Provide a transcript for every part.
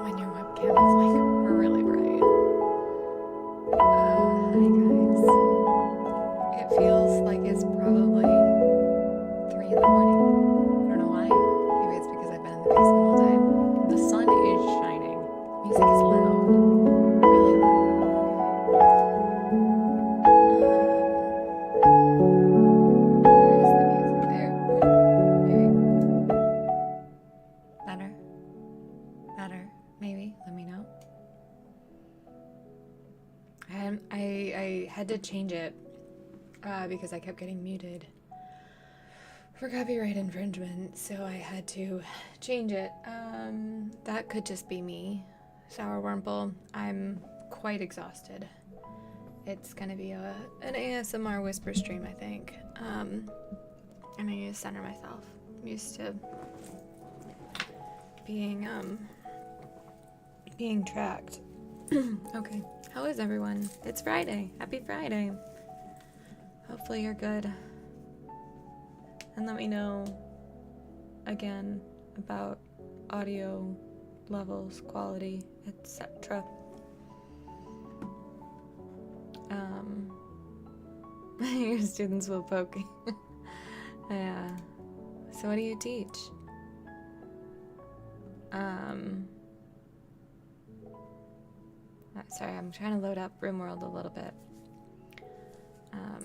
When your webcam is like really bright. Hi guys. It feels like it's probably 3 in the morning. I don't know why. Maybe it's because I've been in the basement all day. The sun is shining. Music is loud. Really loud. Where is the music? There. Maybe. Better. Better. Maybe. Let me know. I had to change it because I kept getting muted for copyright infringement, so I had to change it. That could just be me, Sour Wurmple. I'm quite exhausted. It's gonna be an ASMR whisper stream, I think. And I need to center myself. I'm used to being tracked. Okay, how is everyone? It's Friday. Happy Friday. Hopefully you're good. And let me know again about audio levels, quality, etc. Your students will poke. Yeah. So what do you teach? Sorry, I'm trying to load up RimWorld a little bit. Hold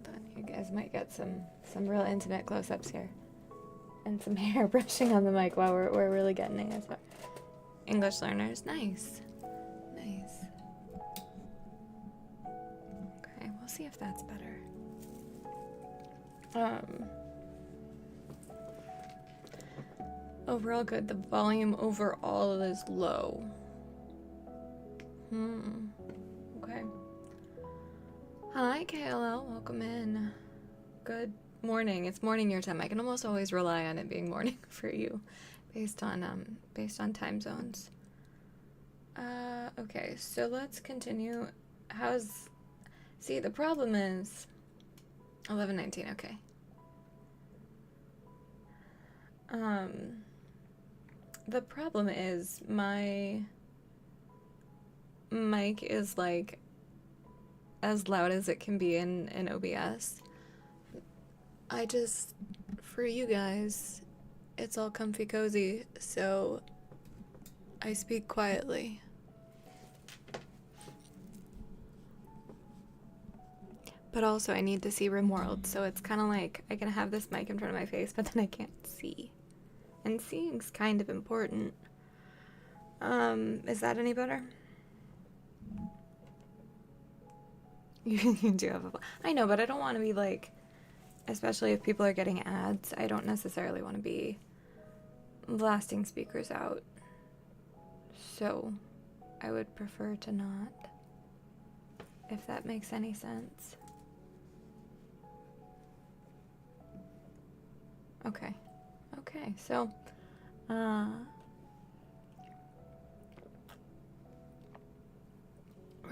on, you guys might get some real intimate close-ups here. And some hair brushing on the mic while we're really getting ASMR. English learners, nice. Nice. Okay, we'll see if that's better. Overall good. The volume overall is low. Okay. Hi, KLL. Welcome in. Good morning. It's morning your time. I can almost always rely on it being morning for you, based on time zones. Okay. So let's continue. See, the problem is 11:19. Okay. The problem is my mic is like as loud as it can be in OBS. For you guys, it's all comfy cozy, so I speak quietly. But also I need to see RimWorld, so it's kind of like I can have this mic in front of my face, but then I can't see. And seeing's kind of important. Is that any better? You do have a... I know, but I don't want to be like... Especially if people are getting ads, I don't necessarily want to be blasting speakers out. So, I would prefer to not. If that makes any sense. Okay. Okay, so, we're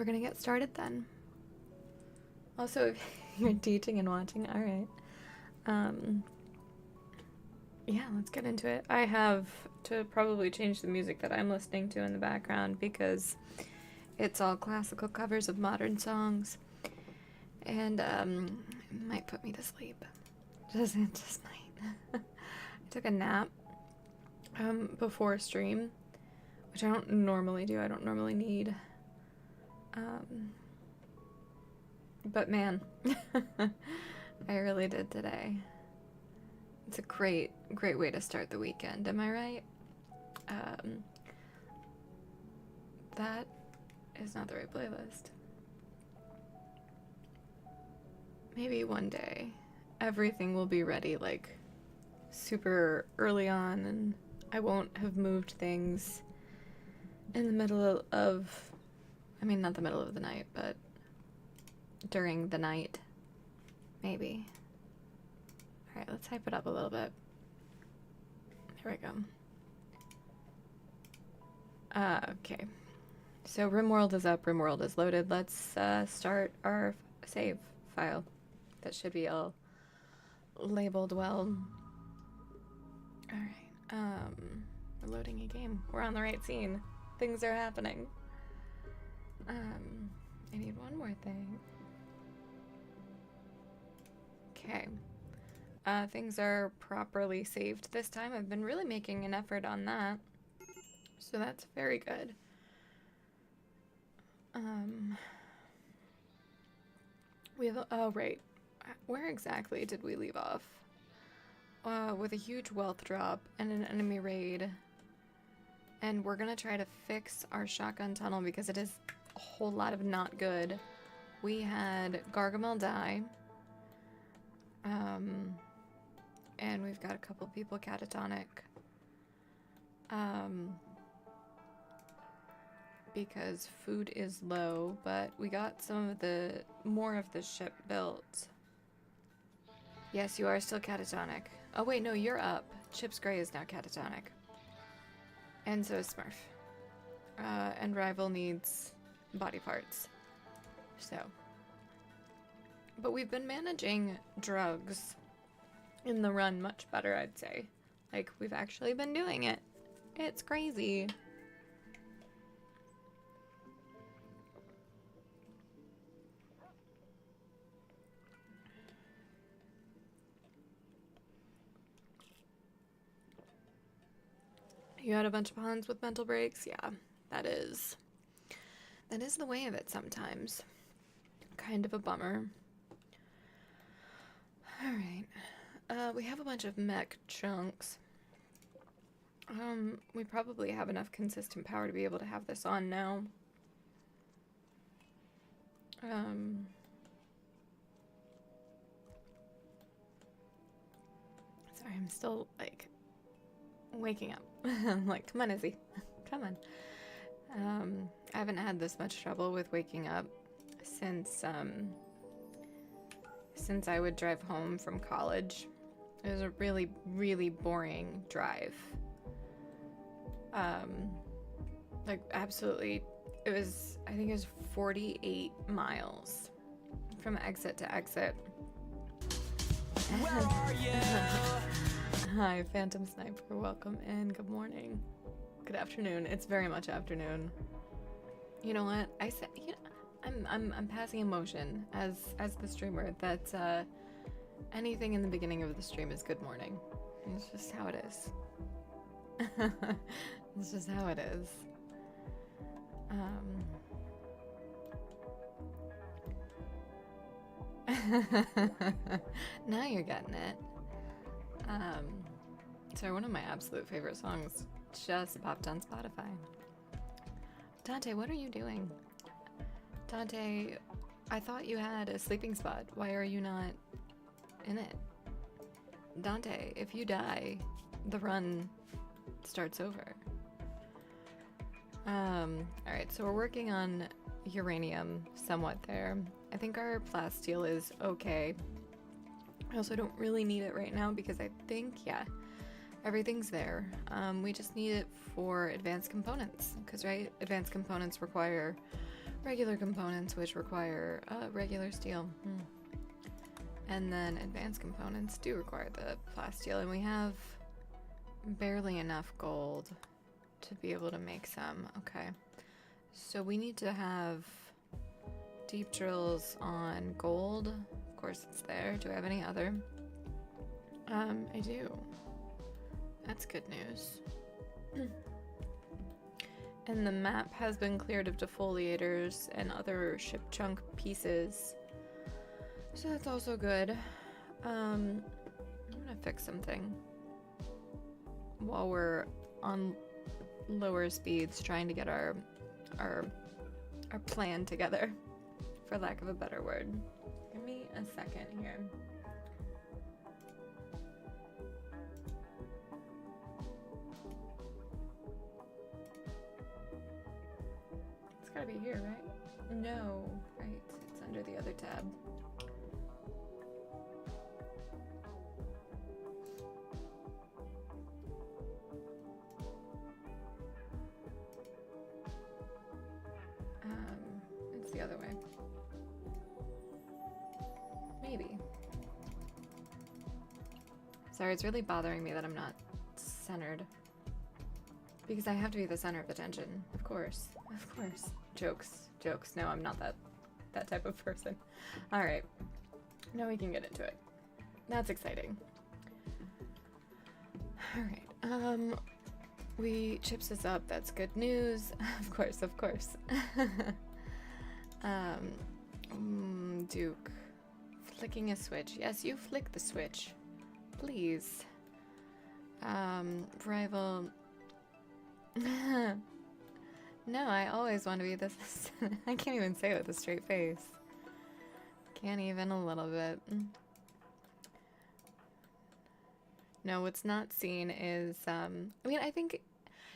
gonna get started then. Also, if you're teaching and watching, alright. Yeah, let's get into it. I have to probably change the music that I'm listening to in the background because It's all classical covers of modern songs. And it might put me to sleep. Just might. I took a nap before stream, which I don't normally do. I don't normally need. But man, I really did today. It's a great way to start the weekend. Am I right? That is not the right playlist. Maybe one day everything will be ready, like super early on, and I won't have moved things in the middle of, I mean, not the middle of the night, but during the night, maybe. All right, let's hype it up a little bit. Here we go. Okay. So RimWorld is up, RimWorld is loaded. Let's start our save file. That should be all labeled well. Alright, we're loading a game. We're on the right scene. Things are happening. I need one more thing. Okay. Things are properly saved this time. I've been really making an effort on that. So that's very good. We have, oh right, where exactly did we leave off? With a huge wealth drop and an enemy raid. And we're gonna try to fix our shotgun tunnel because it is a whole lot of not good. We had Gargamel die. And we've got a couple people catatonic. Because food is low, but we got more of the ship built. Yes, you are still catatonic. Oh wait, no, you're up. Chips Gray is now catatonic. And so is Smurf. And Rival needs body parts. So. But we've been managing drugs in the run much better, I'd say. Like, we've actually been doing it. It's crazy. You had a bunch of puns with mental breaks? Yeah, that is the way of it sometimes. Kind of a bummer. Alright. We have a bunch of mech chunks. We probably have enough consistent power to be able to have this on now. Sorry, I'm still, like, waking up. I'm like, come on, Izzy. Come on. I haven't had this much trouble with waking up since I would drive home from college. It was a really, really boring drive. Like, absolutely, I think it was 48 miles from exit to exit. Where are you? Hi, Phantom Sniper. Welcome in. Good morning. Good afternoon. It's very much afternoon. You know what? I said, you know, I'm passing emotion as the streamer that anything in the beginning of the stream is good morning. It's just how it is. It's just how it is. Now you're getting it. So one of my absolute favorite songs just popped on Spotify. Dante, what are you doing? Dante, I thought you had a sleeping spot. Why are you not in it? Dante, if you die, the run starts over. Alright, so we're working on uranium somewhat there. I think our plasteel is okay. I also don't really need it right now because I think, yeah, everything's there. We just need it for advanced components because, right, advanced components require regular components, which require regular steel. And then advanced components do require the plasteel, and we have barely enough gold to be able to make some. Okay, So we need to have deep drills on gold. Of course it's there. Do I have any other? I do. That's good news. And the map has been cleared of defoliators and other ship chunk pieces. So that's also good. I'm gonna fix something while we're on lower speeds trying to get our plan together, for lack of a better word. Give me a second here. It's gotta be here, right? No, right, it's under the other tab. It's the other way. Maybe. Sorry, it's really bothering me that I'm not centered. Because I have to be the center of attention. Of course. Of course. Jokes. Jokes. No, I'm not that type of person. Alright. Now we can get into it. That's exciting. Alright. Chips is up. That's good news. Of course, of course. Duke. Flicking a switch. Yes, you flick the switch. Please. Rival. No, I always want to be this. I can't even say it with a straight face. Can't even a little bit. No, what's not seen is, I mean, I think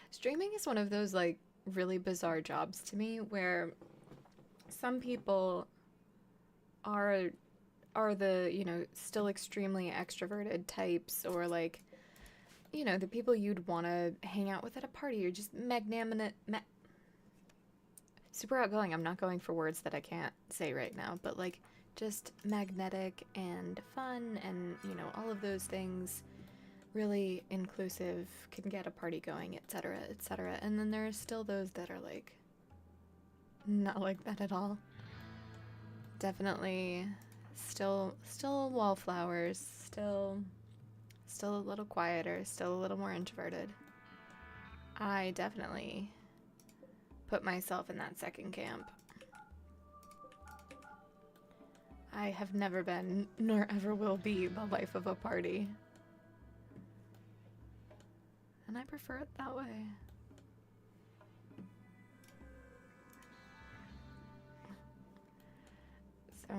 streaming is one of those, like, really bizarre jobs to me where some people are the, you know, still extremely extroverted types, or like, you know, the people you'd want to hang out with at a party, or just magnanimous, super outgoing. I'm not going for words that I can't say right now, but like just magnetic and fun and, you know, all of those things, really inclusive, can get a party going, etc., etc. And then there are still those that are like not like that at all. Definitely still wallflowers, still a little quieter, still a little more introverted. I definitely put myself in that second camp. I have never been, nor ever will be, the life of a party. And I prefer it that way. So...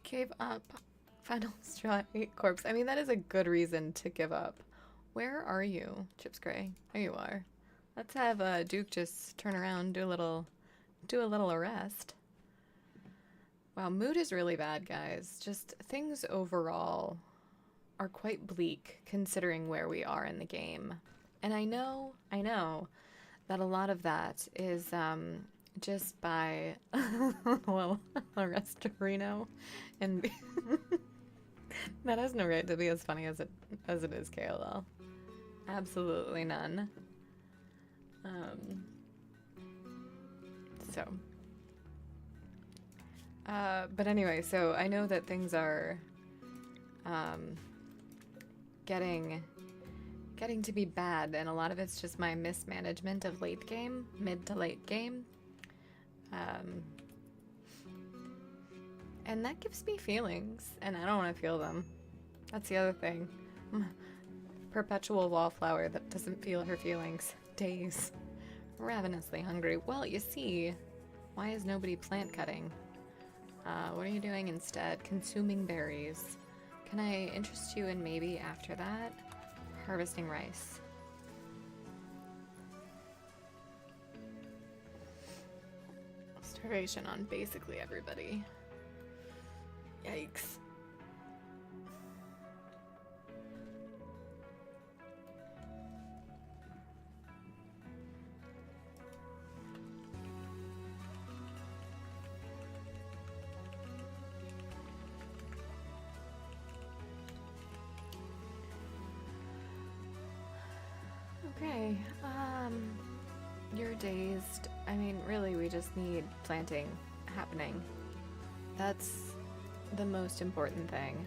Gave up. Final straw, 8 corpse. I mean, that is a good reason to give up. Where are you, Chips Gray? There you are. Let's have Duke just turn around, do a little arrest. Wow, mood is really bad, guys. Just things overall are quite bleak considering where we are in the game. And I know that a lot of that is just by well, arrest Reno, and that has no right to be as funny as it is, KLL. Absolutely none. But anyway, so I know that things are getting to be bad, and a lot of it's just my mismanagement of late game, mid to late game. And that gives me feelings, and I don't want to feel them. That's the other thing. Perpetual wallflower that doesn't feel her feelings. Days. Ravenously hungry. Well, you see, why is nobody plant cutting? What are you doing instead? Consuming berries. Can I interest you in maybe after that? Harvesting rice. Starvation on basically everybody. Yikes. Okay, you're dazed. I mean, really, we just need planting happening. That's the most important thing.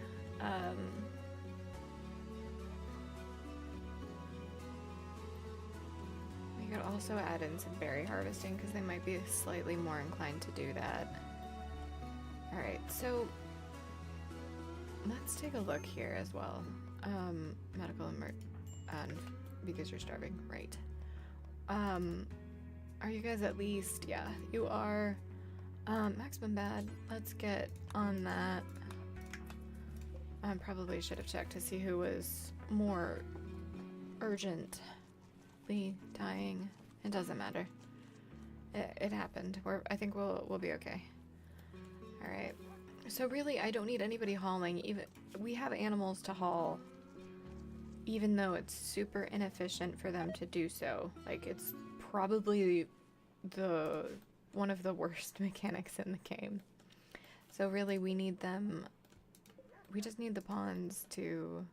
We could also add in some berry harvesting because they might be slightly more inclined to do that. Alright, so let's take a look here as well. Medical because you're starving, right. Are you guys at least, yeah, you are. Maximum bad, let's get on that. I probably should have checked to see who was more urgently dying. It doesn't matter. It happened. I think we'll be okay. Alright. So really, I don't need anybody hauling. Even we have animals to haul, even though it's super inefficient for them to do so. Like, it's probably one of the worst mechanics in the game. So really, we need them. We just need the pawns to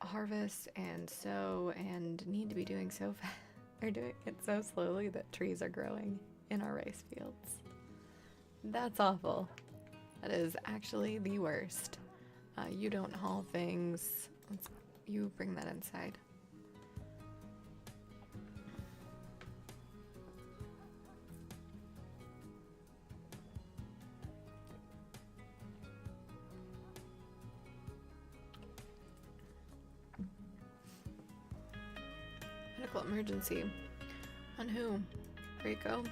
harvest and sow, and need to be doing so fast. They're doing it so slowly that trees are growing in our rice fields. That's awful. That is actually the worst. You don't haul things. You bring that inside. Medical emergency. On who? Rico?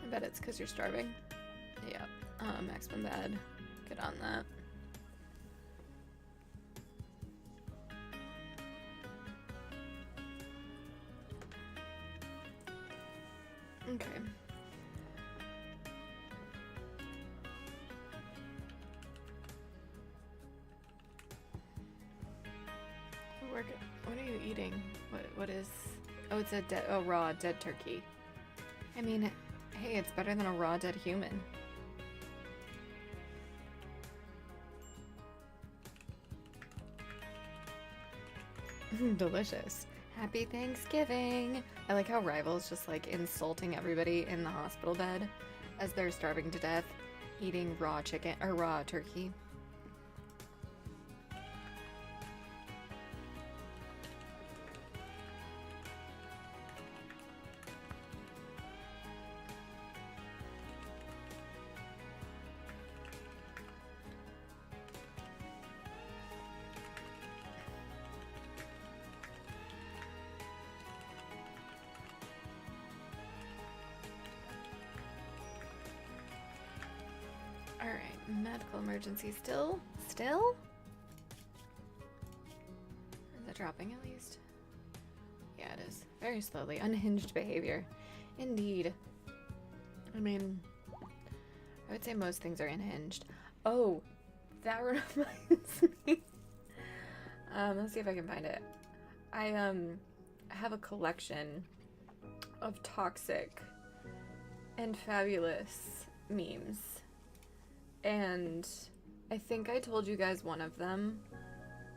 I bet it's because you're starving. Yeah. Maximum bad. Get on that. Okay. What are you eating? What is... Oh, it's a raw dead turkey. I mean, hey, it's better than a raw dead human. Delicious. Happy Thanksgiving! I like how Rival's just like insulting everybody in the hospital bed as they're starving to death, eating raw chicken or raw turkey. Alright, medical emergency still? Still? Is it dropping at least? Yeah, it is. Very slowly. Unhinged behavior. Indeed. I mean, I would say most things are unhinged. Oh, that reminds me. Let's see if I can find it. I have a collection of toxic and fabulous memes. And I think I told you guys one of them.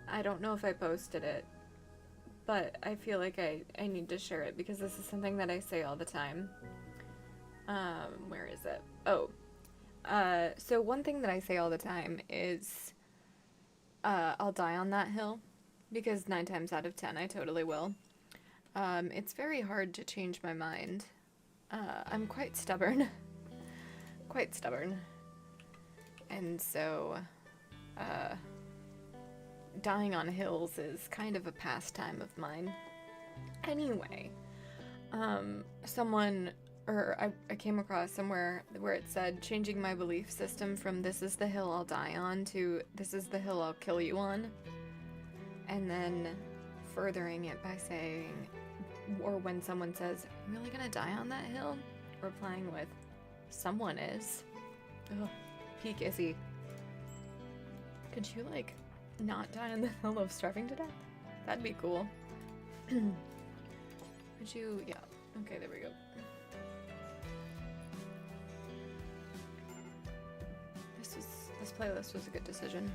I don't know if I posted it, but I feel like I need to share it because this is something that I say all the time. Where is it? Oh. So one thing that I say all the time is I'll die on that hill, because 9 times out of 10 I totally will. It's very hard to change my mind. I'm quite stubborn. Quite stubborn. And so, dying on hills is kind of a pastime of mine. Anyway, I came across somewhere where it said changing my belief system from "this is the hill I'll die on" to "this is the hill I'll kill you on," and then furthering it by saying, or when someone says, "I'm really gonna die on that hill?" replying with, "Someone is." Ugh. Peak Izzy. Could you, like, not die on the hill of starving to death? That'd be cool. Would you... Yeah. Okay, there we go. This playlist was a good decision.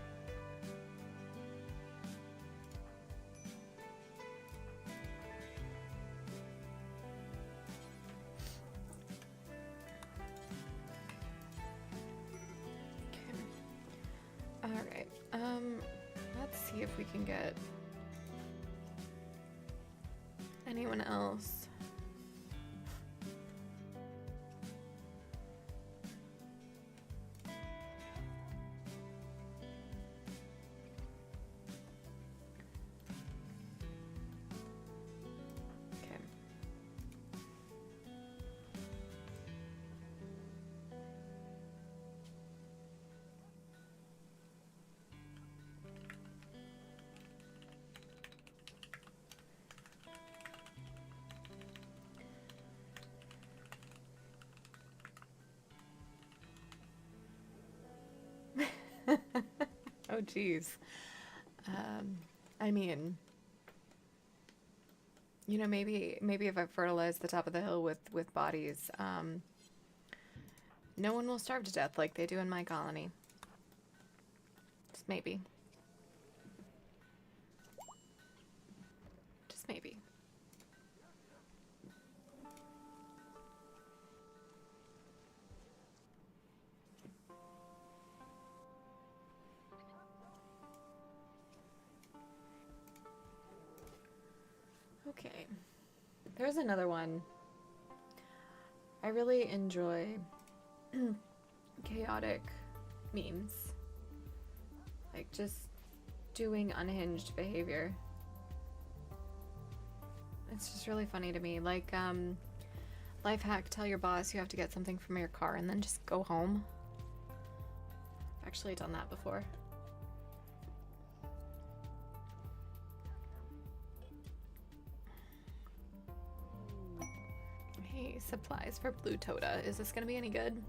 see if we can get anyone else. Oh, geez. I mean, you know, maybe if I fertilize the top of the hill with bodies, no one will starve to death like they do in my colony. Just maybe. Just maybe. Okay. There's another one. I really enjoy chaotic memes. Like just doing unhinged behavior. It's just really funny to me. Like, life hack, tell your boss you have to get something from your car and then just go home. I've actually done that before. Hey, supplies for Blue Toda. Is this gonna be any good?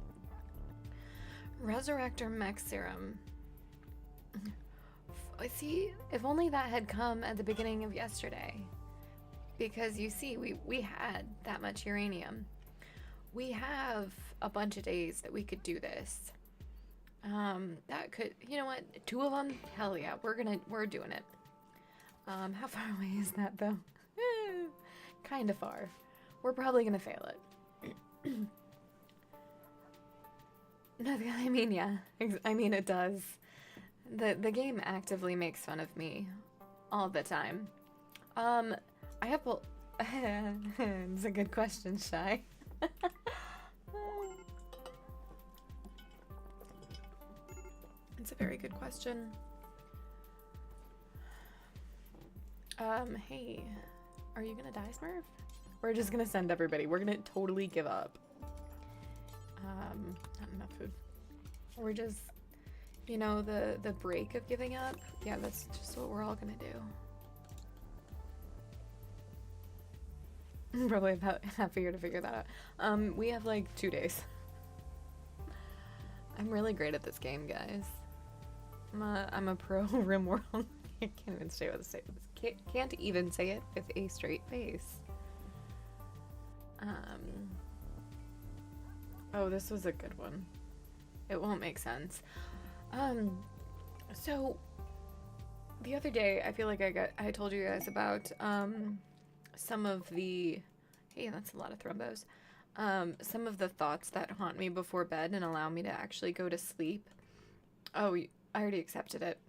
Resurrector Mech Serum. I see, if only that had come at the beginning of yesterday. Because you see, we had that much uranium. We have a bunch of days that we could do this. That could, you know what, 2 of them? Hell yeah, we're doing it. How far away is that though? Kind of far. We're probably gonna fail it. I mean, yeah. I mean, it does. The game actively makes fun of me all the time. I have it's a good question, Shy. It's a very good question. Hey, are you gonna die, Smurf? We're just gonna send everybody. We're gonna totally give up. Not enough food. We're just, you know, the break of giving up. Yeah, that's just what we're all gonna do. Probably about half a year to figure that out. We have like 2 days. I'm really great at this game, guys. I'm a pro RimWorld. I can't even say what to say. Can't even say it with a straight face. Oh, this was a good one. It won't make sense. So the other day, I feel like I told you guys about some of the, hey, that's a lot of thrombos. Some of the thoughts that haunt me before bed and allow me to actually go to sleep. Oh, I already accepted it.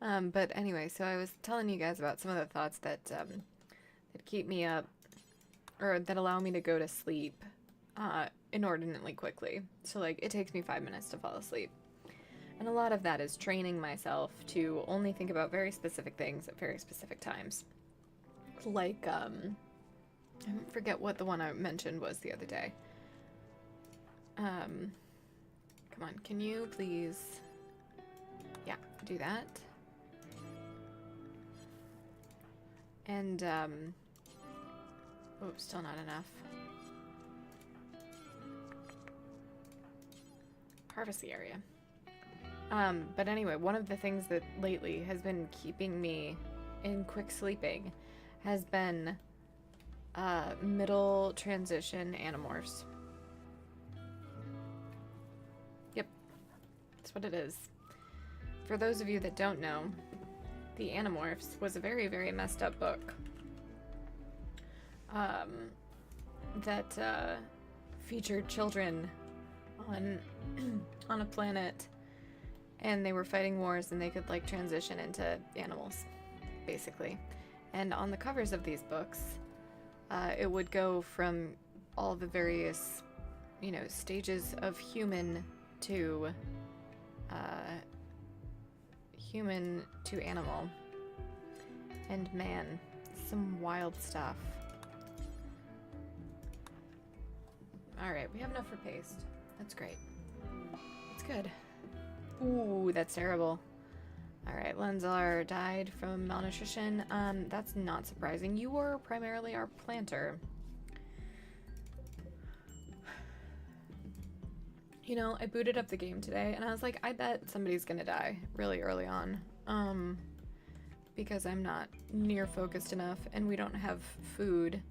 But anyway, so I was telling you guys about some of the thoughts that keep me up, or that allow me to go to sleep inordinately quickly. So like it takes me 5 minutes to fall asleep. And a lot of that is training myself to only think about very specific things at very specific times. Like, I forget what the one I mentioned was the other day. Come on, can you please, yeah, do that. And, oh, still not enough. Harvest the area. But anyway, one of the things that lately has been keeping me in quick sleeping has been middle transition Animorphs. Yep, that's what it is. For those of you that don't know, the Animorphs was a very, very messed up book that featured children on on a planet, and they were fighting wars, and they could like transition into animals, basically. And on the covers of these books, it would go from all the various, you know, stages of human to animal and man. Some wild stuff. Alright, we have enough for paste. That's great. That's good. Ooh, that's terrible. Alright, Lenzar died from malnutrition. That's not surprising. You were primarily our planter. You know, I booted up the game today, and I was like, I bet somebody's gonna die really early on. Because I'm not near focused enough, and we don't have food.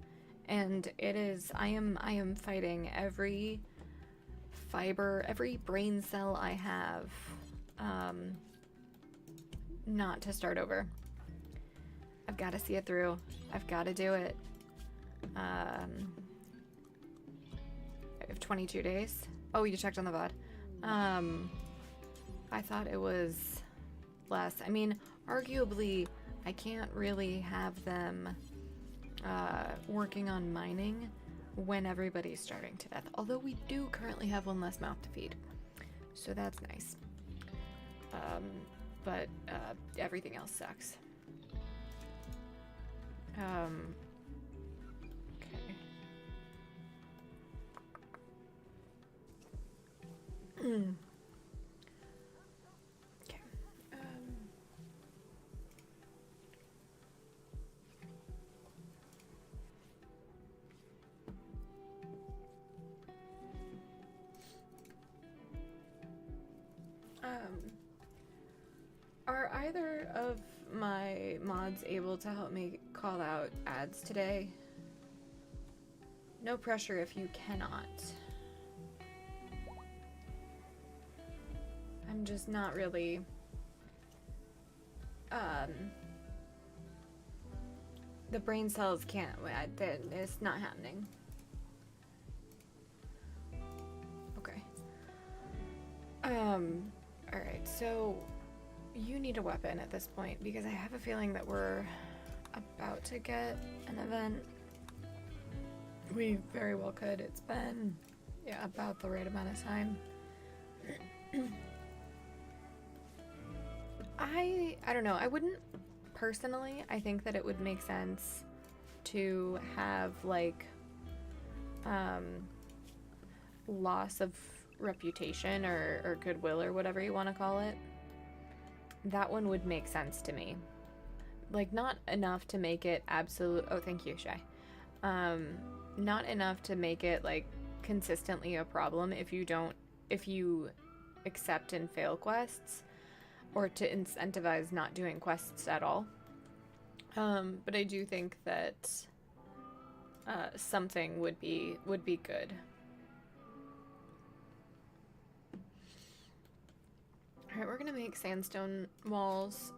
And it is, I am fighting every fiber, every brain cell I have, not to start over. I've got to see it through. I've got to do it. I have 22 days. Oh, you checked on the VOD. I thought it was less. I mean, arguably, I can't really have them working on mining when everybody's starving to death. Although we do currently have one less mouth to feed. So that's nice. But everything else sucks. Okay. Okay. Are either of my mods able to help me call out ads today? No pressure if you cannot. I'm just not really the brain cells can't, it's not happening. Okay. Alright, so you need a weapon at this point because I have a feeling that we're about to get an event. We very well could. It's been, yeah, about the right amount of time. I don't know. I wouldn't personally. I think that it would make sense to have like loss of reputation or goodwill or whatever you want to call it. That one would make sense to me. Like, not enough to make it absolute. Oh, thank you, Shay. Not enough to make it like consistently a problem if you accept and fail quests, or to incentivize not doing quests at all. But I do think that something would be good. All right, we're gonna make sandstone walls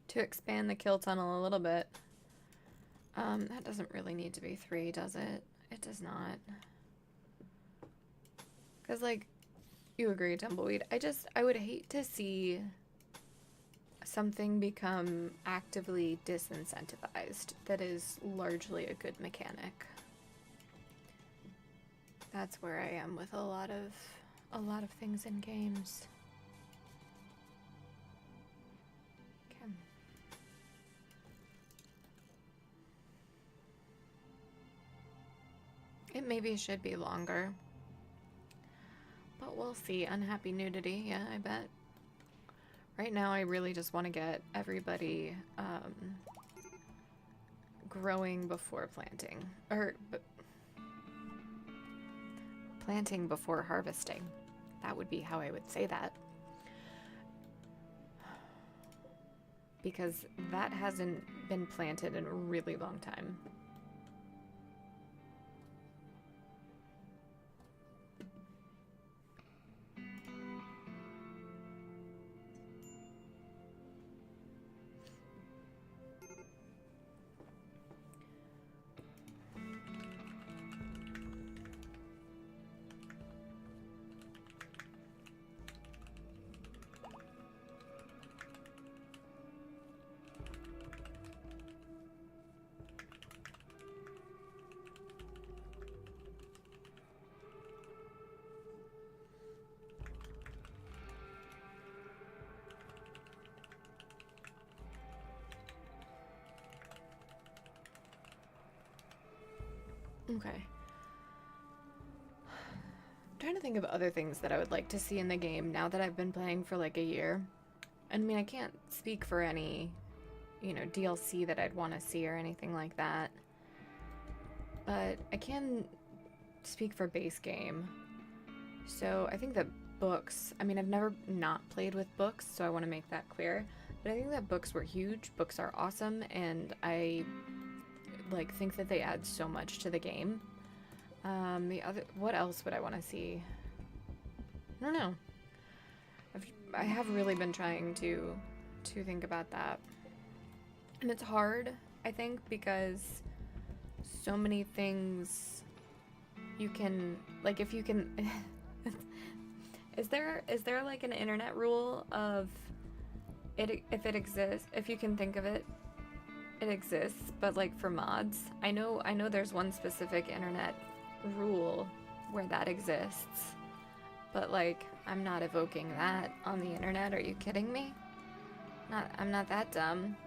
to expand the kill tunnel a little bit. That doesn't really need to be 3, does it? It does not. Because, like, you agree, Tumbleweed. I would hate to see something become actively disincentivized that is largely a good mechanic. That's where I am with a lot of things in games. Okay. It maybe should be longer. But we'll see. Unhappy nudity, yeah, I bet. Right now I really just want to get everybody growing before planting. Or planting before harvesting. That would be how I would say that. Because that hasn't been planted in a really long time. Okay. I'm trying to think of other things that I would like to see in the game now that I've been playing for like a year. I mean, I can't speak for any, DLC that I'd want to see or anything like that. But I can speak for base game. So I think that books, I mean, I've never not played with books, so I want to make that clear. But I think that books were huge. Books are awesome, and I think that they add so much to the game. What else would I want to see? I don't know. I have really been trying to think about that. And it's hard, I think, because so many things you can, if you can, is there like an internet rule of it, if it exists, if you can think of it, it exists, but like for mods, I know there's one specific internet rule where that exists, but like I'm not evoking that on the internet. Are you kidding me? I'm not that dumb.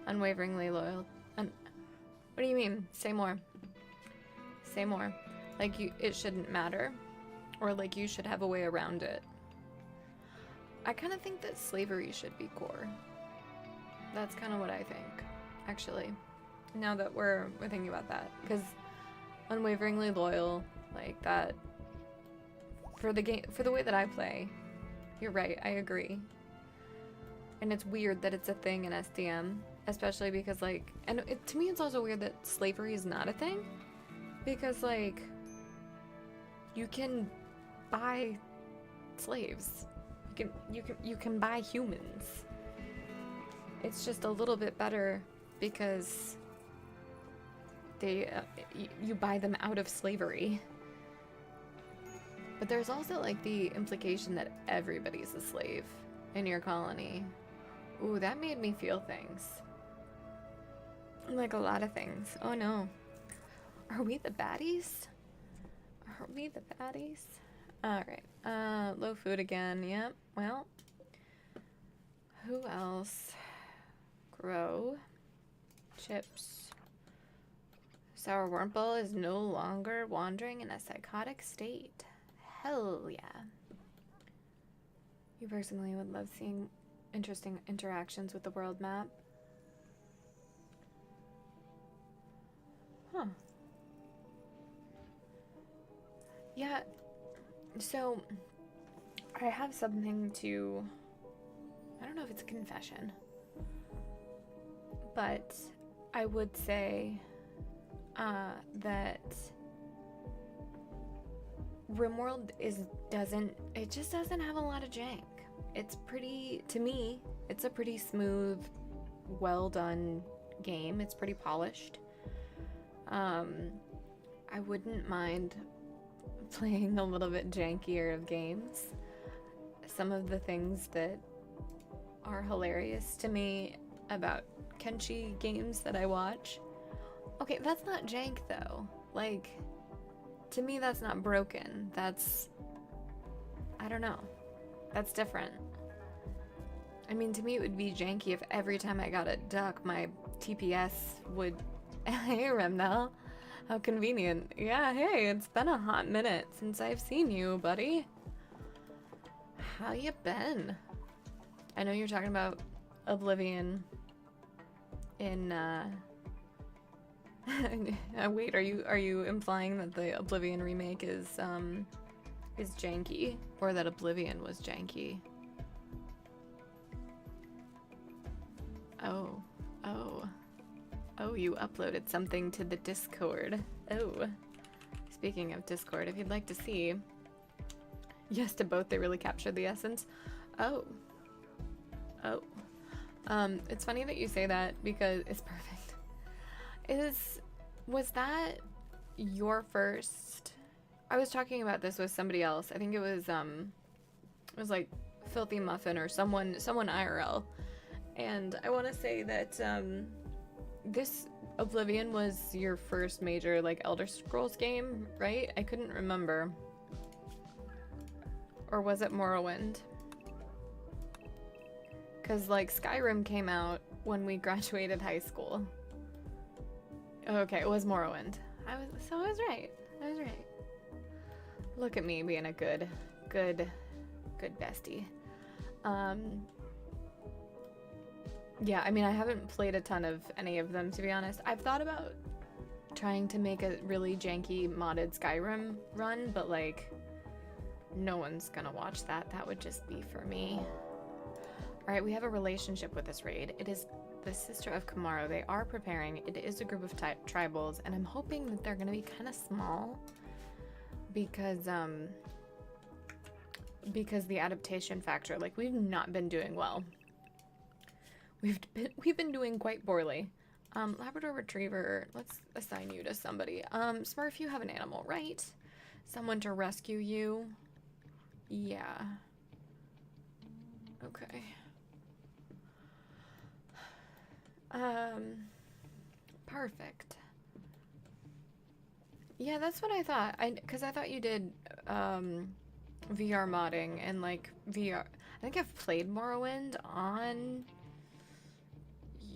Unwaveringly loyal. What do you mean? Say more. Say more. Like it shouldn't matter, or like you should have a way around it. I kind of think that slavery should be core. That's kind of what I think, actually. Now that we're thinking about that, because unwaveringly loyal, like that, for the game, for the way that I play, you're right, I agree. And it's weird that it's a thing in SDM, especially because to me it's also weird that slavery is not a thing, because like you can buy slaves, you can buy humans. It's just a little bit better because you buy them out of slavery. But there's also like the implication that everybody's a slave in your colony. Ooh, that made me feel things. Like a lot of things. Oh no. Are we the baddies? Are we the baddies? Alright. Low food again. Yep. Well. Who else? Grow. Chips. Sour Wurmple is no longer wandering in a psychotic state. Hell yeah. You personally would love seeing interesting interactions with the world map. Huh. Yeah, so I have something to, I don't know if it's a confession, but I would say that RimWorld just doesn't have a lot of jank. It's pretty, to me, it's a pretty smooth, well done game. It's pretty polished. I wouldn't mind playing a little bit jankier of games. Some of the things that are hilarious to me about Kenshi games that I watch. Okay, that's not jank though. Like, to me that's not broken. That's, I don't know. That's different. I mean, to me it would be janky if every time I got a duck, my TPS would... Hey, Remnel. How convenient. Yeah, hey, it's been a hot minute since I've seen you, buddy. How you been? I know you're talking about Oblivion in, wait, are you implying that the Oblivion remake is janky? Or that Oblivion was janky? Oh, you uploaded something to the Discord. Oh. Speaking of Discord, if you'd like to see... Yes to both, they really captured the essence. Oh. It's funny that you say that because it's perfect. Was that your first... I was talking about this with somebody else. I think it was like Filthy Muffin or someone IRL. And I want to say that this Oblivion was your first major like Elder Scrolls game, right? I couldn't remember. Or was it Morrowind? Because like Skyrim came out when we graduated high school. Okay, it was Morrowind. I was right. I was right. Look at me being a good bestie. Yeah, I mean, I haven't played a ton of any of them, to be honest. I've thought about trying to make a really janky modded Skyrim run, but like, no one's gonna watch that. That would just be for me. Alright, we have a relationship with this raid. It is the sister of Kamaro. They are preparing. It is a group of tribals, and I'm hoping that they're gonna be kind of small because the adaptation factor, like, we've not been doing well. We've been doing quite poorly. Labrador Retriever, let's assign you to somebody. Smurf, you have an animal, right? Someone to rescue you. Yeah. Okay. Perfect. Yeah, that's what I thought. Because I thought you did, VR modding and, like, VR. I think I've played Morrowind on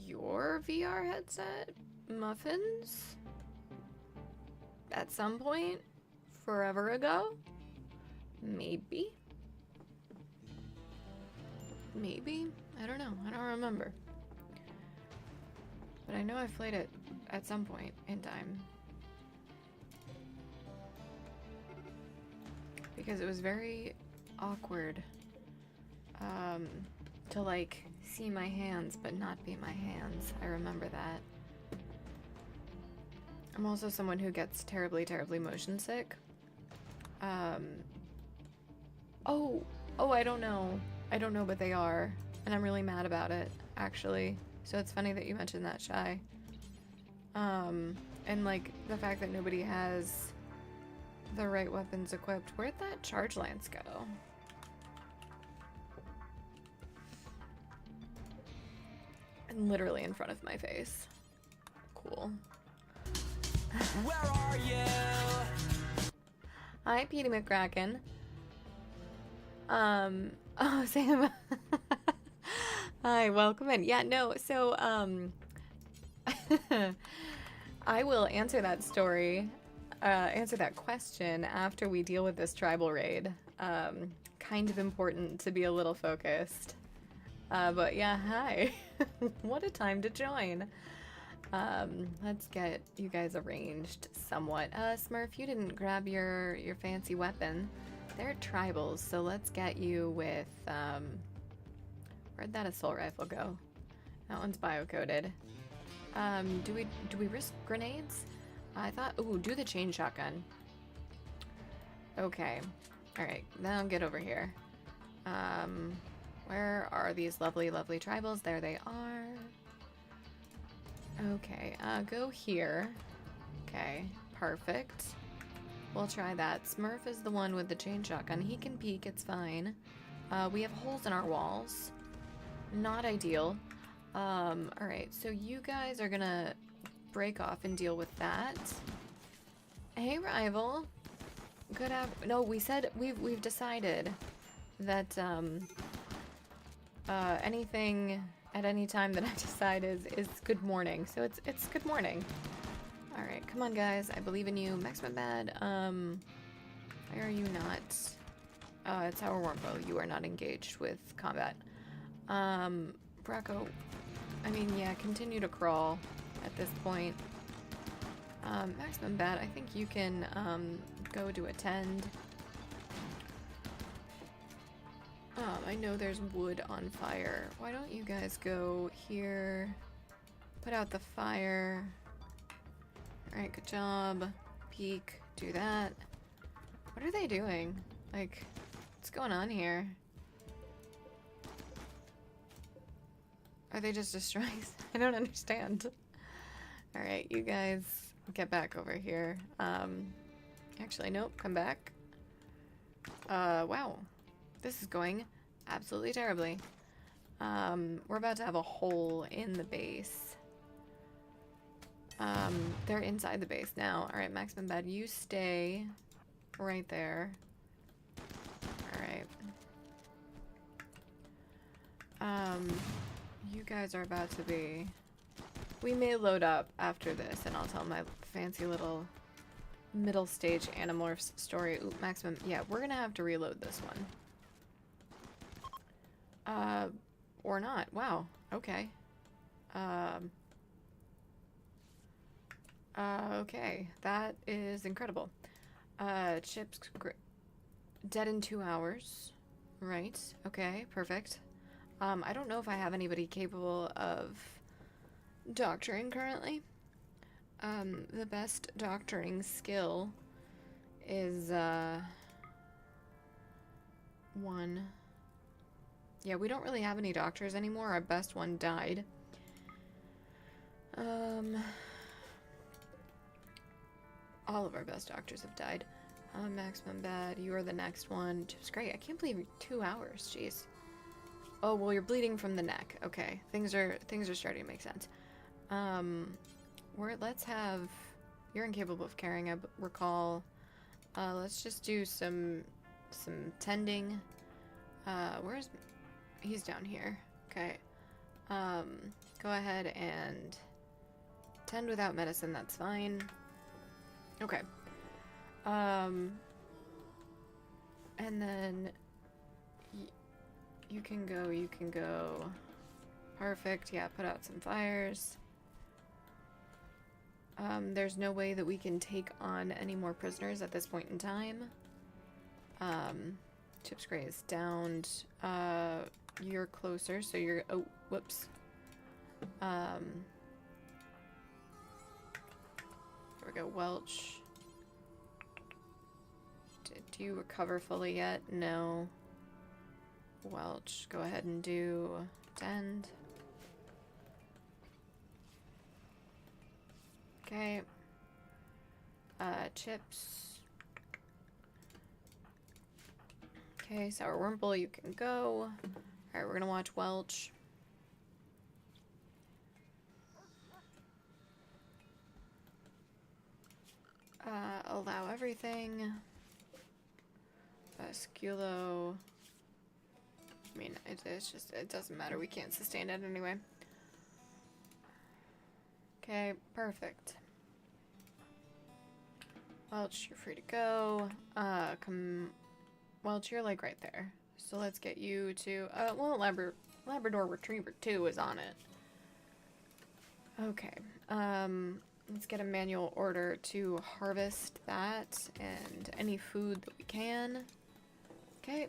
your VR headset, Muffins, at some point forever ago. Maybe I don't know, I don't remember, but I know I've played it at some point in time because it was very awkward to like see my hands but not be my hands. I remember that. I'm also someone who gets terribly motion sick. Oh, I don't know, but they are, and I'm really mad about it, actually. So it's funny that you mentioned that, Shy. And like the fact that nobody has the right weapons equipped. Where'd that charge lance go? And literally in front of my face. Cool. Where are you? Hi, Petey McCracken. Oh, Sam. Hi, welcome in. Yeah, no, so, I will answer that story, answer that question after we deal with this tribal raid. Kind of important to be a little focused. But yeah, hi. What a time to join. Let's get you guys arranged somewhat. Smurf, you didn't grab your fancy weapon. They're tribals, so let's get you with, where'd that assault rifle go? That one's bio-coded. Do we risk grenades? I thought, ooh, do the chain shotgun. Okay. Alright, now get over here. Where are these lovely tribals? There they are. Okay, go here. Okay, perfect. We'll try that. Smurf is the one with the chain shotgun. He can peek, it's fine. We have holes in our walls. Not ideal. Alright, so you guys are gonna break off and deal with that. Hey, rival. Good no, we said, we've decided that, anything at any time that I decide is good morning. So it's good morning. Alright, come on guys, I believe in you. Maximum Bad, why are you not? It's our Wormbo, you are not engaged with combat. Bracco, I mean, yeah, continue to crawl at this point. Maximum Bad, I think you can, go to attend. I know there's wood on fire. Why don't you guys go here, put out the fire. Alright, good job. Peek, do that. What are they doing? Like, what's going on here? Are they just destroying? I don't understand. Alright, you guys get back over here. Actually, nope, come back. Wow. This is going absolutely terribly. We're about to have a hole in the base. They're inside the base now. Alright, Maximum Bad, you stay right there. Alright. You guys are about to be... We may load up after this, and I'll tell my fancy little middle stage Animorphs story. Ooh, maximum. Yeah, we're gonna have to reload this one. Or not. Wow. Okay. Okay. That is incredible. Chips dead in 2 hours. Right. Okay, perfect. I don't know if I have anybody capable of doctoring currently. The best doctoring skill is, one. Yeah, we don't really have any doctors anymore. Our best one died. All of our best doctors have died. Maximum bad. You are the next one. Which is great. I can't believe 2 hours. Jeez. Oh, well, you're bleeding from the neck. Okay. Things are starting to make sense. Let's have... You're incapable of carrying, I recall. Let's just do some tending. Where's... He's down here. Okay. Go ahead and tend without medicine. That's fine. Okay. And then you can go. Perfect. Yeah, put out some fires. There's no way that we can take on any more prisoners at this point in time. Chips Gray is downed. You're closer, so you're... Oh, whoops. There we go. Welch. Do you recover fully yet? No. Welch. Go ahead and do tend. Okay. Chips. Okay, Sour Wurmple, you can go. Alright, we're gonna watch Welch. Allow everything. Sculo. I mean, it's just, it doesn't matter. We can't sustain it anyway. Okay, perfect. Welch, you're free to go. Welch, you're like right there. So let's get you to, well, Labrador Retriever 2 is on it. Okay, let's get a manual order to harvest that and any food that we can. Okay,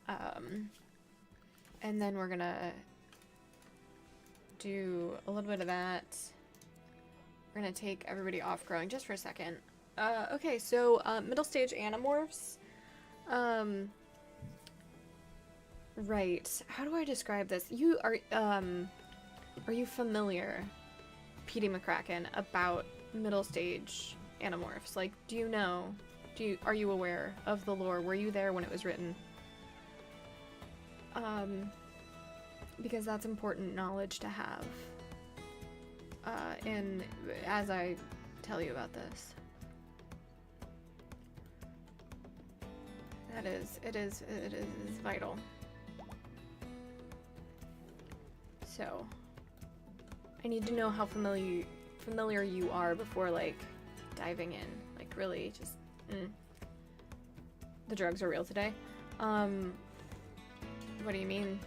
and then we're gonna do a little bit of that. We're gonna take everybody off growing just for a second. Okay, so, middle stage Animorphs. Right. How do I describe this? Are you familiar, Petey McCracken, about middle stage Animorphs? Like, do you know? Are you aware of the lore? Were you there when it was written? Because that's important knowledge to have. And as I tell you about this. It is vital. So, I need to know how familiar you are before, like, diving in. Like, really, just, The drugs are real today? What do you mean?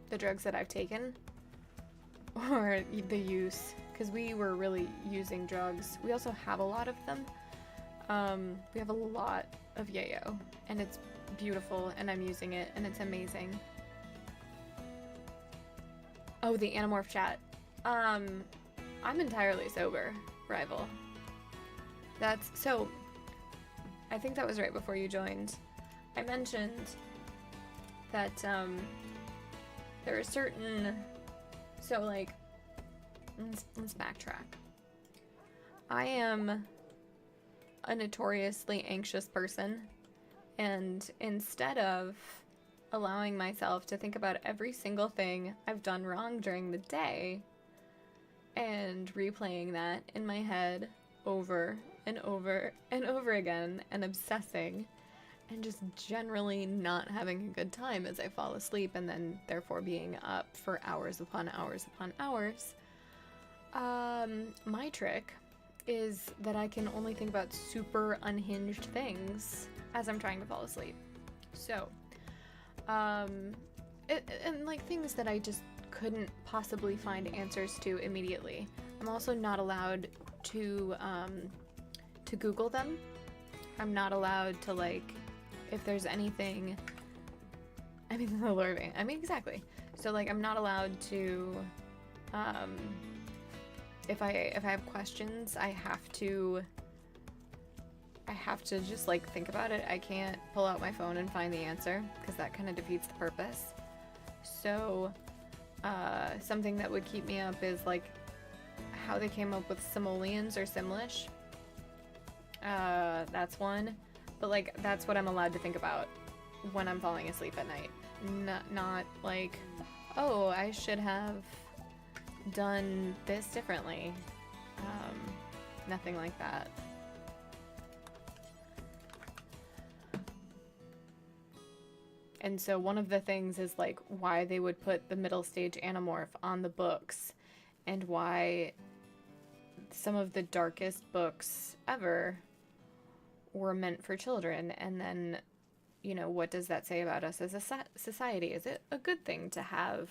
The drugs that I've taken? Or the use? Because we were really using drugs. We also have a lot of them. We have a lot of yayo, and it's beautiful, and I'm using it, and it's amazing. Oh, the Animorph chat. I'm entirely sober, Rival. That's, so, I think that was right before you joined. I mentioned that, there are certain, so, like, let's backtrack. I am a notoriously anxious person, and instead of allowing myself to think about every single thing I've done wrong during the day and replaying that in my head over and over and over again and obsessing and just generally not having a good time as I fall asleep and then therefore being up for hours upon hours upon hours, my trick is that I can only think about super unhinged things as I'm trying to fall asleep. So, and like things that I just couldn't possibly find answers to immediately. I'm also not allowed to Google them. I'm not allowed to, like, if there's anything, I mean, the lure vein. I mean, exactly. So, like, I'm not allowed to, if I have questions, I have to just, like, think about it. I can't pull out my phone and find the answer, because that kind of defeats the purpose. So, something that would keep me up is, like, how they came up with simoleons or Simlish. That's one. But, like, that's what I'm allowed to think about when I'm falling asleep at night. Not like, oh, I should have done this differently. Nothing like that. And so one of the things is, like, why they would put the middle stage Animorph on the books, and why some of the darkest books ever were meant for children. And then, you know, what does that say about us as a society? Is it a good thing to have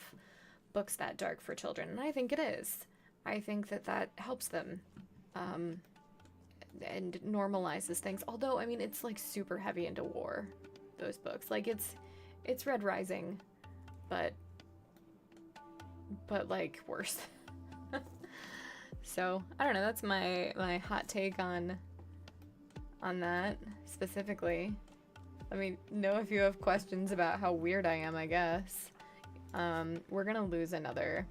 books that dark for children? And I think it is. I think that that helps them, and normalizes things. Although, I mean, it's, like, super heavy into war, those books. Like, it's Red Rising, but like, worse. So, I don't know, that's my hot take on that specifically. Let me know if you have questions about how weird I am, I guess. We're gonna lose another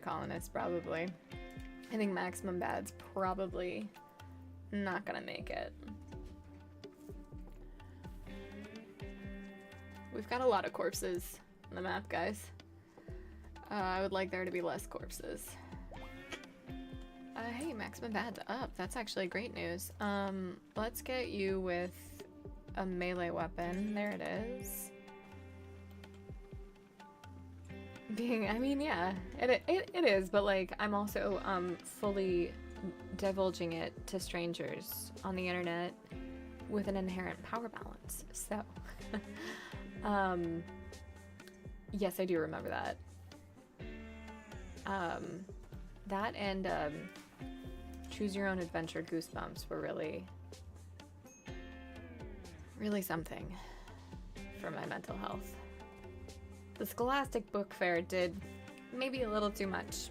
colonist, probably. I think Maximum Bad's probably not gonna make it. We've got a lot of corpses on the map, guys. I would like there to be less corpses. Hey, Maximum Bad's up. That's actually great news. Let's get you with a melee weapon. There it is. I mean, yeah, it is, but, like, I'm also fully divulging it to strangers on the internet with an inherent power balance. So, yes, I do remember that. That and Choose Your Own Adventure Goosebumps were really something for my mental health. The Scholastic Book Fair did maybe a little too much.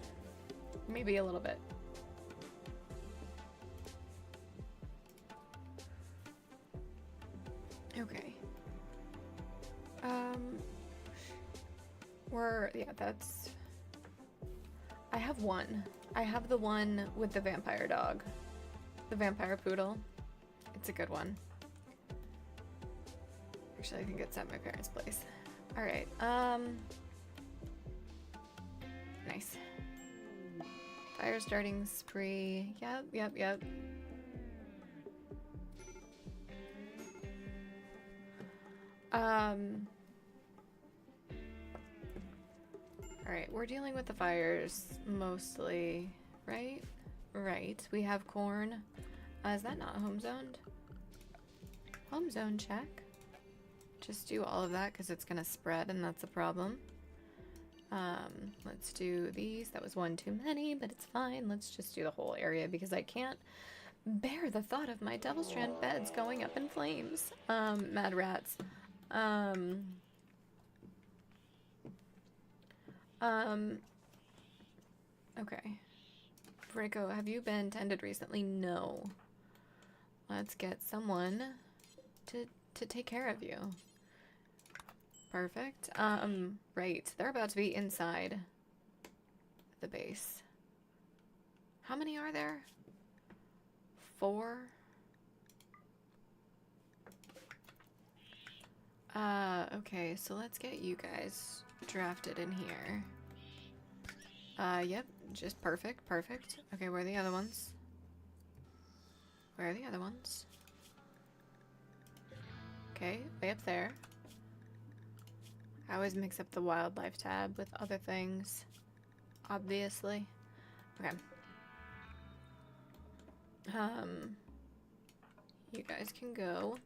Maybe a little bit. Okay. That's... I have one. I have the one with the vampire dog. The vampire poodle. It's a good one. Actually, I think it's at my parents' place. Alright, nice. Fire starting spree. Yep. Alright, we're dealing with the fires mostly, right? Right. We have corn. Is that not home zoned? Home zone check. Just do all of that because it's gonna spread and that's a problem. Let's do these. That was one too many, but it's fine. Let's just do the whole area because I can't bear the thought of my Devil Strand beds going up in flames. Mad rats. Okay. Rico, have you been tended recently? No. Let's get someone to take care of you. Perfect. Right. They're about to be inside the base. How many are there? 4? Okay, so let's get you guys drafted in here. Yep, just perfect. Okay, where are the other ones? Where are the other ones? Okay, way up there. I always mix up the wildlife tab with other things, obviously. Okay. You guys can go.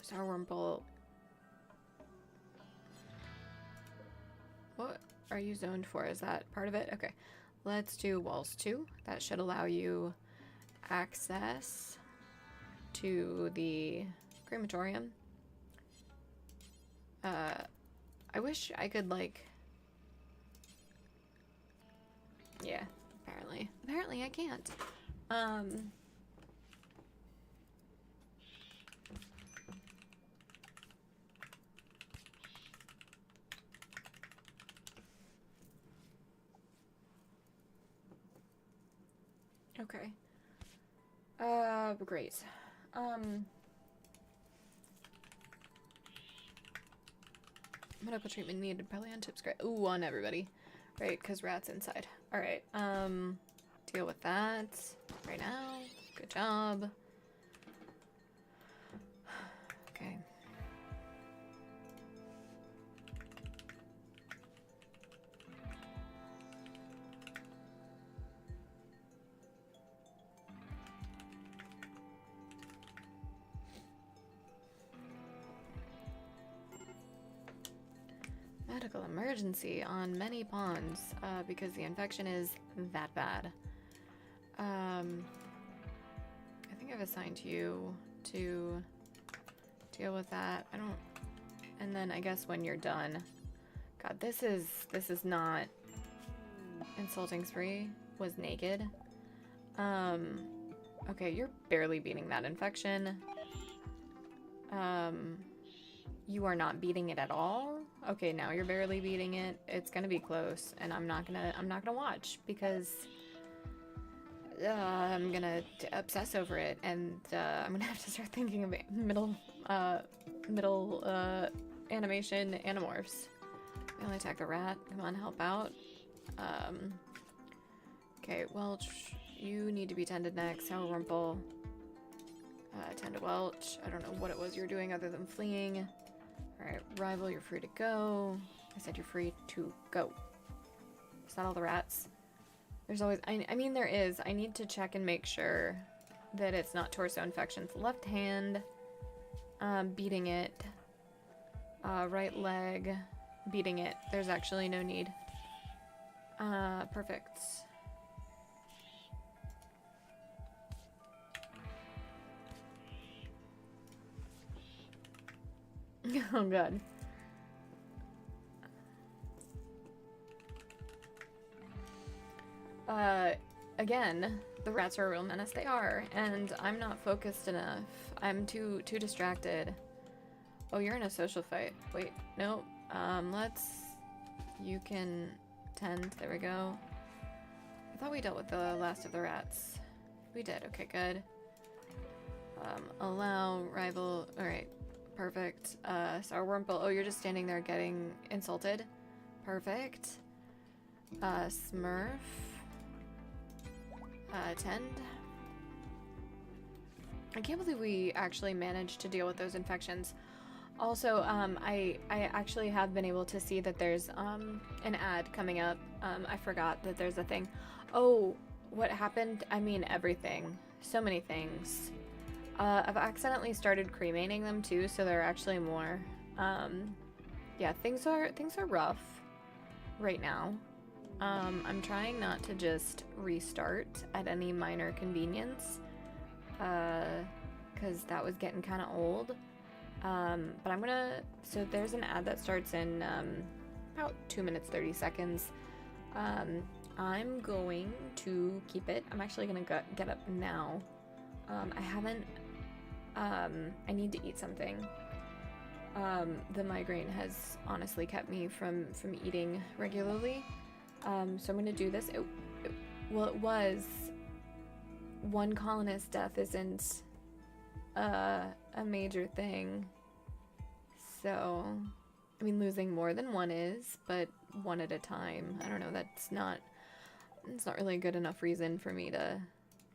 Sourwurmple. What are you zoned for? Is that part of it? Okay. Let's do walls 2. That should allow you access to the crematorium. I wish I could, like... Yeah, apparently. Apparently I can't. Okay. Great. Medical treatment needed, probably on tips. Great. Ooh, on everybody. Right, because rat's inside. Alright, deal with that right now. Good job. Okay. Medical emergency on many ponds, because the infection is that bad. I think I've assigned you to deal with that. I don't... And then I guess when you're done... God, this is not... Insulting spree was naked. Okay, you're barely beating that infection. You are not beating it at all. Okay, now you're barely beating it. It's gonna be close, and I'm not gonna watch because I'm gonna obsess over it, and I'm gonna have to start thinking of middle animation animorphs. We only attack the rat. Come on, help out. Okay, Welch, you need to be tended next. Sourwurmple, tend to Welch. I don't know what it was you were doing other than fleeing. Alright, Rival, you're free to go. I said you're free to go. Is that all the rats? There's always... I mean, there is. I need to check and make sure that it's not torso infections. Left hand, beating it. Right leg, beating it. There's actually no need. Perfect. Oh god. Again, the rats are a real menace. They are, and I'm not focused enough. I'm too distracted. Oh, you're in a social fight. Wait, no. You can tend. There we go. I thought we dealt with the last of the rats. We did. Okay, good. Allow rival. All right. Perfect. Sourwurmple. Oh, you're just standing there getting insulted. Perfect. Smurf. Tend. I can't believe we actually managed to deal with those infections. Also, I actually have been able to see that there's an ad coming up. I forgot that there's a thing. Oh, what happened? I mean, everything. So many things. I've accidentally started cremating them too, so there are actually more. Yeah, things are rough right now. I'm trying not to just restart at any minor convenience, because that was getting kind of old. But I'm gonna... So there's an ad that starts in about 2 minutes 30 seconds. I'm going to keep it. I'm actually gonna get up now. I haven't... I need to eat something. The migraine has honestly kept me from eating regularly. So I'm gonna do this. Well, it was... One colonist death isn't a major thing. So, I mean, losing more than one is, but one at a time. I don't know, it's not really a good enough reason for me to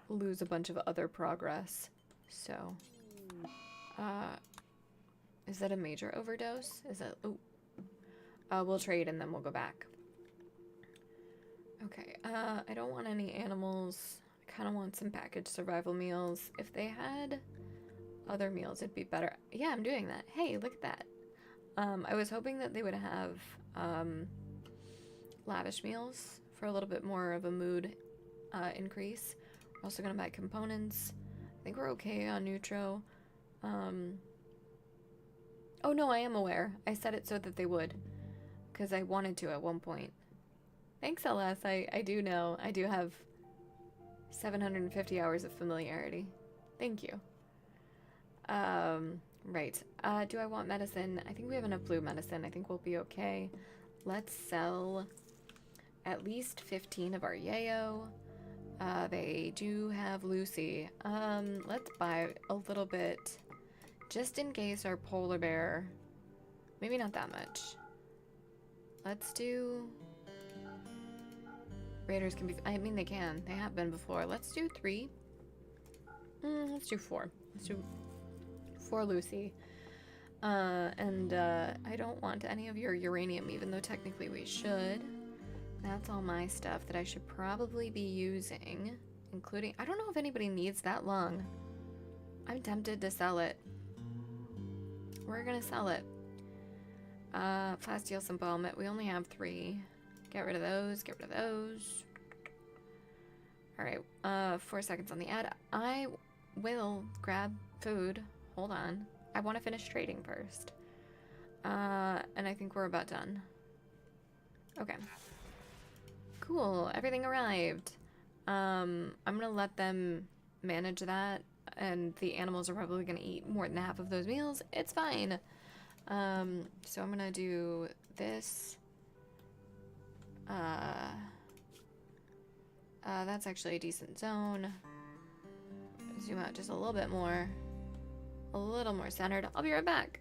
lose a bunch of other progress. So, is that a major overdose? Is that... Oh. We'll trade and then we'll go back. Okay, I don't want any animals. I kind of want some packaged survival meals. If they had other meals, it'd be better. Yeah, I'm doing that. Hey, look at that. I was hoping that they would have lavish meals for a little bit more of a mood increase. We're also gonna buy components. I think we're okay on Neutro. Oh no, I am aware. I set it so that they would, because I wanted to at one point. Thanks, LS. I do know. I do have 750 hours of familiarity. Thank you. Right. Do I want medicine? I think we have enough blue medicine. I think we'll be okay. Let's sell at least 15 of our yayo. They do have Lucy. Let's buy a little bit just in case our polar bear, maybe not that much. Let's do, raiders can be, I mean they can, they have been before. Let's do 3. Let's do 4. Let's do 4 Lucy. I don't want any of your uranium, even though technically we should. That's all my stuff that I should probably be using, including, I don't know if anybody needs that long. I'm tempted to sell it. We're gonna sell it. Plasteel embalmment, we only have 3. Get rid of those, get rid of those. Alright, 4 seconds on the ad. I will grab food. Hold on. I want to finish trading first. And I think we're about done. Okay. Cool, everything arrived. I'm gonna let them manage that, and the animals are probably gonna eat more than half of those meals. It's fine. So I'm gonna do this. That's actually a decent zone. Zoom out just a little bit more. A little more centered. I'll be right back.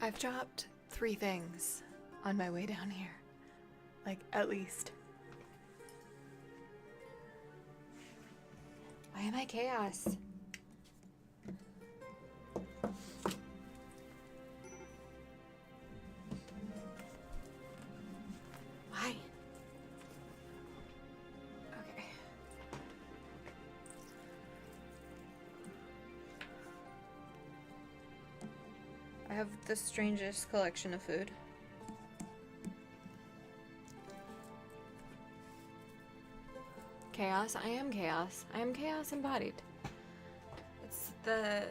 I've dropped 3 things on my way down here. Like, at least. Why am I chaos? Why? Okay. I have the strangest collection of food. Chaos. I am chaos. I am chaos embodied. It's the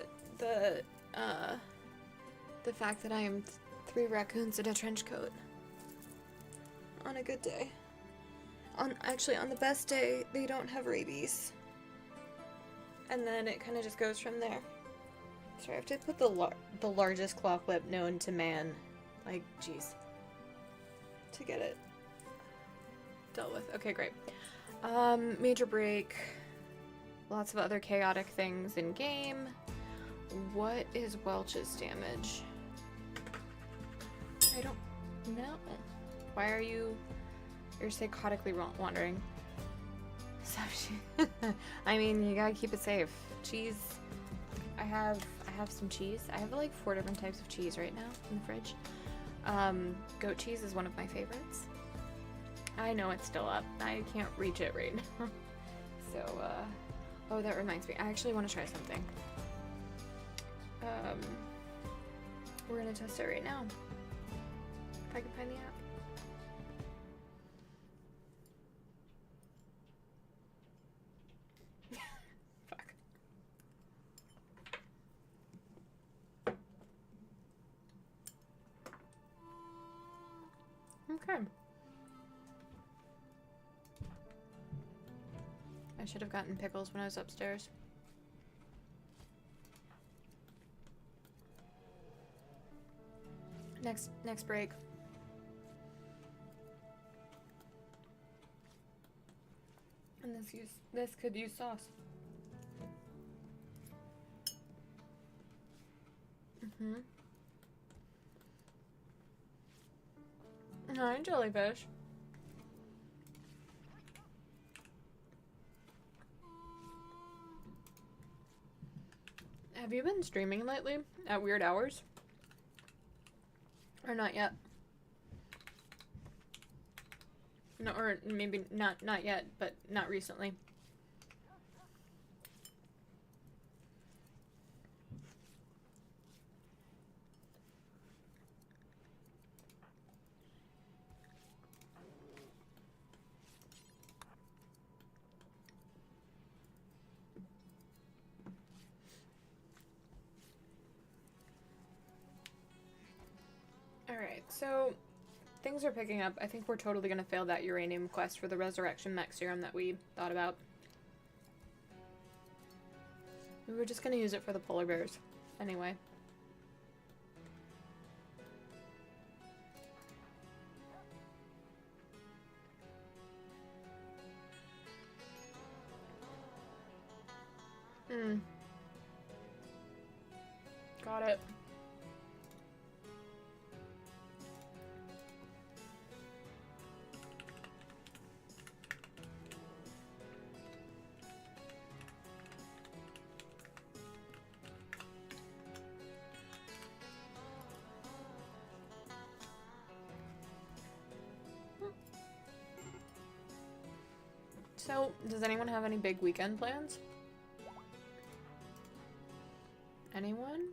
fact that I am 3 raccoons in a trench coat. On a good day. Actually, on the best day, they don't have rabies. And then it kind of just goes from there. Sorry, I have to put the largest claw whip known to man. Like, jeez. To get it dealt with. Okay, great. Major break. Lots of other chaotic things in game. What is Welch's damage? I don't know. Why are you... You're psychotically wandering. So I mean, you gotta keep it safe. Cheese. I have some cheese. I have like 4 different types of cheese right now in the fridge. Goat cheese is one of my favorites. I know it's still up. I can't reach it right now. So, oh, that reminds me. I actually want to try something. We're gonna test it right now. If I can find the app. Fuck. Okay. I should have gotten pickles when I was upstairs. Next break. And this could use sauce. Hi, jellyfish. Have you been streaming lately at weird hours? Or not yet? No, or maybe not yet, but not recently. Alright, so things are picking up. I think we're totally gonna fail that uranium quest for the resurrection mech serum that we thought about. We were just gonna use it for the polar bears. Anyway. Got it. So, does anyone have any big weekend plans? Anyone?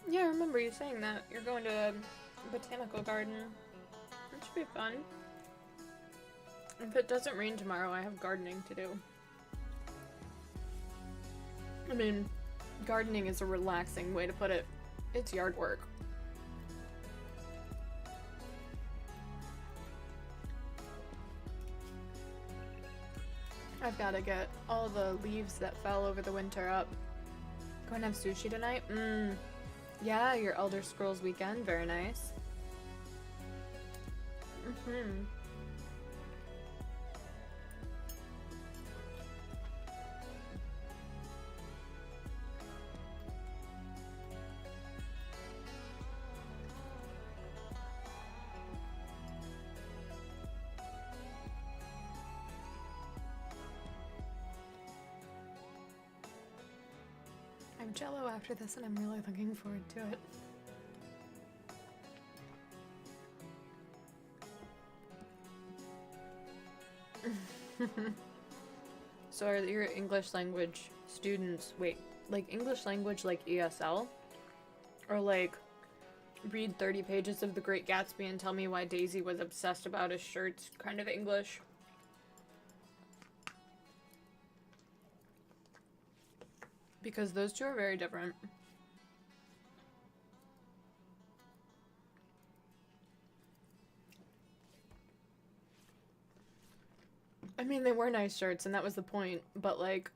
Yeah, I remember you saying that. You're going to a botanical garden. That should be fun. If it doesn't rain tomorrow, I have gardening to do. I mean, gardening is a relaxing way to put it. It's yard work. I've got to get all the leaves that fell over the winter up. Go and have sushi tonight? Yeah, your Elder Scrolls weekend. Very nice. I'm jello after this and I'm really looking forward to it. So are your English language students, wait, like English language like ESL? Or like read 30 pages of The Great Gatsby and tell me why Daisy was obsessed about his shirts kind of English? Because those two are very different. I mean, they were nice shirts, and that was the point, but, like,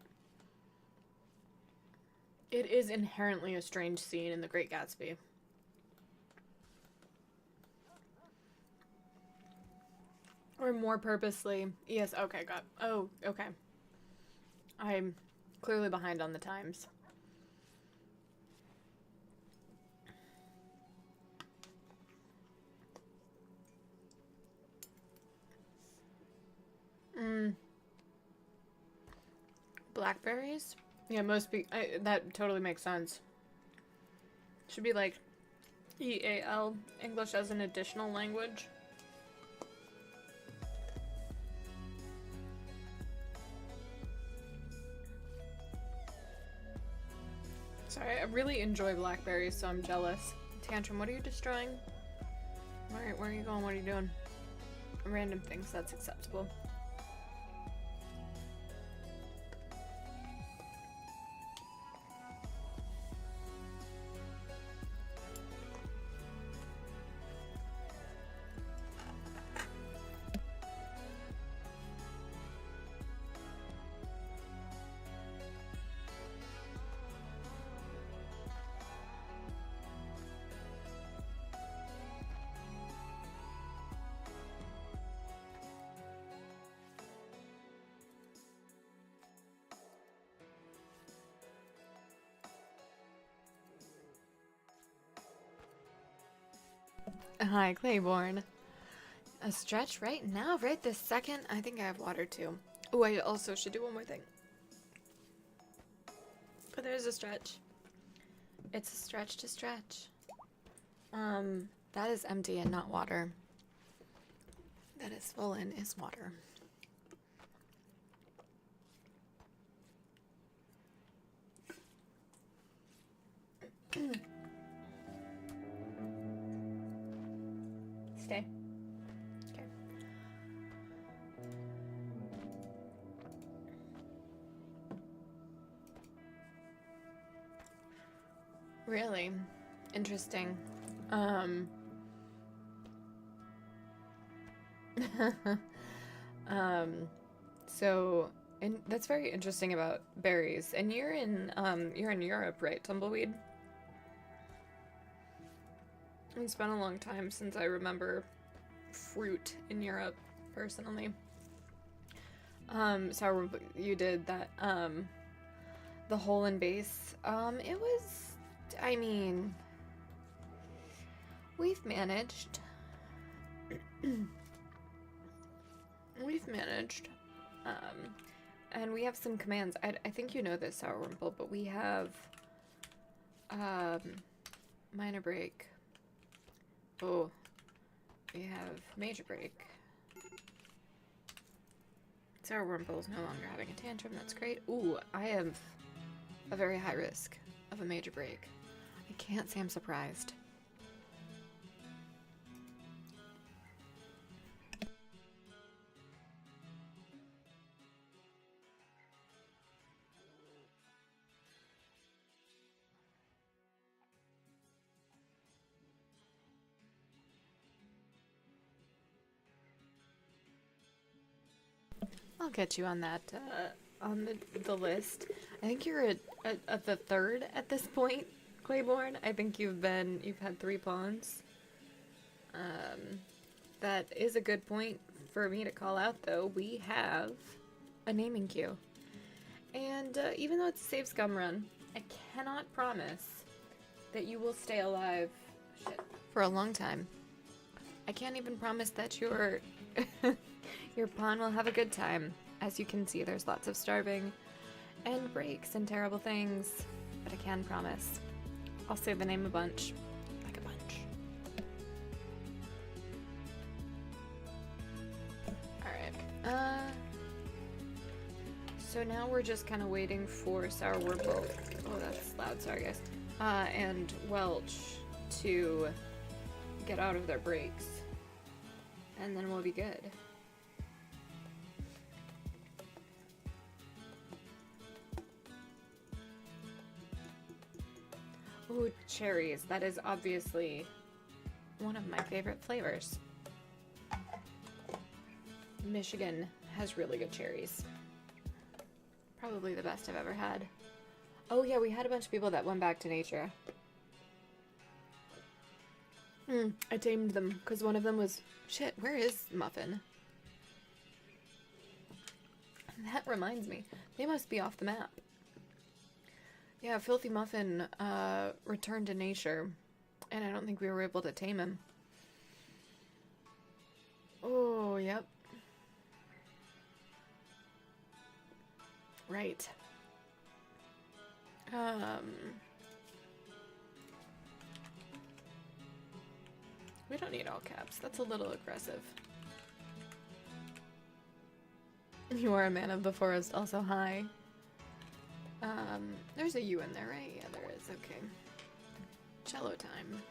it is inherently a strange scene in The Great Gatsby. Or more purposely, yes, okay, okay. I'm clearly behind on the times. Blackberries? Yeah, that totally makes sense. Should be like EAL, English as an additional language. Sorry, I really enjoy blackberries, so I'm jealous. Tantrum, what are you destroying? Where are you going? What are you doing? Random things, that's acceptable. Hi, Claiborne. A stretch right now, right this second? I think I have water too. Oh, I also should do one more thing. But there's a stretch. It's a stretch to stretch. That is empty and not water. That is full and is water. Stay. Okay. Really interesting. And that's very interesting about berries. And you're in Europe, right, Tumbleweed? It's been a long time since I remember fruit in Europe, personally. So you did that, the hole in base. It was, I mean, we've managed. We've managed. And we have some commands. I think you know this, Sour Wimple, but we have, minor break. Oh, we have major break. Sour Wimple is no longer having a tantrum. That's great. Ooh, I have a very high risk of a major break. I can't say I'm surprised. I'll get you on that, on the list. I think you're at the third at this point, Claiborne. I think you've had 3 pawns. That is a good point for me to call out, though. We have a naming queue. And even though it's a save scum run, I cannot promise that you will stay alive for a long time. I can't even promise that your pawn will have a good time. As you can see, there's lots of starving and breaks and terrible things, but I can promise I'll say the name a bunch. Like a bunch. Alright. So now we're just kind of waiting for Sour Wurple. Oh, that's loud. Sorry, guys. And Welch to get out of their breaks. And then we'll be good. Ooh, cherries. That is obviously one of my favorite flavors. Michigan has really good cherries. Probably the best I've ever had. Oh yeah, we had a bunch of people that went back to nature. I tamed them, because one of them was... Shit, where is Muffin? That reminds me. They must be off the map. Yeah, Filthy Muffin returned to nature, and I don't think we were able to tame him. Oh, yep. Right. We don't need all caps. That's a little aggressive. You are a man of the forest, also hi. There's a U in there, right? Yeah, there is. Okay. Cello time.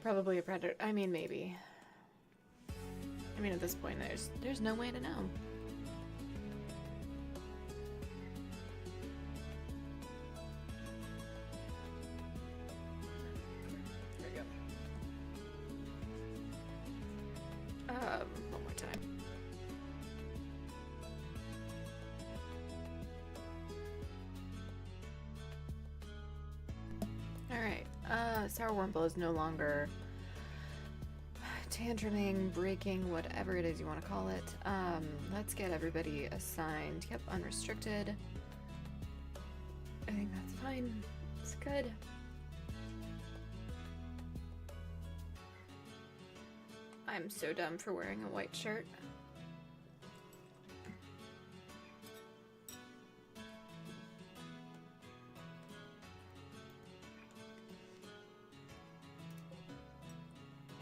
Probably a predator. I mean, maybe. I mean, at this point, there's no way to know. There we go. One more time. Alright, Sour Wurmple is no longer tantruming, breaking, whatever it is you want to call it. Let's get everybody assigned. Yep, unrestricted. I think that's fine. It's good. I'm so dumb for wearing a white shirt.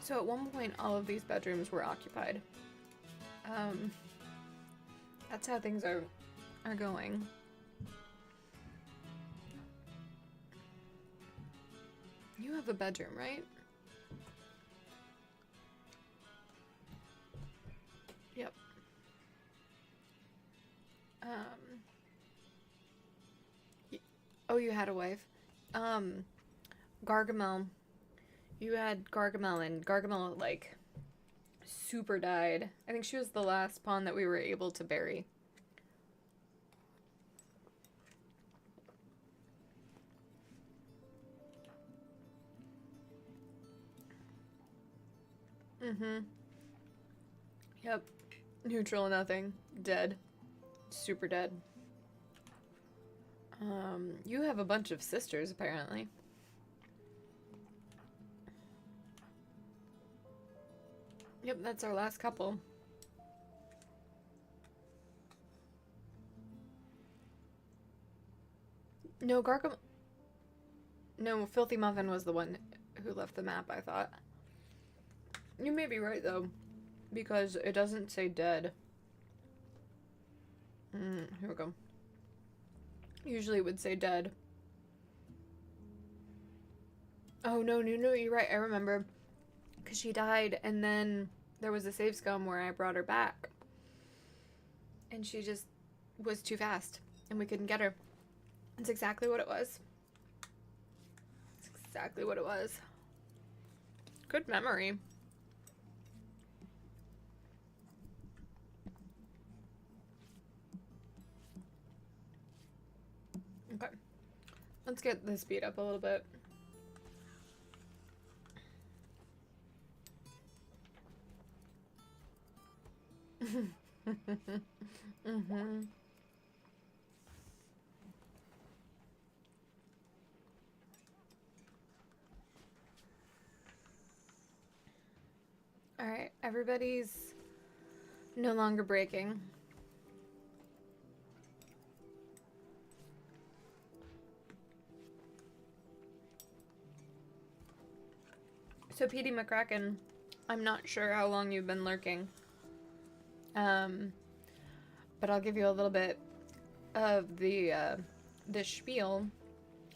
So at one point, all of these bedrooms were occupied. That's how things are going. You have a bedroom, right? Yep. Oh, you had a wife. Gargamel. You had Gargamel, and Gargamel, like, super died. I think she was the last pawn that we were able to bury. Yep. Neutral, nothing. Dead. Super dead. You have a bunch of sisters, apparently. Yep, that's our last couple. No, No, Filthy Muffin was the one who left the map, I thought. You may be right, though, because it doesn't say dead. Here we go. Usually it would say dead. Oh, no, you're right. I remember. Because she died, and then there was a save scum where I brought her back. And she just was too fast, and we couldn't get her. That's exactly what it was. exactly what it was. Good memory. Okay. Let's get the speed up a little bit. Mm-hmm. All right, everybody's no longer breaking. So PD McCracken, I'm not sure how long you've been lurking. But I'll give you a little bit of the spiel.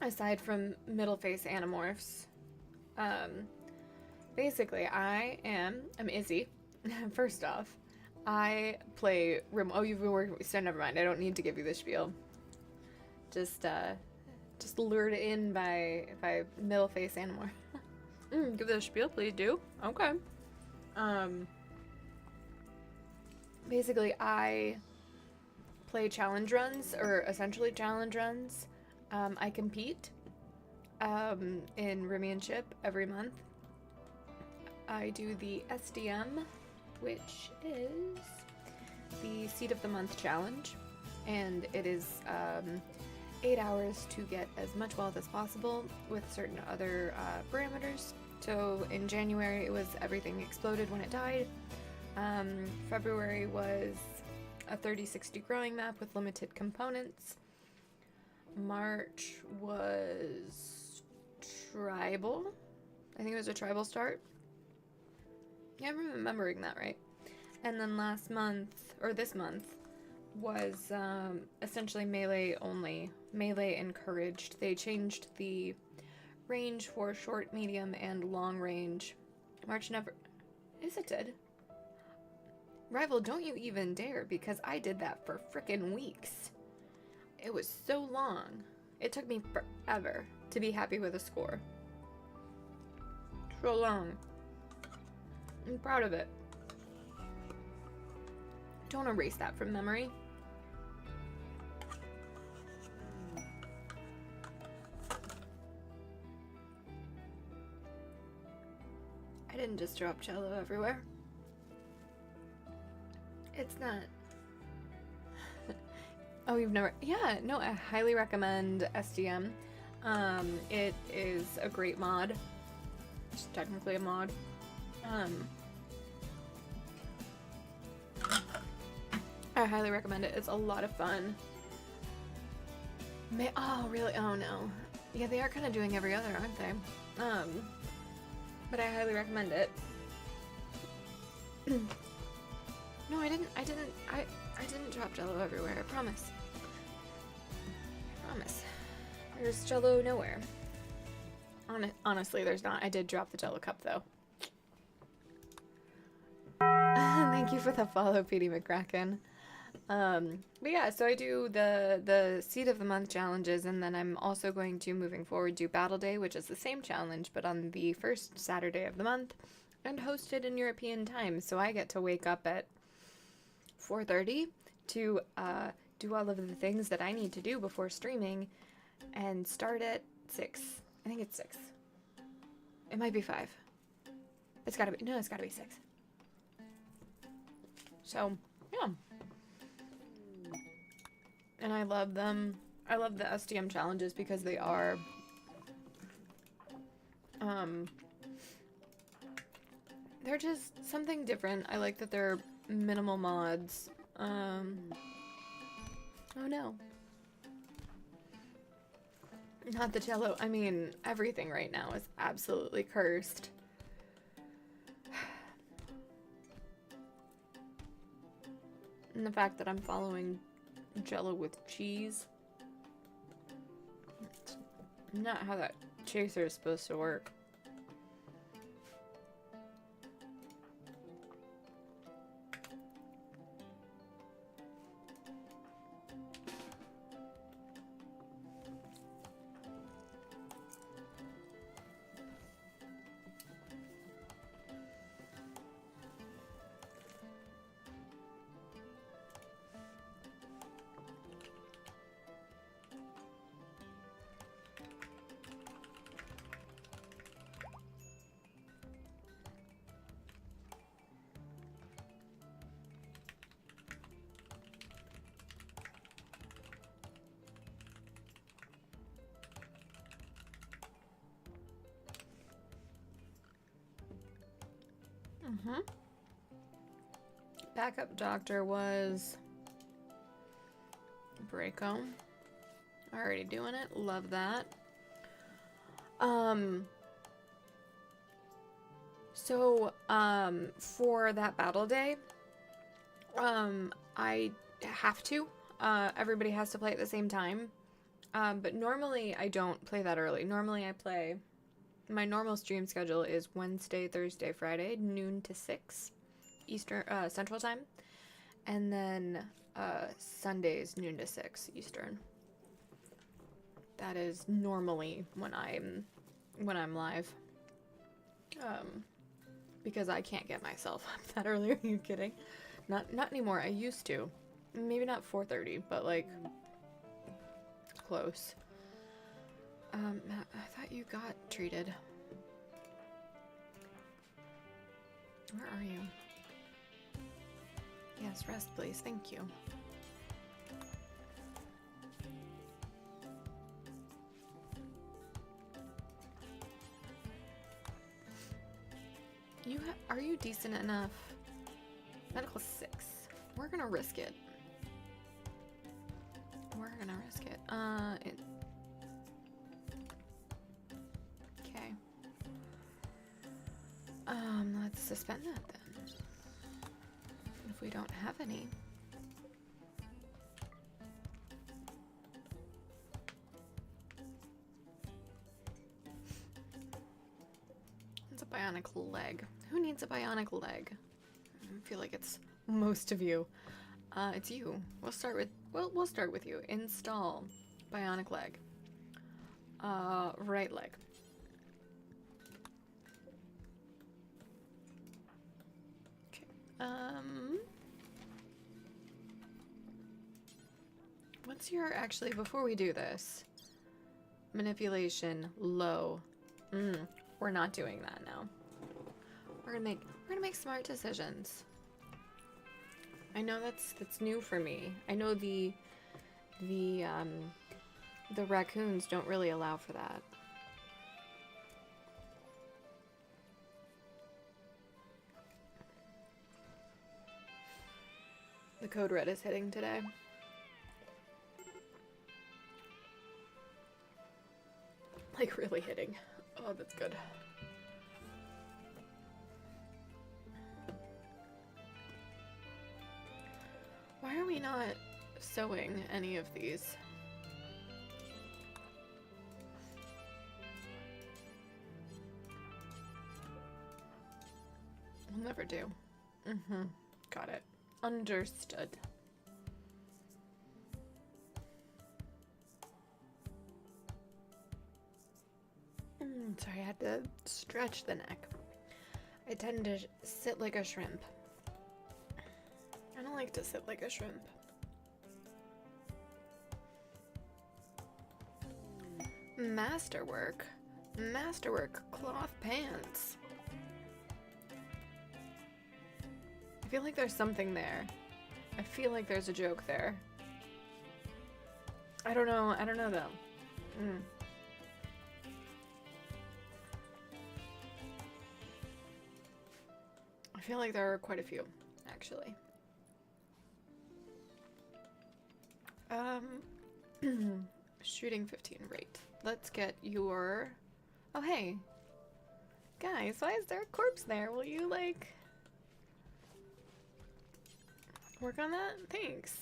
Aside from middle face animorphs, basically I'm Izzy. First off, I play oh, you've been working. So never mind. I don't need to give you the spiel. Just lured in by middle face animorph. Give the spiel, please do. Okay. Basically, I play challenge runs, or essentially challenge runs. I compete in Remianship every month. I do the SDM, which is the Seed of the Month challenge, and it is 8 hours to get as much wealth as possible with certain other parameters. So in January it was everything exploded when it died. February was a 30-60 growing map with limited components. March was tribal. I think it was a tribal start. Yeah, I'm remembering that right. And then last month, or this month, was essentially melee only. Melee encouraged. They changed the range for short, medium, and long range. March never... Is it did? Rival, don't you even dare, because I did that for frickin' weeks. It was so long. It took me forever to be happy with a score. So long. I'm proud of it. Don't erase that from memory. I didn't just drop cello everywhere. It's not. Oh, you've never... Yeah, no, I highly recommend SDM. It is a great mod. It's technically a mod. I highly recommend it. It's a lot of fun. Oh, really? Oh, no. Yeah, they are kind of doing every other, aren't they? But I highly recommend it. No, I didn't drop jello everywhere, I promise. There's jello nowhere. Honestly, there's not. I did drop the jello cup, though. Thank you for the follow, PD McCracken. But yeah, so I do the Seed of the Month challenges, and then I'm also going to, moving forward, do Battle Day, which is the same challenge, but on the first Saturday of the month, and hosted in European time. So I get to wake up at 4:30 to do all of the things that I need to do before streaming, and start at 6. I think it's 6. It might be 5. It's gotta be 6. So, yeah. And I love them. I love the SDM challenges because they are they're just something different. I like that they're minimal mods. Oh no. Not the cello. I mean, everything right now is absolutely cursed. And the fact that I'm following jello with cheese. It's not how that chaser is supposed to work. Mm-hmm. Backup doctor was Braco. Already doing it. Love that. For that battle day, I have to. Everybody has to play at the same time. But normally I don't play that early. Normally I play, my normal stream schedule is Wednesday, Thursday, Friday, noon to 6 Eastern, Central Time. And then, Sundays, noon to 6 Eastern. That is normally when I'm live. Because I can't get myself up that early. Are you kidding? Not anymore. I used to. Maybe not 4:30, but like close. Matt, I thought you got treated. Where are you? Yes, rest please. Thank you. Are you decent enough? Medical 6. We're gonna risk it. We're gonna risk it. Okay. Let's suspend that then. If we don't have any. It's a bionic leg. Who needs a bionic leg? I feel like it's most of you. It's you. We'll start with you. Install bionic leg. Right leg. Okay. What's your, actually, before we do this, manipulation low. We're not doing that now. We're gonna make smart decisions. I know that's new for me. I know the raccoons don't really allow for that. The code red is hitting today. Like really hitting. Oh, that's good. Why are we not sewing any of these? We'll never do. Got it. Understood. Sorry, I had to stretch the neck. I tend to sit like a shrimp. I don't like to sit like a shrimp. Masterwork. Masterwork cloth pants. I feel like there's something there. I feel like there's a joke there. I don't know though. I feel like there are quite a few, actually. Shooting 15 rate. Let's get your... Oh, hey. Guys, why is there a corpse there? Will you, like... work on that? Thanks.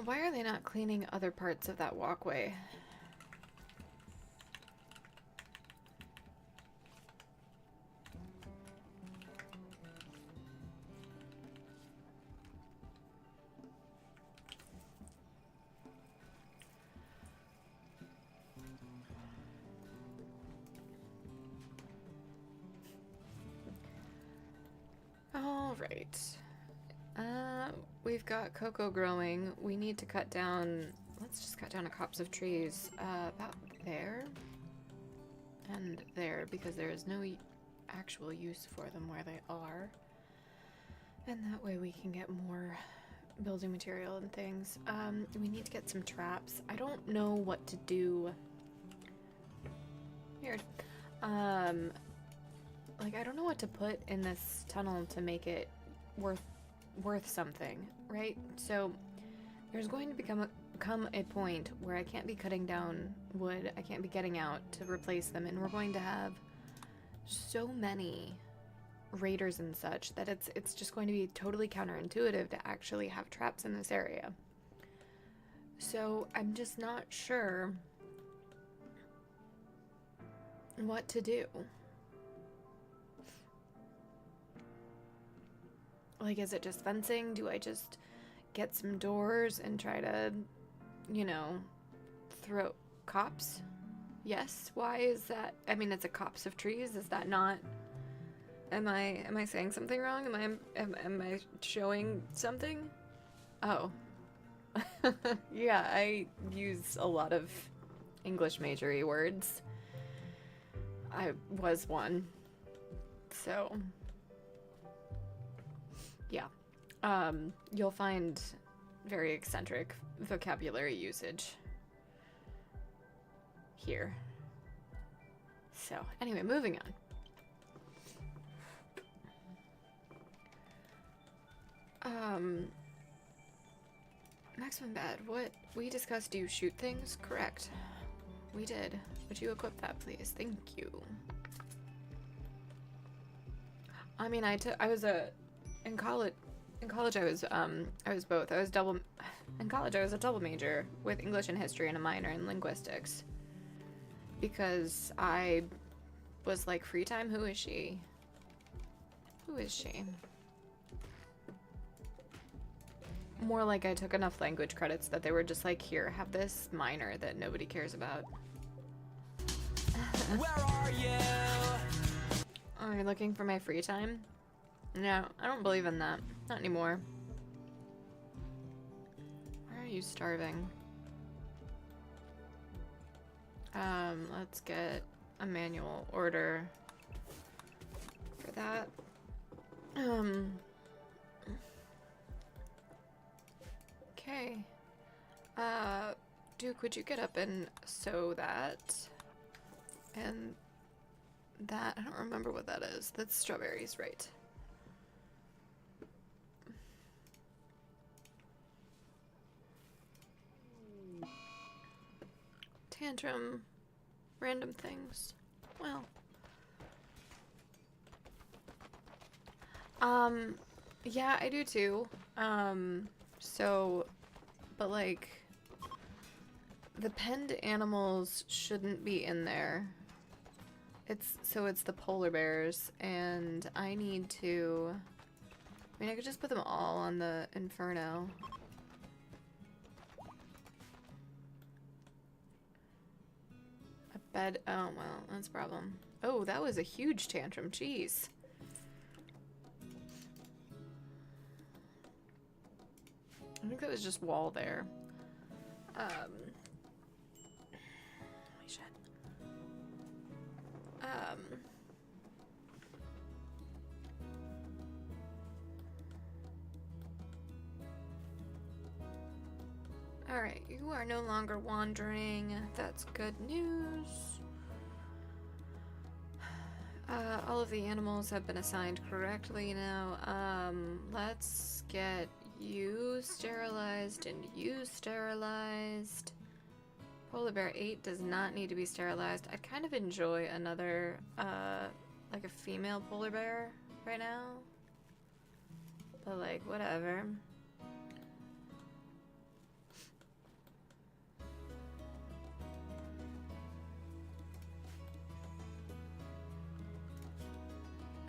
Why are they not cleaning other parts of that walkway? All right. We've got cocoa growing. We need to cut down... Let's just cut down a copse of trees. About there. and there because there is no actual use for them where they are. And that way we can get more building material and things. We need to get some traps. I don't know what to do. Weird. Like, I don't know what to put in this tunnel to make it worth something, right? So there's going to come a point where I can't be cutting down wood. I can't be getting out to replace them, and we're going to have so many raiders and such that it's just going to be totally counterintuitive to actually have traps in this area. So I'm just not sure what to do. Like, is it just fencing? Do I just get some doors and try to, you know, throw copse? Yes. Why is that? I mean, it's a copse of trees. Is that not? Am I saying something wrong? Am I showing something? Oh. Yeah, I use a lot of English majory words. I was one. So yeah. You'll find very eccentric vocabulary usage here. So, anyway, moving on. Maximum bad. What we discussed, do you shoot things? Correct. We did. Would you equip that, please? Thank you. I mean, in college I was both. I was in college I was a double major with English and history and a minor in linguistics. Because I was like, free time, who is she? Who is she? More like I took enough language credits that they were just like, here, have this minor that nobody cares about. Where are you? Are you looking for my free time? No, I don't believe in that. Not anymore. Why are you starving? Let's get a manual order for that. Okay. Duke, would you get up and sew that? And that, I don't remember what that is. That's strawberries, right? Tantrum, random things. Well. Yeah, I do too. So, but like, the penned animals shouldn't be in there. It's the polar bears, and I need to, I mean, I could just put them all on the Inferno. A bed, oh well, that's a problem. Oh, that was a huge tantrum, jeez. I think that was just wall there. Holy shit. Alright, you are no longer wandering. That's good news. All of the animals have been assigned correctly now. Let's get you sterilized and you sterilized. Polar bear 8 does not need to be sterilized. I kind of enjoy another, like a female polar bear right now. But like, whatever.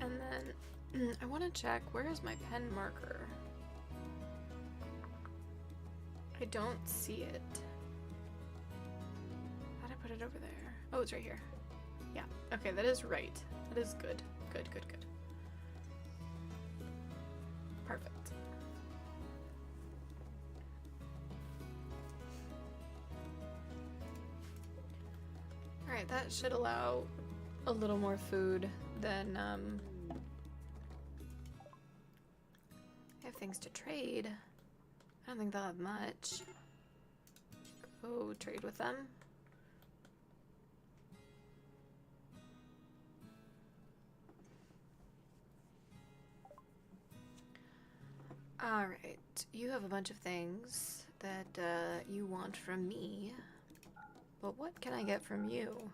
And then, I want to check, where is my pen marker? I don't see it. How'd I put it over there? Oh, it's right here. Yeah, okay, that is right. That is good. Good, good, good. Perfect. Alright, that should allow a little more food than, I have things to trade. I don't think they'll have much. Go trade with them. Alright, you have a bunch of things that you want from me, but what can I get from you?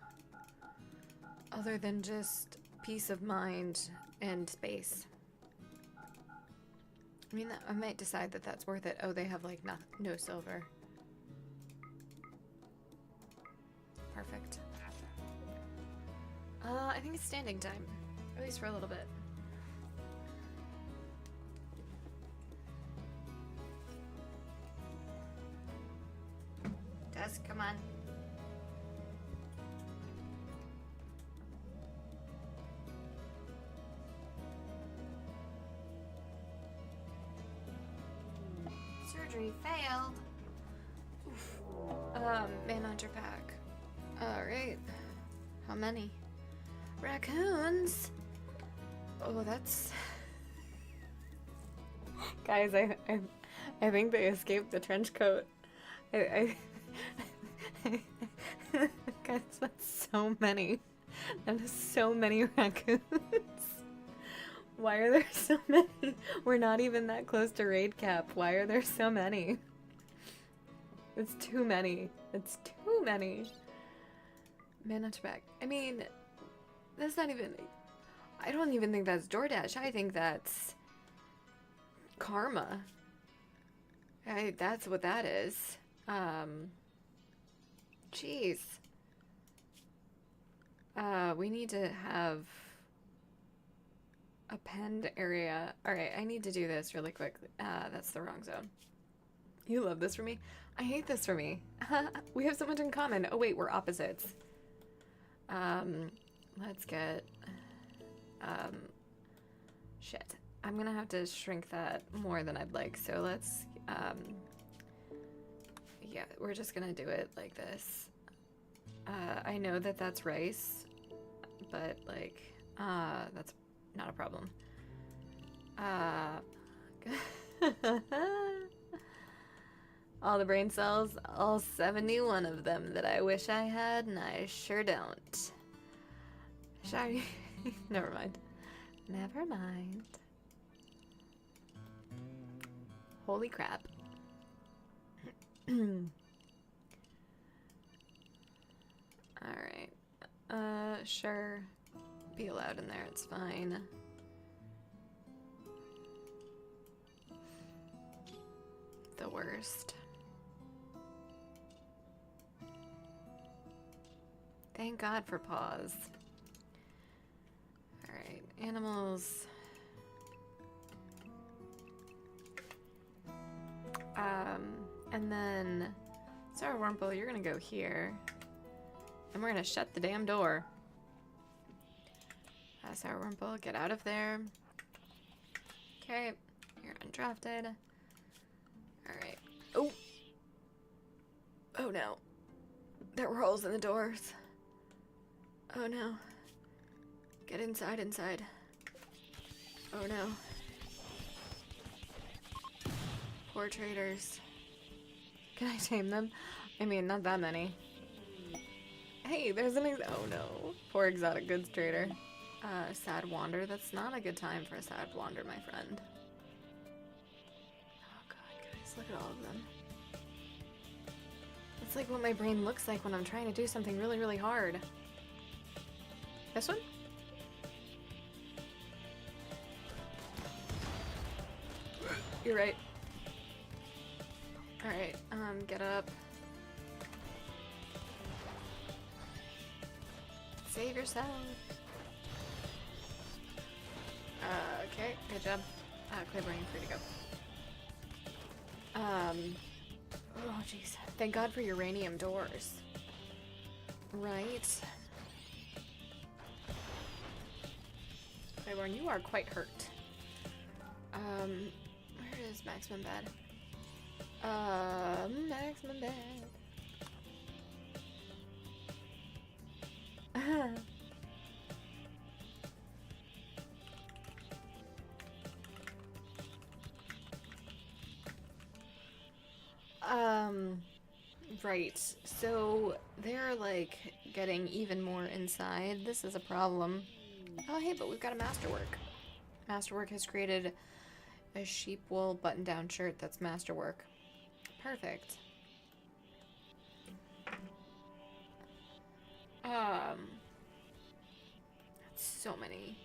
Other than just peace of mind and space. I mean, I might decide that that's worth it. Oh, they have like no silver. Perfect. I think it's standing time, at least for a little bit. Dusk, come on. Surgery failed. Oof. Manhunter pack. Alright. How many? Raccoons! Oh, that's... Guys, I think they escaped the trench coat. Guys, that's so many. That is so many raccoons. Why are there so many? We're not even that close to raid cap. Why are there so many? It's too many. It's too many. Manage back. I mean, that's not even... I don't even think that's DoorDash. I think that's... karma. That's what that is. Jeez. We need to have a penned area. Alright, I need to do this really quick. That's the wrong zone. You love this for me? I hate this for me. We have so much in common. Oh wait, we're opposites. Let's get... shit. I'm gonna have to shrink that more than I'd like, so let's... yeah, we're just gonna do it like this. I know that that's rice, but, like, that's not a problem. All the brain cells, all 71 of them that I wish I had, and I sure don't. Sorry. Never mind. Never mind. Holy crap. Alright. Sure. Be allowed in there, it's fine. The worst. Thank God for pause. Alright, animals. And then Sarah Wurmple, you're gonna go here. And we're gonna shut the damn door. Sarah Wurmple, get out of there. Okay, you're undrafted. Alright. Oh! Oh no. There were holes in the doors. Oh no. Get inside, inside. Oh no. Poor traders. Can I tame them? I mean, not that many. Hey, there's an oh no. Poor exotic goods trader. Sad wander. That's not a good time for a sad wander, my friend. Oh god, guys, look at all of them. It's like what my brain looks like when I'm trying to do something really, really hard. This one? You're right. Alright, get up. Save yourself. Okay, good job. Clear brain, free to go. Oh jeez. Thank God for uranium doors. Right. Claiborne, you are quite hurt. Where is Maximum Bed? Maximum Bed. Right. So they're like getting even more inside. This is a problem. Oh, hey, but we've got a masterwork. Masterwork has created a sheep wool button-down shirt that's masterwork. Perfect. So many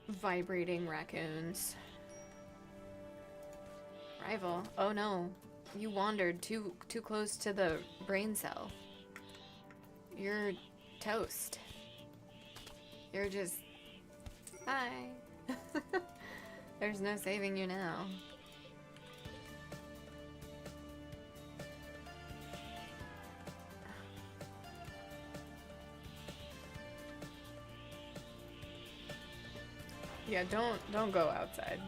vibrating raccoons. Rival. Oh no. You wandered too close to the brain cell. You're toast. You're just... Bye. There's no saving you now. Yeah, don't go outside.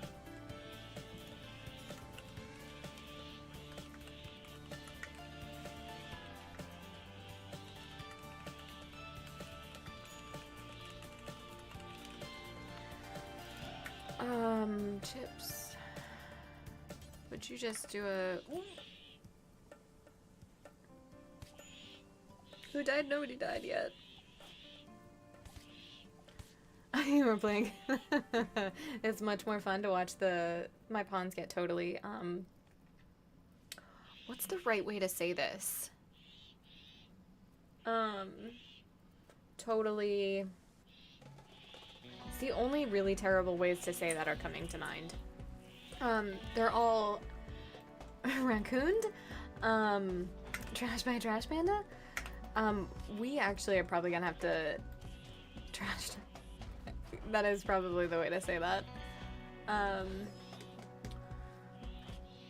Chips. Would you just do a... Who died? Nobody died yet. You were playing. It's much more fun to watch my pawns get totally, what's the right way to say this? Totally... It's the only really terrible ways to say that are coming to mind. They're all raccooned, trashed by a trash panda. We actually are probably gonna have to trashed. That is probably the way to say that.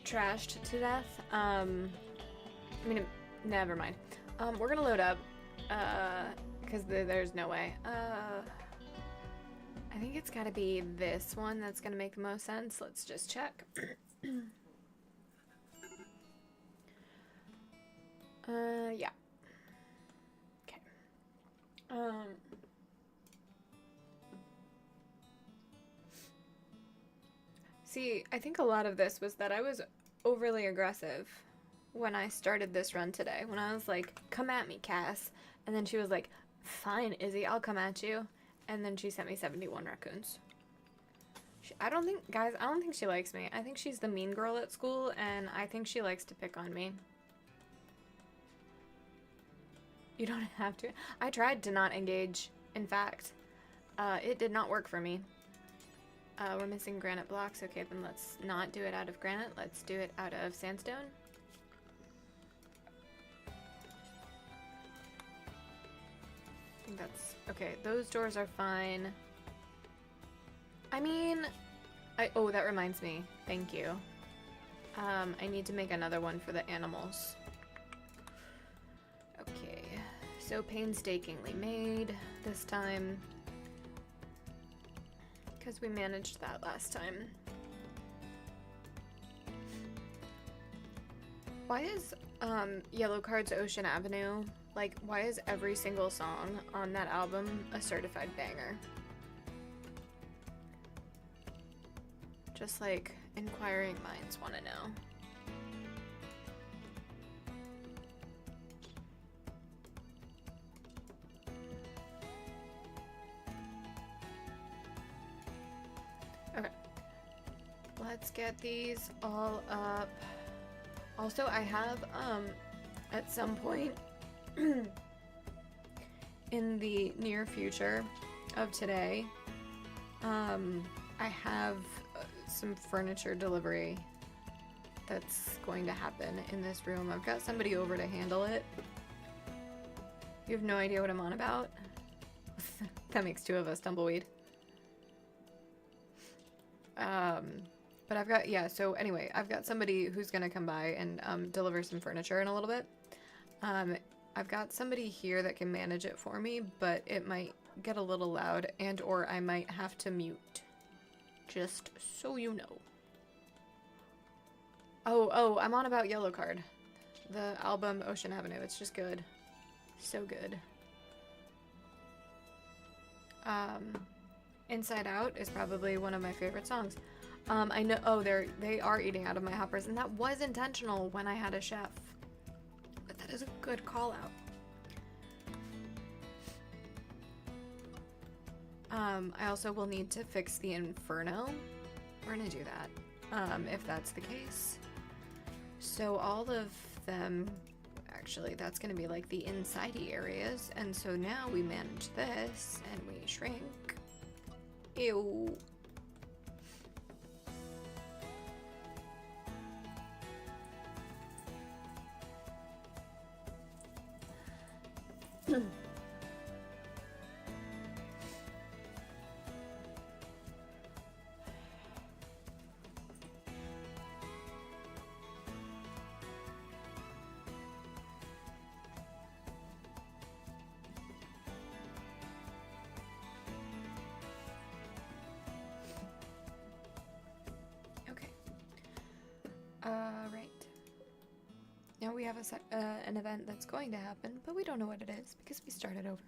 Trashed to death. I mean, never mind. We're gonna load up, because there's no way. I think it's gotta be this one that's gonna make the most sense. Let's just check. Yeah. Okay. See, I think a lot of this was that I was overly aggressive when I started this run today. When I was like, come at me, Cass. And then she was like, fine, Izzy, I'll come at you. And then she sent me 71 raccoons. I don't think she likes me. I think she's the mean girl at school, and I think she likes to pick on me. You don't have to. I tried to not engage. In fact, it did not work for me. We're missing granite blocks. Okay, then let's not do it out of granite. Let's do it out of sandstone. I think that's... Okay, those doors are fine. I mean... Oh, that reminds me. Thank you. I need to make another one for the animals. Okay. So painstakingly made this time. Because we managed that last time. Why is Yellow Card's Ocean Avenue, like, why is every single song on that album a certified banger? Just like inquiring minds want to know. Okay. Let's get these all up. Also, I have, at some point in the near future of today, I have some furniture delivery that's going to happen in this room. I've got somebody over to handle it. You have no idea what I'm on about? That makes two of us, Tumbleweed. But I've got, yeah, so anyway, I've got somebody who's gonna come by and deliver some furniture in a little bit. I've got somebody here that can manage it for me, but it might get a little loud and or I might have to mute. Just so you know. Oh, I'm on about Yellow Card. The album Ocean Avenue, it's just good. So good. Inside Out is probably one of my favorite songs. I know. Oh, they are eating out of my hoppers, and that was intentional when I had a chef. But that is a good call out. I also will need to fix the inferno. We're gonna do that, if that's the case. So all of them, actually, that's gonna be like the insidey areas, and so now we manage this and we shrink. Ew. Right. Now we have an event that's going to happen, but we don't know what it is because we started over.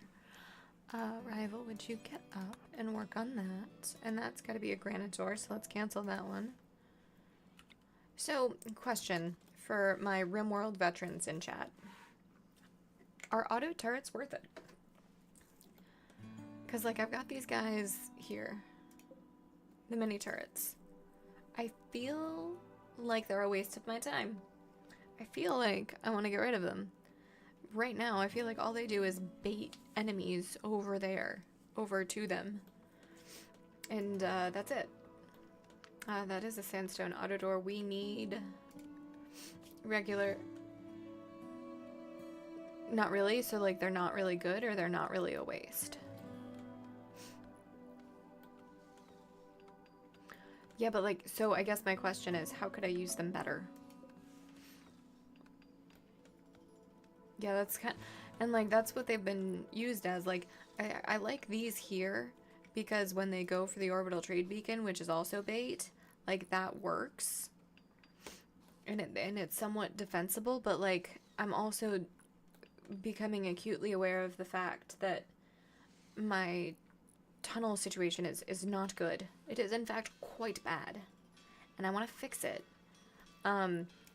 Rival, would you get up and work on that? And that's got to be a Granitor, so let's cancel that one. So, question for my RimWorld veterans in chat. Are auto turrets worth it? Because, like, I've got these guys here. The mini turrets. I feel like they're a waste of my time. I feel like I want to get rid of them. Right now, I feel like all they do is bait enemies over there, over to them. And that's it. That is a sandstone auto door. We need regular... Not really, so like they're not really good or they're not really a waste. Yeah, but like, so I guess my question is, how could I use them better? Yeah, that's kind of, and like, that's what they've been used as. Like, I like these here because when they go for the orbital trade beacon, which is also bait, like that works. And it's somewhat defensible, but like, I'm also becoming acutely aware of the fact that my tunnel situation is not good. It is in fact quite bad, and I want to fix it.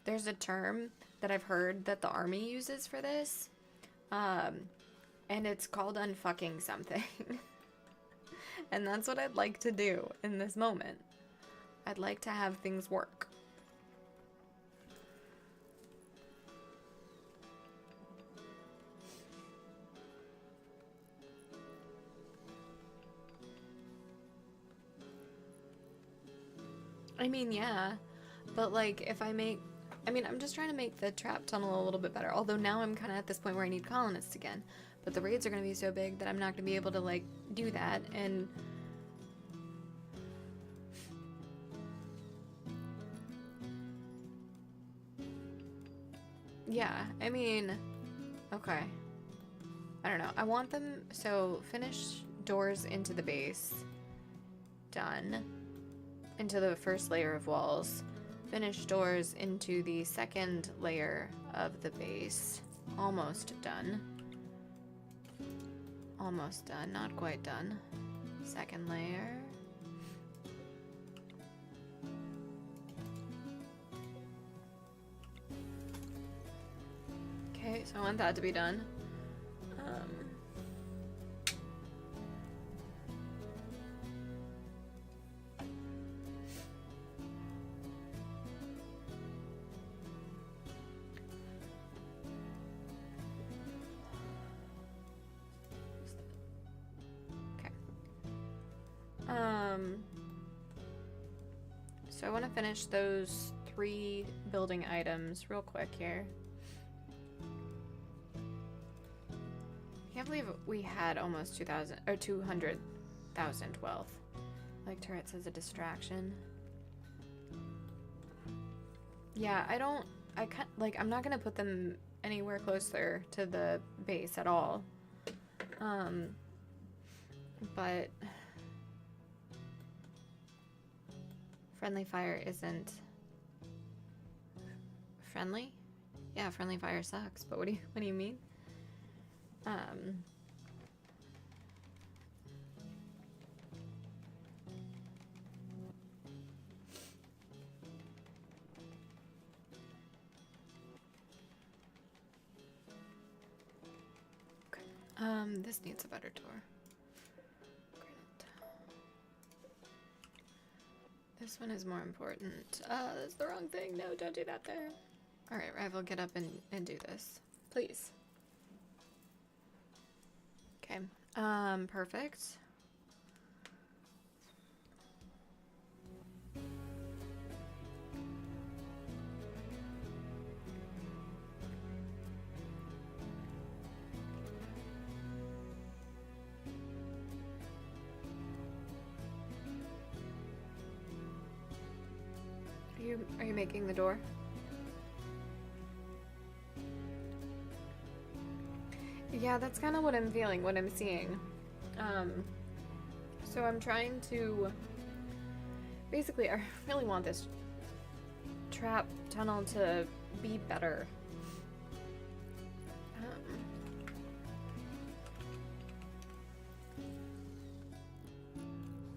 There's a term that I've heard that the army uses for this, and it's called unfucking something. And that's what I'd like to do in this moment. I'd like to have things work. I mean, yeah, but like if I make, I mean, I'm just trying to make the trap tunnel a little bit better. Although now I'm kind of at this point where I need colonists again. But the raids are going to be so big that I'm not going to be able to like do that. And yeah, I mean, okay. I don't know. I want them, so finish doors into the base. Done. Into the first layer of walls. Finish doors into the second layer of the base. Almost done. Almost done. Not quite done. Second layer. Okay, so I want that to be done. So I want to finish those 3 building items real quick here. I can't believe we had almost 2,000 or 200,000 wealth. Like turrets as a distraction. Yeah, I can't, like, I'm not gonna put them anywhere closer to the base at all. But friendly fire isn't friendly? Yeah, friendly fire sucks, but what do you mean? This needs a better door. Granite. This one is more important. That's the wrong thing. No, don't do that there. Alright, Rival, get up and do this. Please. Okay. Perfect. Are you making the door? Yeah, that's kind of what I'm feeling, what I'm seeing. So I'm trying to... Basically, I really want this trap tunnel to be better.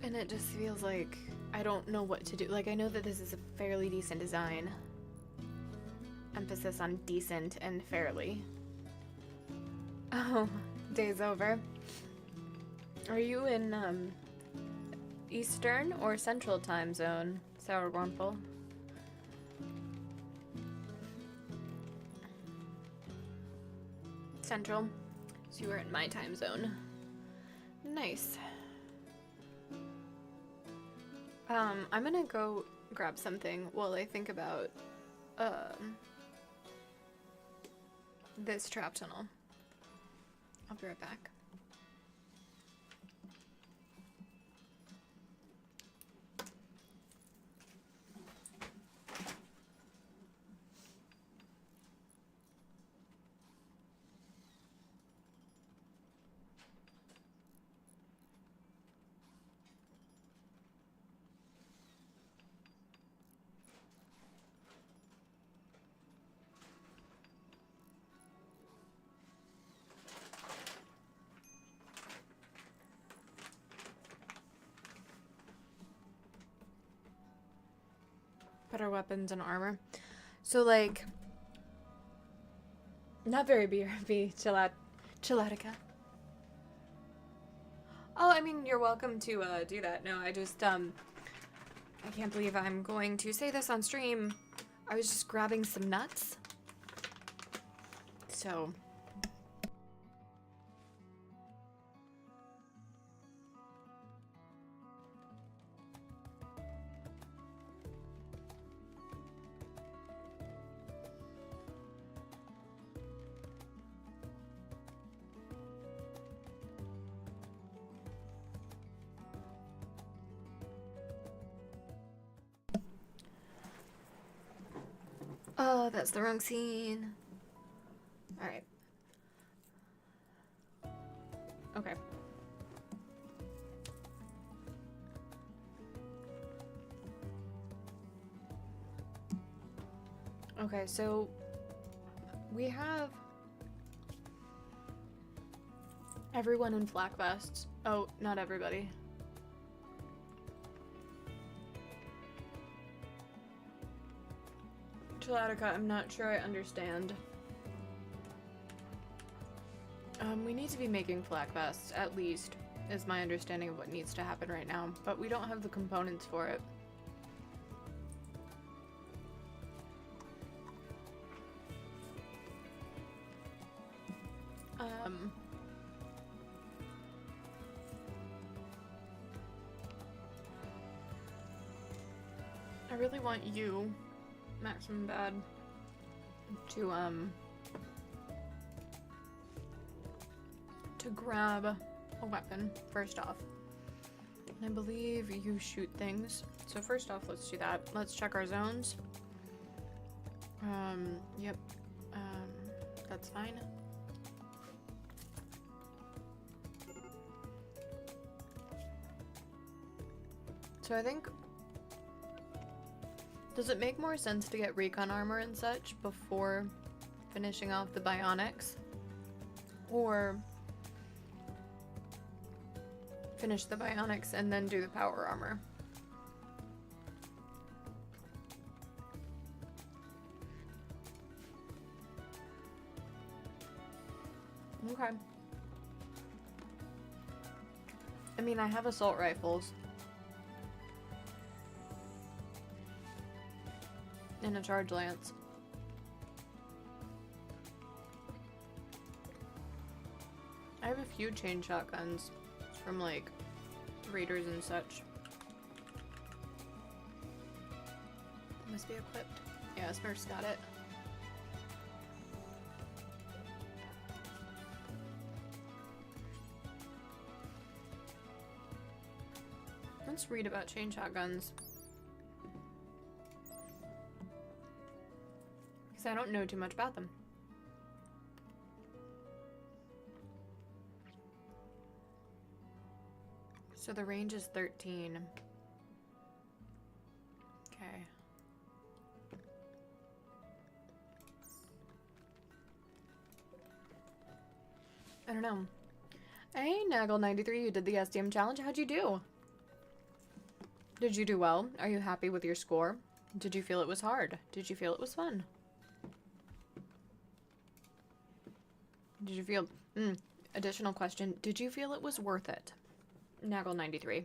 And it just feels like I don't know what to do. Like, I know that this is a fairly decent design. Emphasis on decent and fairly. Oh, day's over. Are you in, Eastern or Central time zone, Sour Wurmple? Central. So you are in my time zone. Nice. I'm gonna go grab something while I think about, this trap tunnel. I'll be right back. Better weapons and armor. So, like, not very BRB, Chillatica. Oh, I mean, you're welcome to do that. No, I just, I can't believe I'm going to say this on stream. I was just grabbing some nuts. So... Oh, that's the wrong scene. Alright. Okay. Okay, so we have everyone in flak vests. Oh, not everybody. Chillatica, I'm not sure I understand. We need to be making flak vests, at least, is my understanding of what needs to happen right now, but we don't have the components for it. I really want you, Maximum Bad, to grab a weapon, first off. And I believe you shoot things. So first off, let's do that. Let's check our zones. Yep. That's fine. So I think... Does it make more sense to get recon armor and such before finishing off the bionics? Or finish the bionics and then do the power armor? Okay. I mean, I have assault rifles. And a charge lance. I have a few chain shotguns from like raiders and such. Must be equipped. Yeah, Smurf's got it. Let's read about chain shotguns. Because I don't know too much about them. So the range is 13. Okay. I don't know. Hey, Naggle93, you did the SDM challenge. How'd you do? Did you do well? Are you happy with your score? Did you feel it was hard? Did you feel it was fun? Did you feel... additional question. Did you feel it was worth it? Naggle93.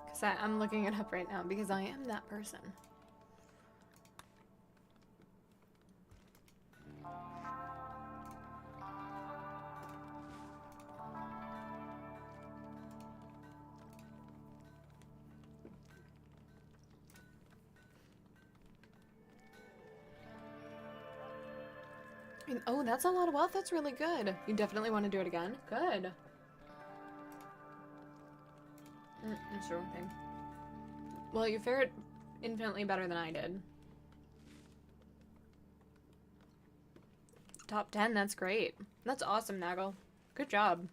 Because I'm looking it up right now because I am that person. Oh, that's a lot of wealth. That's really good. You definitely want to do it again? Good. That's the wrong thing. Well, you fared infinitely better than I did. Top 10, that's great. That's awesome, Naggle. Good job.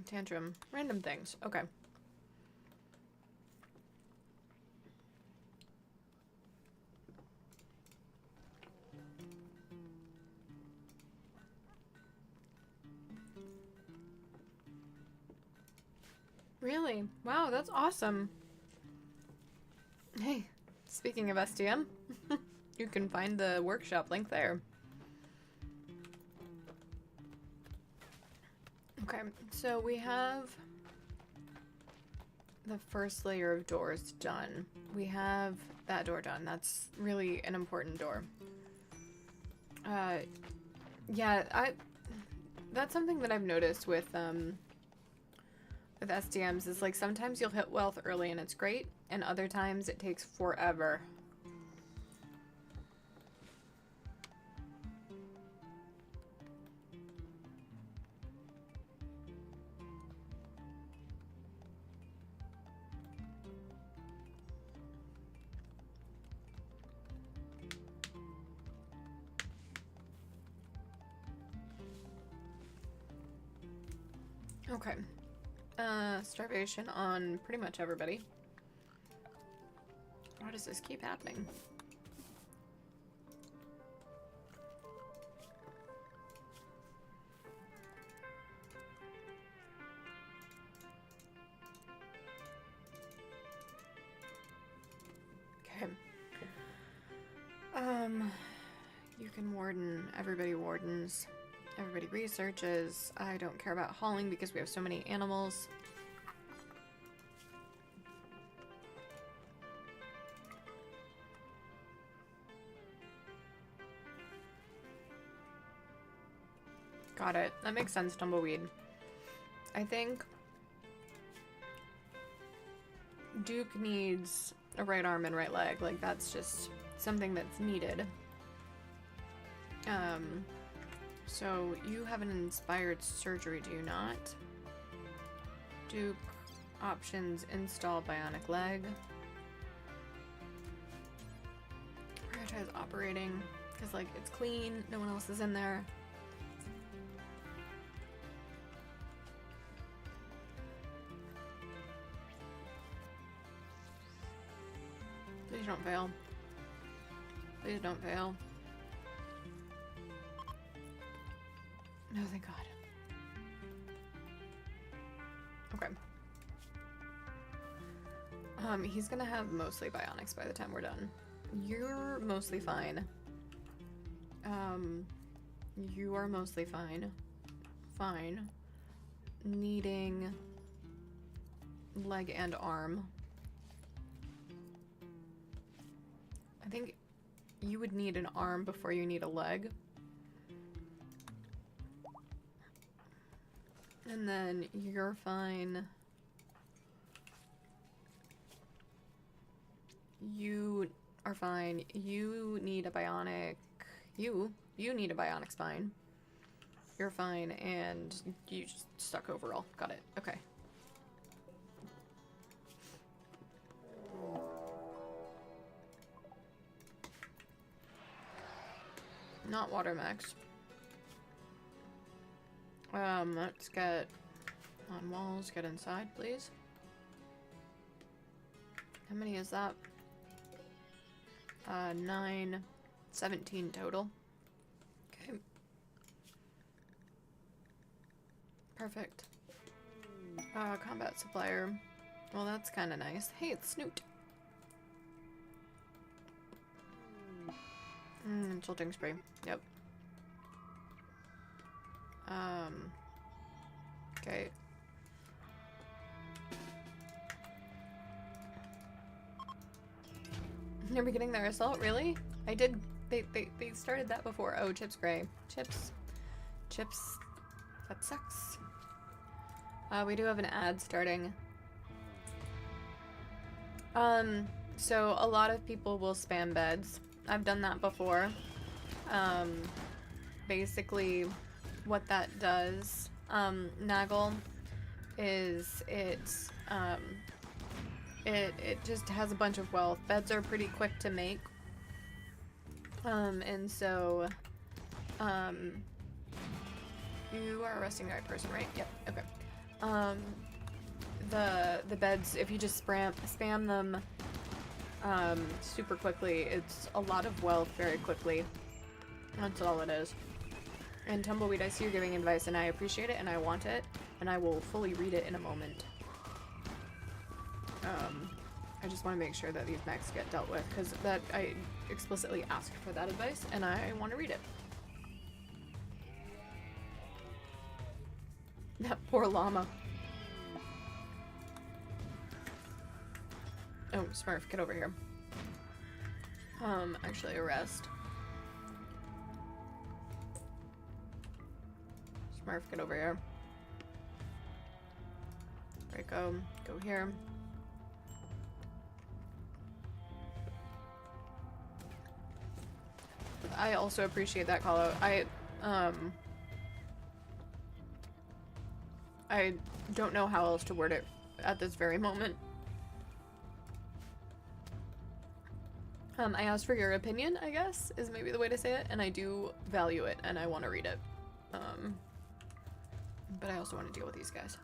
Tantrum. Random things. Okay. Really? Wow, that's awesome. Hey, speaking of STM, you can find the workshop link there. Okay, so we have the first layer of doors done. We have that door done. That's really an important door. Yeah, that's something that I've noticed with SDMs is like sometimes you'll hit wealth early and it's great, and other times it takes forever. Okay. Starvation on pretty much everybody. Why does this keep happening? Okay. You can warden. Everybody wardens. Everybody researches. I don't care about hauling because we have so many animals. Got it. That makes sense, Tumbleweed. I think Duke needs a right arm and right leg. Like, that's just something that's needed. So you have an inspired surgery, do you not? Duke options, install bionic leg. Prioritize operating, because like it's clean, no one else is in there. Please don't fail. Please don't fail. No, thank God. Okay. He's gonna have mostly bionics by the time we're done. You're mostly fine. You are mostly fine. Fine. Needing leg and arm. I think you would need an arm before you need a leg. And then you're fine. You are fine. You need a bionic. You need a bionic spine. You're fine, and you just stuck overall. Got it. Okay. Not water max. Let's get on walls. Get inside, please. How many is that? 9, 17 total. Okay. Perfect. Combat supplier. Well, that's kind of nice. Hey, it's Snoot. Insulting spray. Yep. Okay. Are we getting their assault? Really? I did. They started that before. Oh, Chips Gray. Chips. That sucks. We do have an ad starting. So a lot of people will spam beds. I've done that before. Basically, what that does, Naggle, is it just has a bunch of wealth. Beds are pretty quick to make. And so, you are arresting the right person, right? Yep, okay. The beds, if you just spam them, super quickly, it's a lot of wealth very quickly. That's all it is. And Tumbleweed, I see you're giving advice, and I appreciate it, and I want it, and I will fully read it in a moment. I just want to make sure that these mechs get dealt with, because that I explicitly asked for that advice, and I want to read it. That poor llama. Oh, Smurf, get over here. Actually arrest. Smurf, get over here. Draco, go here. I also appreciate that call out. I don't know how else to word it at this very moment. I asked for your opinion, I guess, is maybe the way to say it, and I do value it, and I want to read it. But I also want to deal with these guys.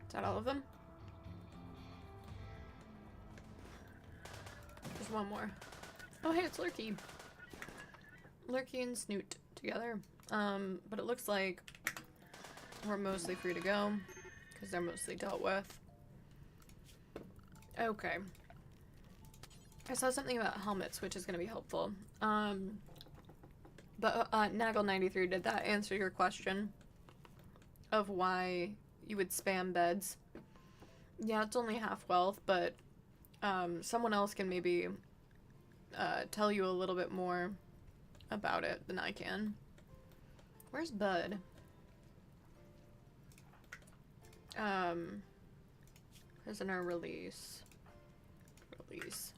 Is that all of them? There's one more. Oh, hey, it's Lurky. Lurky and Snoot together. But it looks like we're mostly free to go because they're mostly dealt with. Okay. I saw something about helmets, which is going to be helpful. But Naggle93, did that answer your question of why you would spam beds? Yeah, it's only half wealth, but someone else can maybe tell you a little bit more about it than I can. Where's Bud? Prisoner release. Release.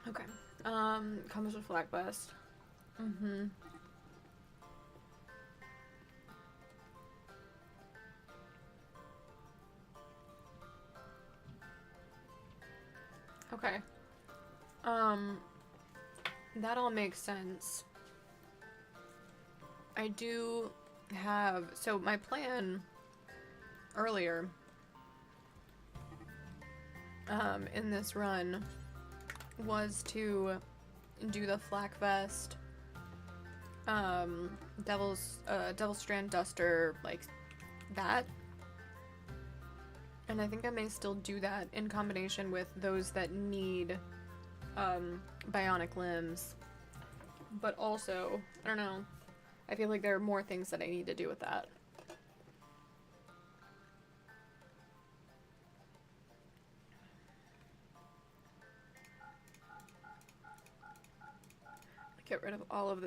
Okay. Comes with Flag Blast. Mm-hmm. Okay. That all makes sense. I do have, so my plan earlier in this run was to do the flak vest, devil strand duster, like that. And I think I may still do that in combination with those that need bionic limbs. But also, I don't know, I feel like there are more things that I need to do with that. Get rid of all of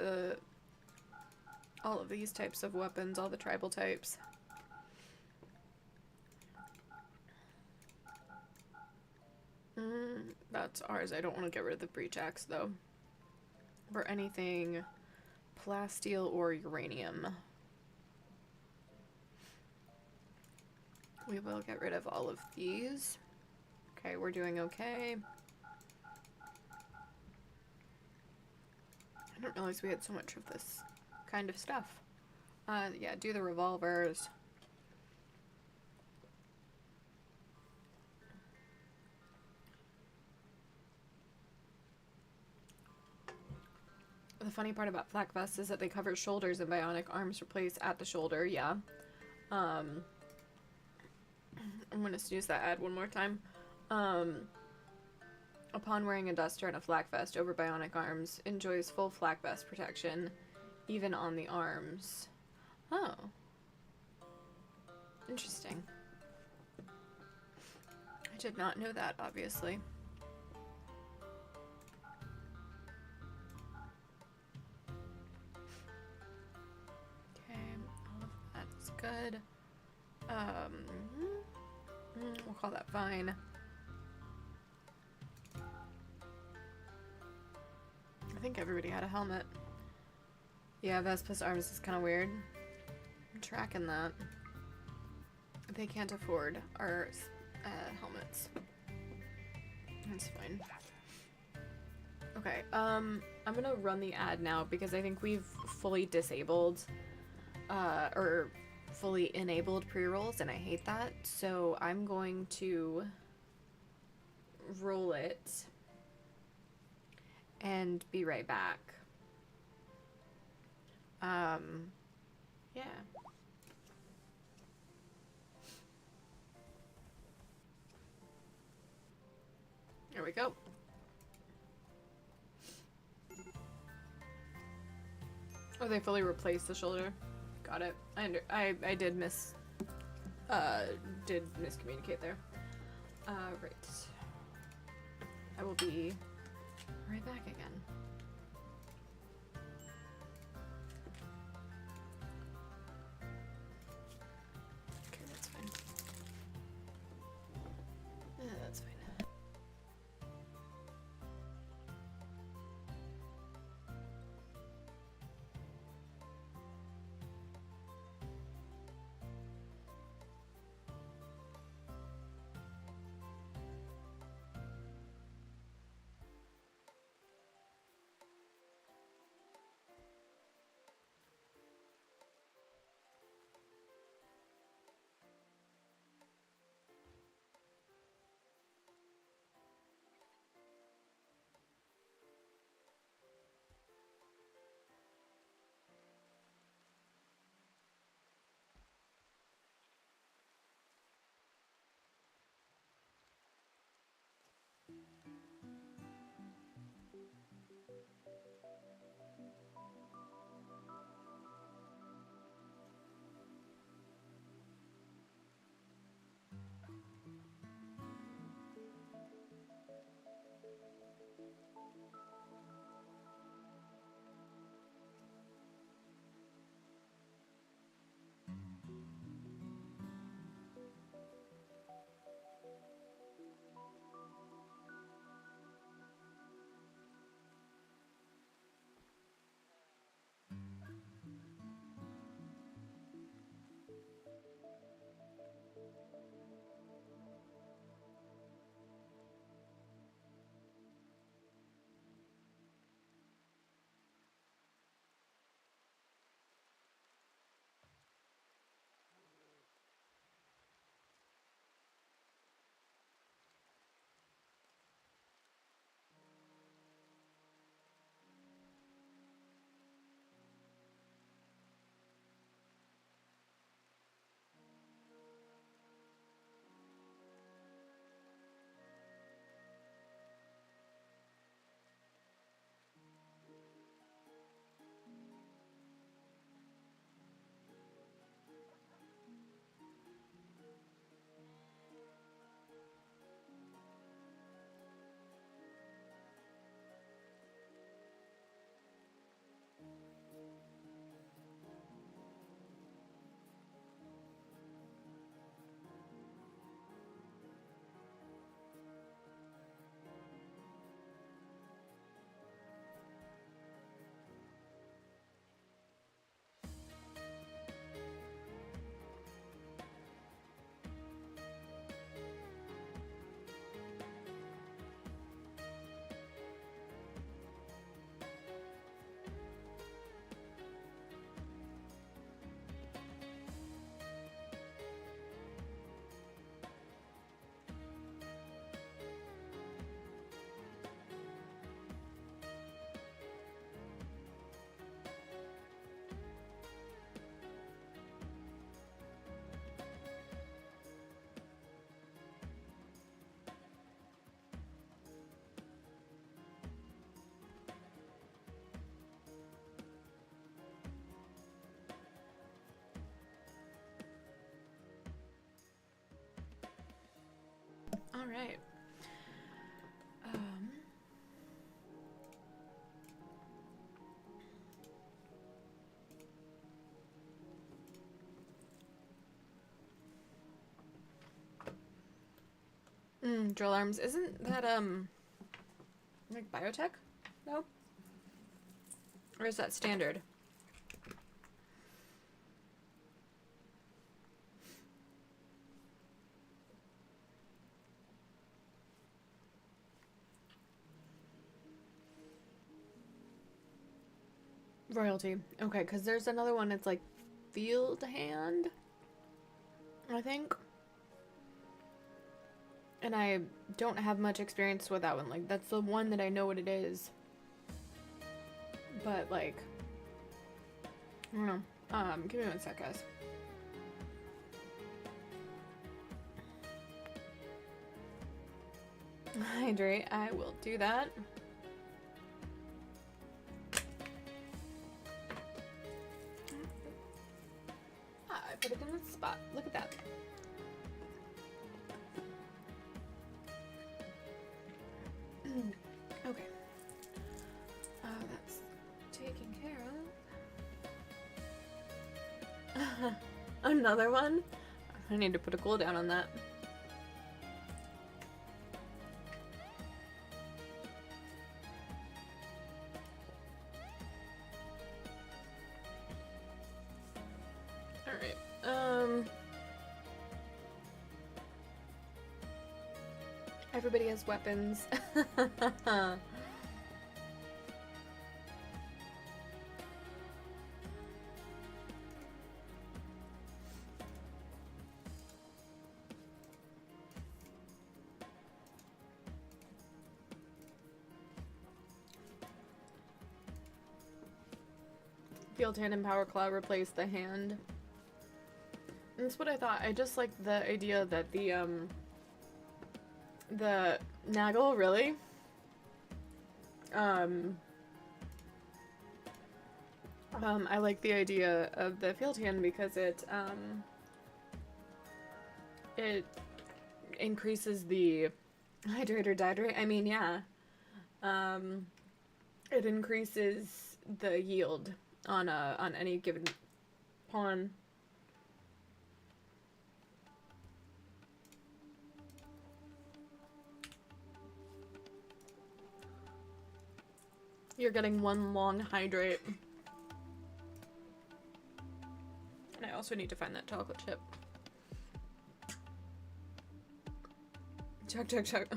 these types of weapons, all the tribal types. That's ours. I don't want to get rid of the breach axe though. Or anything plasteel or uranium. We will get rid of all of these. Okay, we're doing okay. I didn't realize we had so much of this kind of stuff. Yeah, do the revolvers. The funny part about flak vests is that they cover shoulders and bionic arms replace at the shoulder, yeah. I'm gonna use that ad one more time. Upon wearing a duster and a flak vest over bionic arms, enjoys full flak vest protection, even on the arms. Oh. Interesting. I did not know that, obviously. Okay, all of that's good. We'll call that fine. I think everybody had a helmet. Yeah, Vespa's arms is kind of weird. I'm tracking that. They can't afford our helmets. That's fine. Okay, I'm gonna run the ad now because I think we've fully disabled, or fully enabled pre-rolls, and I hate that. So I'm going to roll it and be right back. Yeah. There we go. Oh, they fully replaced the shoulder. Got it. I did miscommunicate there. Right. I will be right back again. Okay, that's fine. Yeah, that's fine. All right. Drill arms. Isn't that like biotech? No? Or is that standard? Royalty. Okay, because there's another one. It's like field hand, I think. And I don't have much experience with that one. Like, that's the one that I know what it is. But, like, I don't know. Give me one sec, guys. Hydrate. I will do that. I put it in the spot. Look at that. Okay. That's taken care of. Another one? I need to put a cooldown on that. Alright. Everybody has weapons. Field hand and power claw replace the hand. And that's what I thought. I just like the idea that the Naggle, really? I like the idea of the field hand because it increases the hydrate or dihydrate. I mean, yeah. It increases the yield on any given pawn. You're getting one long hydrate. And I also need to find that chocolate chip. Chug, chug, chug.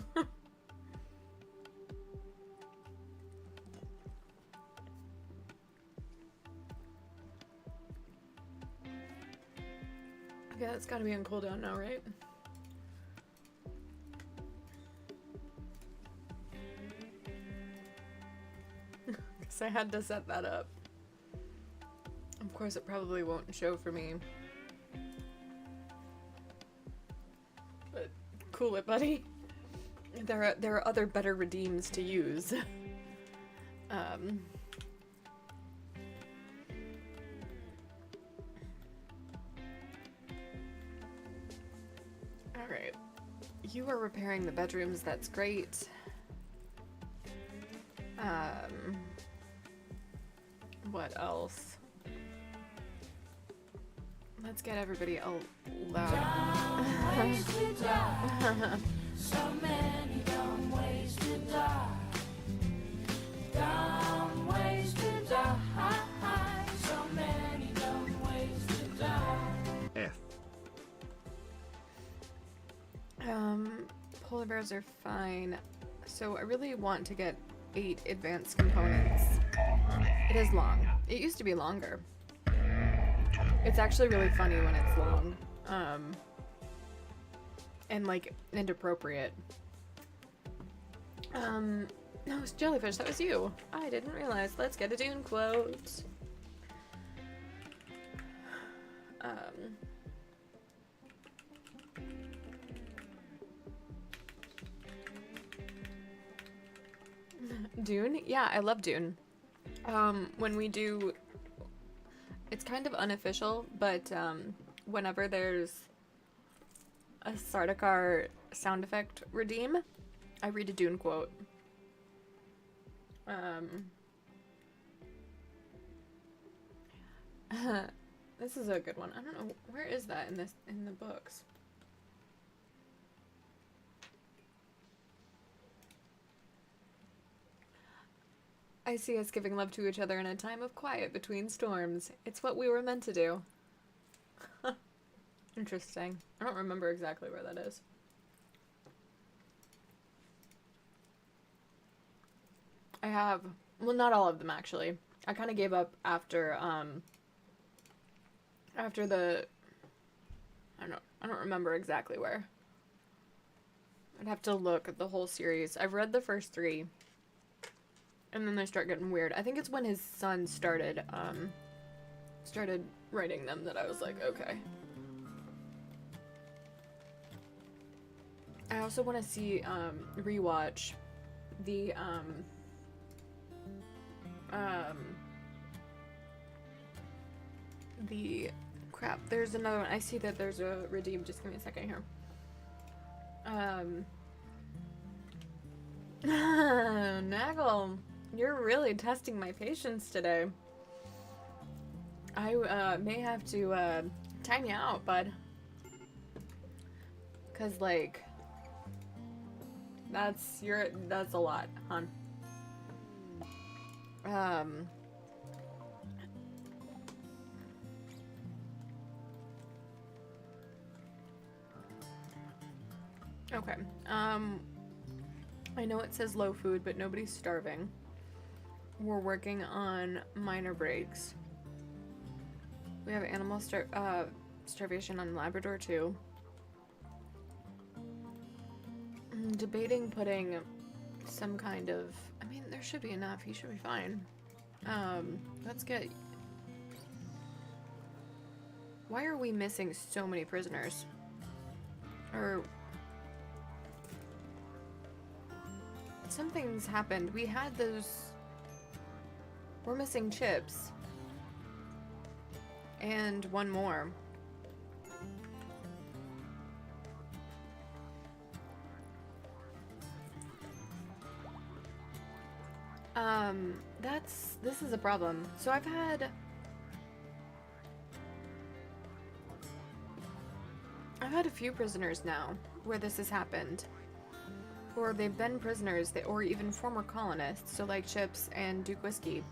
Okay, that's gotta be on cooldown now, right? I had to set that up. Of course, it probably won't show for me. But cool it, buddy. There are other better redeems to use. Alright. You are repairing the bedrooms, that's great. What else? Let's get everybody loud. So many dumb ways to die. Dumb ways to die. So many dumb ways to die. F. Polar bears are fine. So I really want to get 8 advanced components. It is long. It used to be longer. It's actually really funny when it's long. And like inappropriate. No, it's Jellyfish, that was you. I didn't realize. Let's get a Dune quote. Dune? Yeah, I love Dune. When we do, it's kind of unofficial, but whenever there's a Sardaukar sound effect redeem. I read a Dune quote. This is a good one. I don't know, where is that in the books? I see us giving love to each other in a time of quiet between storms. It's what we were meant to do. Interesting. I don't remember exactly where that is. I have, well, not all of them actually. I kind of gave up after the, I don't remember exactly where. I'd have to look at the whole series. I've read the first 3. And then they start getting weird. I think it's when his son started writing them that I was like, okay. I also want to rewatch the, crap, there's another one. I see that there's a redeem. Just give me a second here. Naggle, you're really testing my patience today. I may have to time you out, bud. Cause like that's a lot, hon. Okay. I know it says low food, but nobody's starving. We're working on minor breaks. We have animal starvation on Labrador too. I'm debating putting some kind of, I mean, there should be enough. He should be fine. Let's get... Why are we missing so many prisoners? Or... Something's happened. We had those... We're missing Chips. And one more. This is a problem. So I've had a few prisoners now where this has happened. Or they've been prisoners, or even former colonists, so like Chips and Duke Whiskey.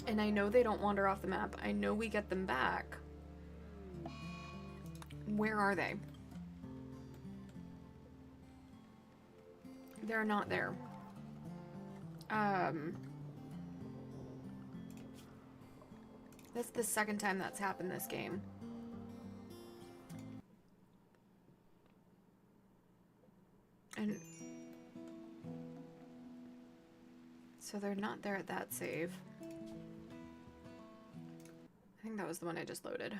And I know they don't wander off the map. I know we get them back. Where are they? They're not there. That's the second time that's happened this game. And so they're not there at that save. I think that was the one I just loaded.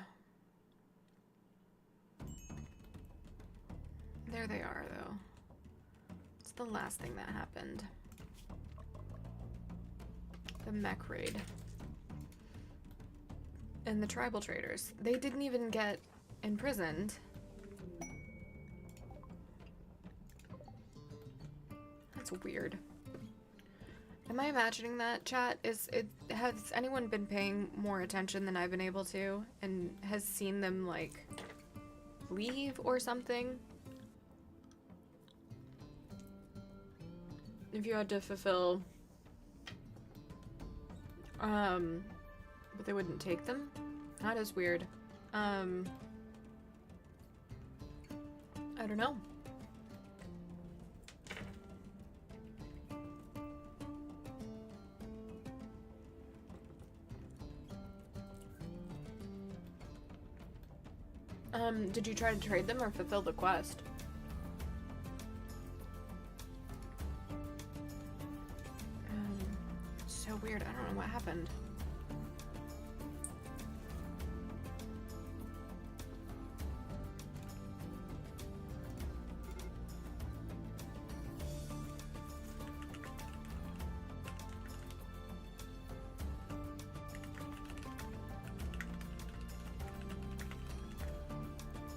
There they are, though. It's the last thing that happened. The mech raid. And the tribal traders. They didn't even get imprisoned. That's weird. Am I imagining that, chat? Has anyone been paying more attention than I've been able to? And has seen them, like, leave or something? If you had to fulfill... but they wouldn't take them? That is weird. I don't know. Did you try to trade them or fulfill the quest? So weird. I don't know what happened.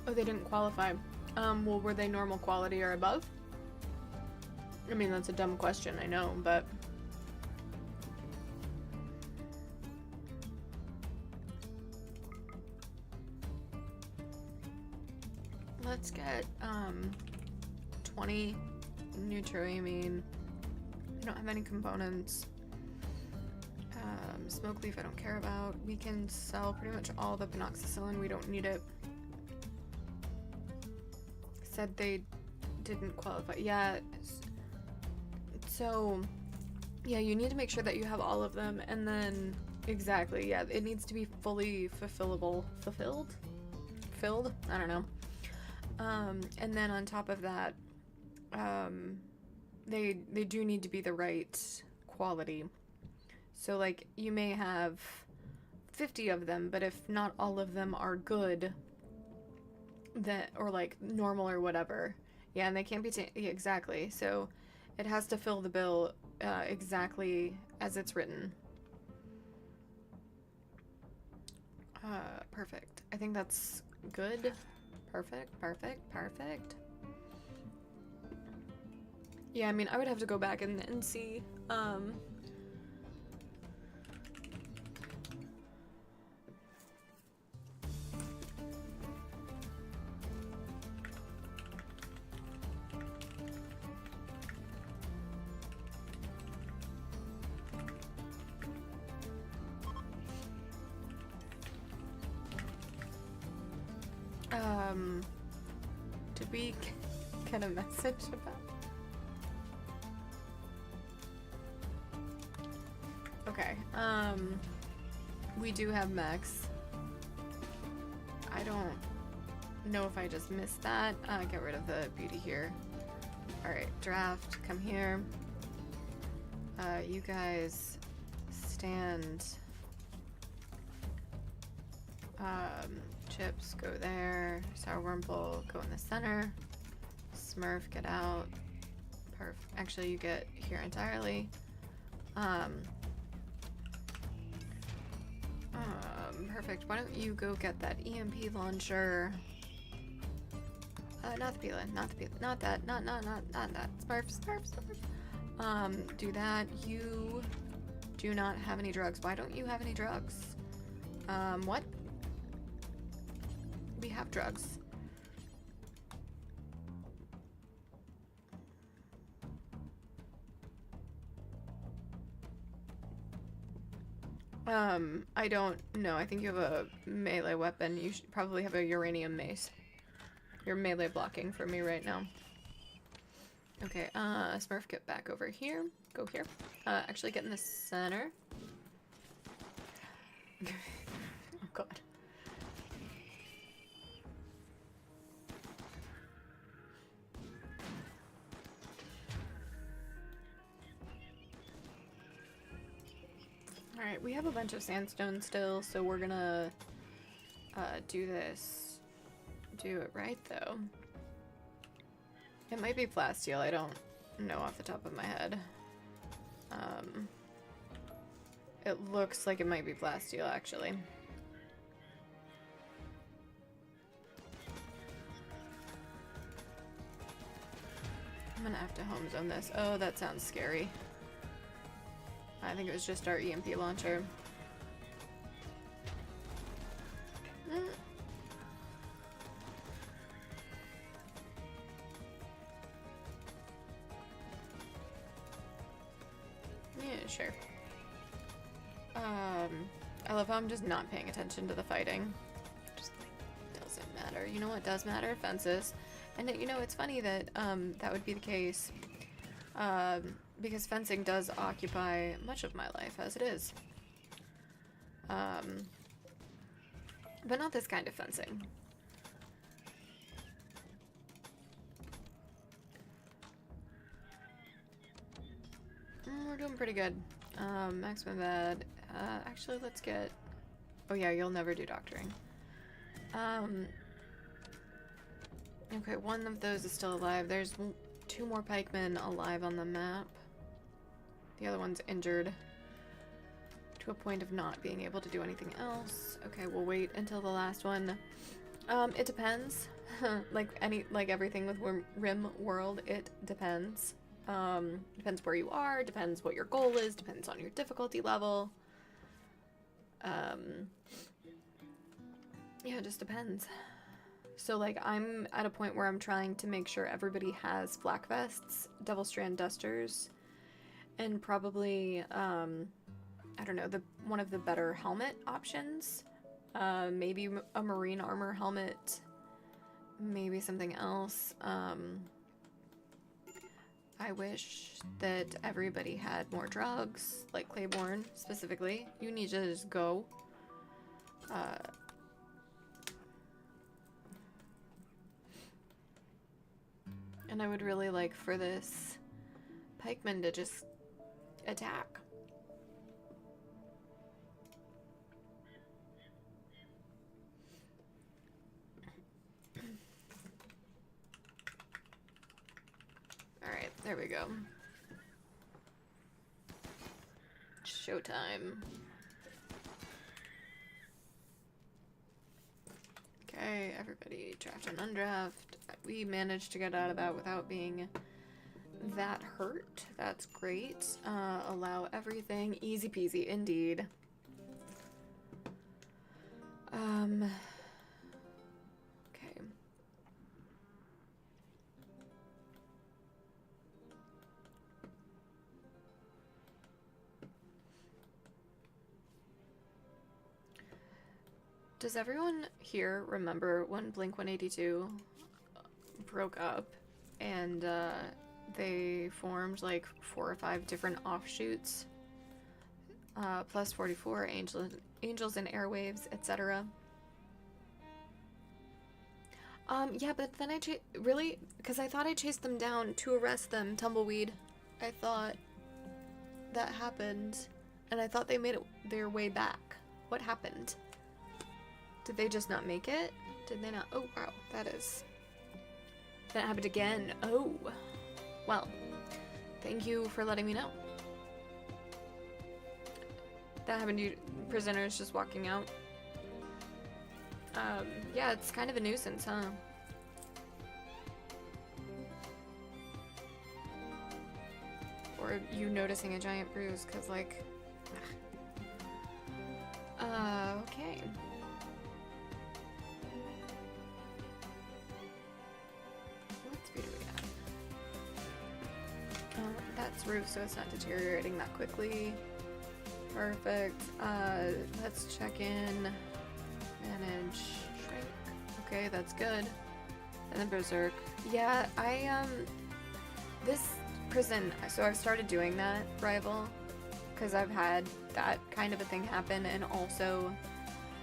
Oh, they didn't qualify. Well, were they normal quality or above? I mean, that's a dumb question, I know, but... Let's get, 20 neutroamine. I don't have any components. Smoke leaf I don't care about. We can sell pretty much all the penoxycyllin. We don't need it. Said they didn't qualify. Yeah. So, yeah, you need to make sure that you have all of them, and then, exactly, yeah, it needs to be fully fulfillable. Fulfilled? Filled? I don't know. And then on top of that, they do need to be the right quality. So, like, you may have 50 of them, but if not all of them are good, that, or like normal or whatever, yeah, and they can't be exactly. So, it has to fill the bill exactly as it's written. Perfect. I think that's good. Perfect, perfect, perfect. Yeah, I mean, I would have to go back and see. Did we get a message about? Okay, we do have mechs. I don't know if I just missed that. Get rid of the beauty here. Alright, draft, come here. You guys stand. Chips, go there. Sour Wurmple, go in the center. Smurf, get out. Perfect. Actually, you get here entirely. Perfect. Why don't you go get that EMP launcher? Not the Pila, not the Pila, not that, not that. Smurf. Do that. You do not have any drugs. Why don't you have any drugs? What? We have drugs. I don't know. I think you have a melee weapon. You should probably have a uranium mace. You're melee blocking for me right now. Okay, Smurf, get back over here. Go here. Actually get in the center. Oh god. Alright, we have a bunch of sandstone still, so we're gonna do this. Do it right, though. It might be plasteel, I don't know off the top of my head. It looks like it might be plasteel, actually. I'm gonna have to home zone this. Oh, that sounds scary. I think it was just our EMP launcher. Yeah, sure. I love how I'm just not paying attention to the fighting. Just doesn't matter. You know what does matter? Fences. And you know, it's funny that that would be the case. Because fencing does occupy much of my life as it is. But not this kind of fencing. We're doing pretty good. Maximum med. Actually, let's get... Oh yeah, you'll never do doctoring. Okay, one of those is still alive. There's 2 more pikemen alive on the map. The other one's injured to a point of not being able to do anything else. Okay, we'll wait until the last one. It depends. like everything with Rim World, it depends. Depends where you are, depends what your goal is, depends on your difficulty level. Yeah, it just depends. So like I'm at a point where I'm trying to make sure everybody has flak vests, double strand dusters, and probably I don't know, one of the better helmet options. Maybe a marine armor helmet, maybe something else. I wish that everybody had more drugs, like Claiborne specifically. You need to just go. And I would really like for this pikeman to just attack. Alright, there we go. Showtime. Okay, everybody draft and undraft. We managed to get out of that without being that hurt. That's great. Allow everything. Easy peasy, indeed. Okay. Does everyone here remember when Blink-182 broke up and they formed like 4 or 5 different offshoots? Plus 44, Angels and Airwaves, etc. Yeah, but then really? Because I thought I chased them down to arrest them, Tumbleweed. I thought that happened, and I thought they made their way back. What happened? Did they just not make it? Did they not? Oh, wow, that happened again. Oh, well, thank you for letting me know. That happened to you, prisoners just walking out. Yeah, it's kind of a nuisance, huh? Or you noticing a giant bruise, because, like... okay. What speed are we at? That's roof, so it's not deteriorating that quickly. Perfect. Let's check in. Manage. Shrink. Okay, that's good. And then Berserk. Yeah, this prison, so I've started doing that, Rival, because I've had that kind of a thing happen, and also,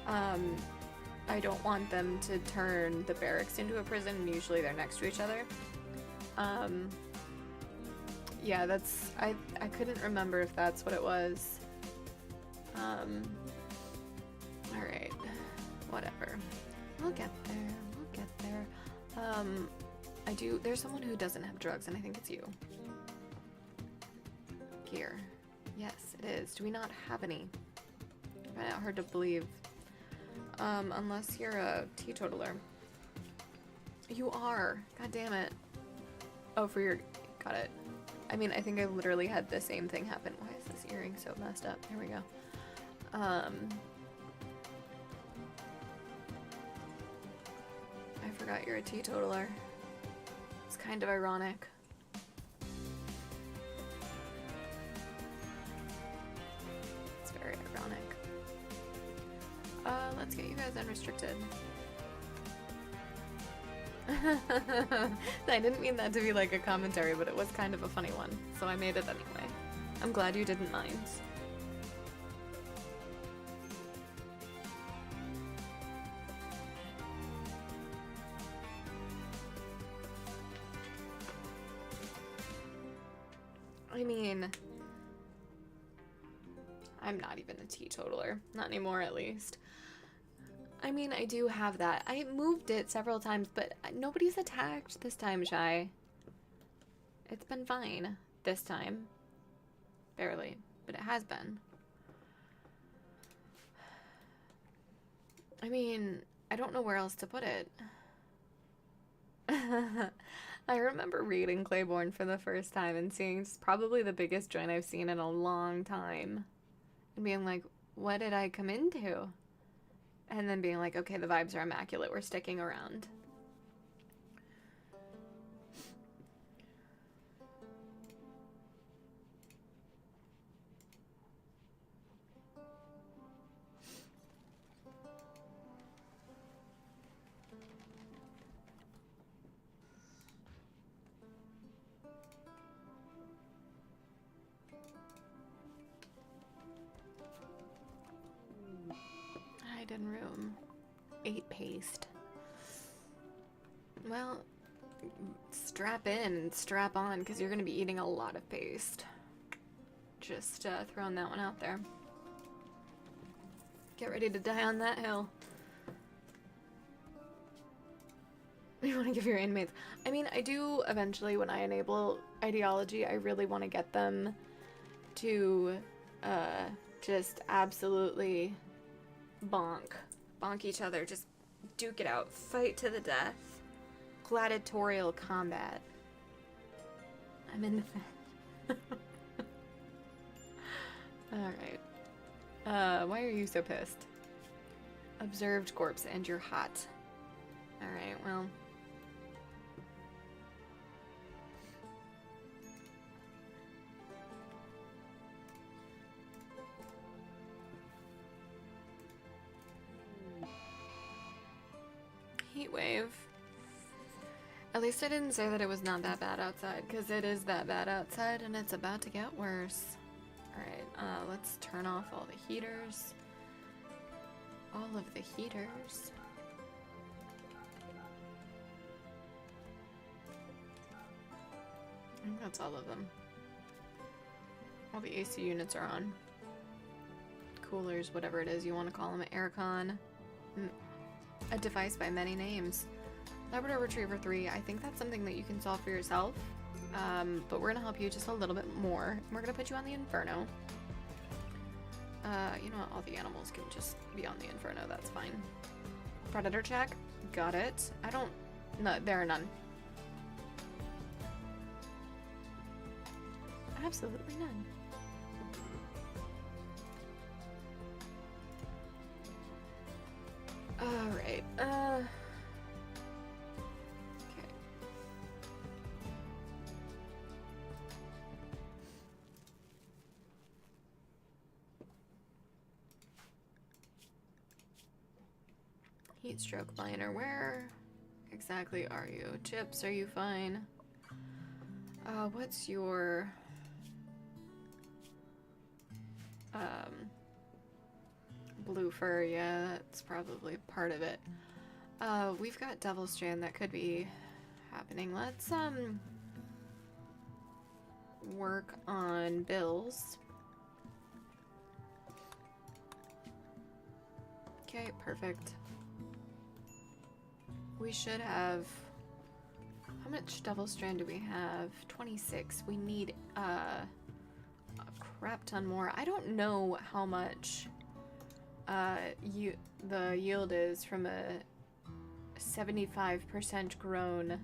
I don't want them to turn the barracks into a prison, and usually they're next to each other. Yeah, I couldn't remember if that's what it was. Alright. Whatever. We'll get there. We'll get there. There's someone who doesn't have drugs, and I think it's you. Gear. Yes, it is. Do we not have any? I find it hard to believe. Unless you're a teetotaler. You are. God damn it. Oh, got it. I mean, I think I literally had the same thing happen. Why is this earring so messed up? There we go. I forgot you're a teetotaler. It's kind of ironic. It's very ironic. Let's get you guys unrestricted. I didn't mean that to be like a commentary, but it was kind of a funny one, so I made it anyway. I'm glad you didn't mind. I mean, I'm not even a teetotaler. Not anymore, at least. I mean, I do have that. I moved it several times, but nobody's attacked this time, Shy. It's been fine this time. Barely, but it has been. I mean, I don't know where else to put it. I remember reading Claiborne for the first time and seeing it's probably the biggest joint I've seen in a long time. And being like, what did I come into? And then being like, okay, the vibes are immaculate. We're sticking around. Hidden room. 8 paste. Well, strap in and strap on because you're going to be eating a lot of paste. Just throwing that one out there. Get ready to die on that hill. You want to give your inmates... I mean, I do eventually, when I enable ideology, I really want to get them to just absolutely bonk each other. Just duke it out. Fight to the death. Gladiatorial combat. I'm in the Alright. Why are you so pissed? Observed corpse and you're hot. Alright, well... Heat wave. At least I didn't say that it was not that bad outside, because it is that bad outside and it's about to get worse. Alright, let's turn off all the heaters. All of the heaters. I think that's all of them. All the AC units are on. Coolers, whatever it is you want to call them. Aircon. A device by many names. Labrador Retriever 3, I think that's something that you can solve for yourself. But we're gonna help you just a little bit more. We're gonna put you on the Inferno. You know what? All the animals can just be on the Inferno, that's fine. Predator check. Got it. No, there are none. Absolutely none. Alright, okay. Heat stroke minor, where exactly are you? Chips, are you fine? What's your... blue fur, yeah, that's probably part of it. We've got Devil Strand that could be happening. Let's, work on Bills. Okay, perfect. We should have... How much Devil Strand do we have? 26. We need, a crap ton more. I don't know how much... the yield is from a 75% grown.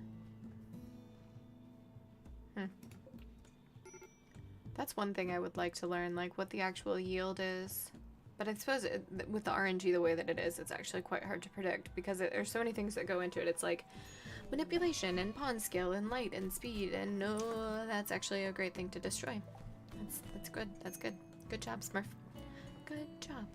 That's one thing I would like to learn, like what the actual yield is. But I suppose with the RNG the way that it is, it's actually quite hard to predict because there's so many things that go into it. It's like manipulation and pawn skill and light and speed, and no, that's actually a great thing to destroy. That's good. That's good. Good job, Smurf. Good job.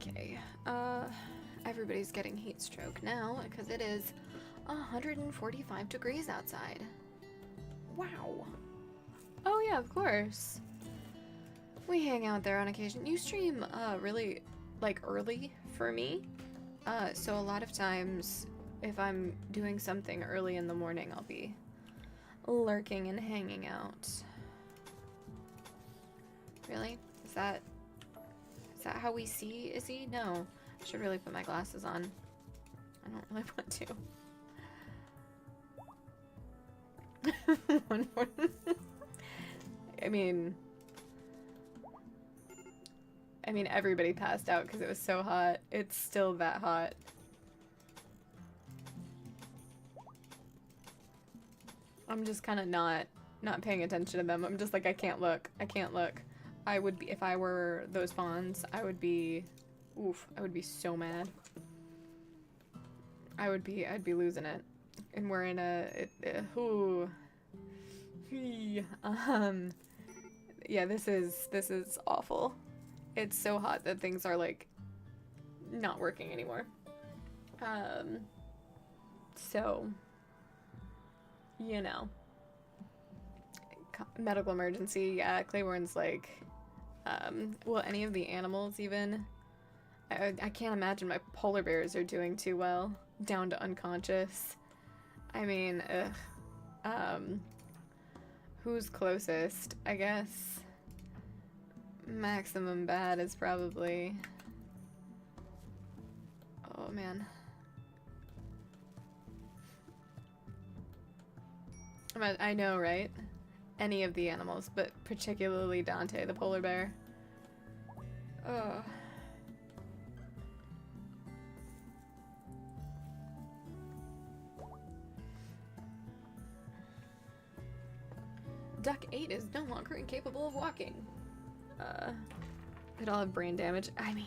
Okay, everybody's getting heat stroke now because it is 145 degrees outside. Wow. Oh yeah, of course. We hang out there on occasion. You stream really like early for me. So a lot of times if I'm doing something early in the morning, I'll be lurking and hanging out. Really? Is that how we see Izzy? No. I should really put my glasses on. I don't really want to. One more. I mean, everybody passed out because it was so hot. It's still that hot. I'm just kind of not paying attention to them. I'm just like, I can't look. I can't look. I would be, if I were those fawns, I would be, oof, I would be so mad. I'd be losing it. And we're in ooh. Yeah, this is awful. It's so hot that things are like not working anymore. So, you know, medical emergency. Yeah, Claiborne's like, well, any of the animals even. I can't imagine my polar bears are doing too well, down to unconscious. I mean, who's closest? I guess maximum bad is probably, oh man. I know, right? Any of the animals, but particularly Dante, the polar bear. Oh. Duck 8 is no longer incapable of walking. They all have brain damage. I mean,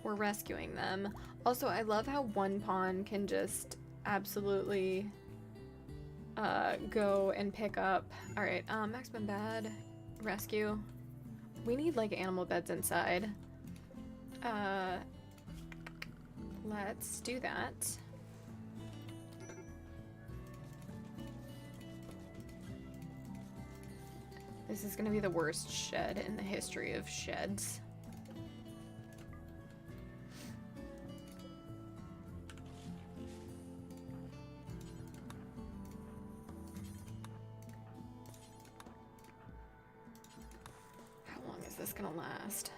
we're rescuing them. Also, I love how one pawn can just absolutely go and pick up. Alright, maximum bad, rescue. We need like animal beds inside. Let's do that. This is gonna be the worst shed in the history of sheds. How long is this gonna last?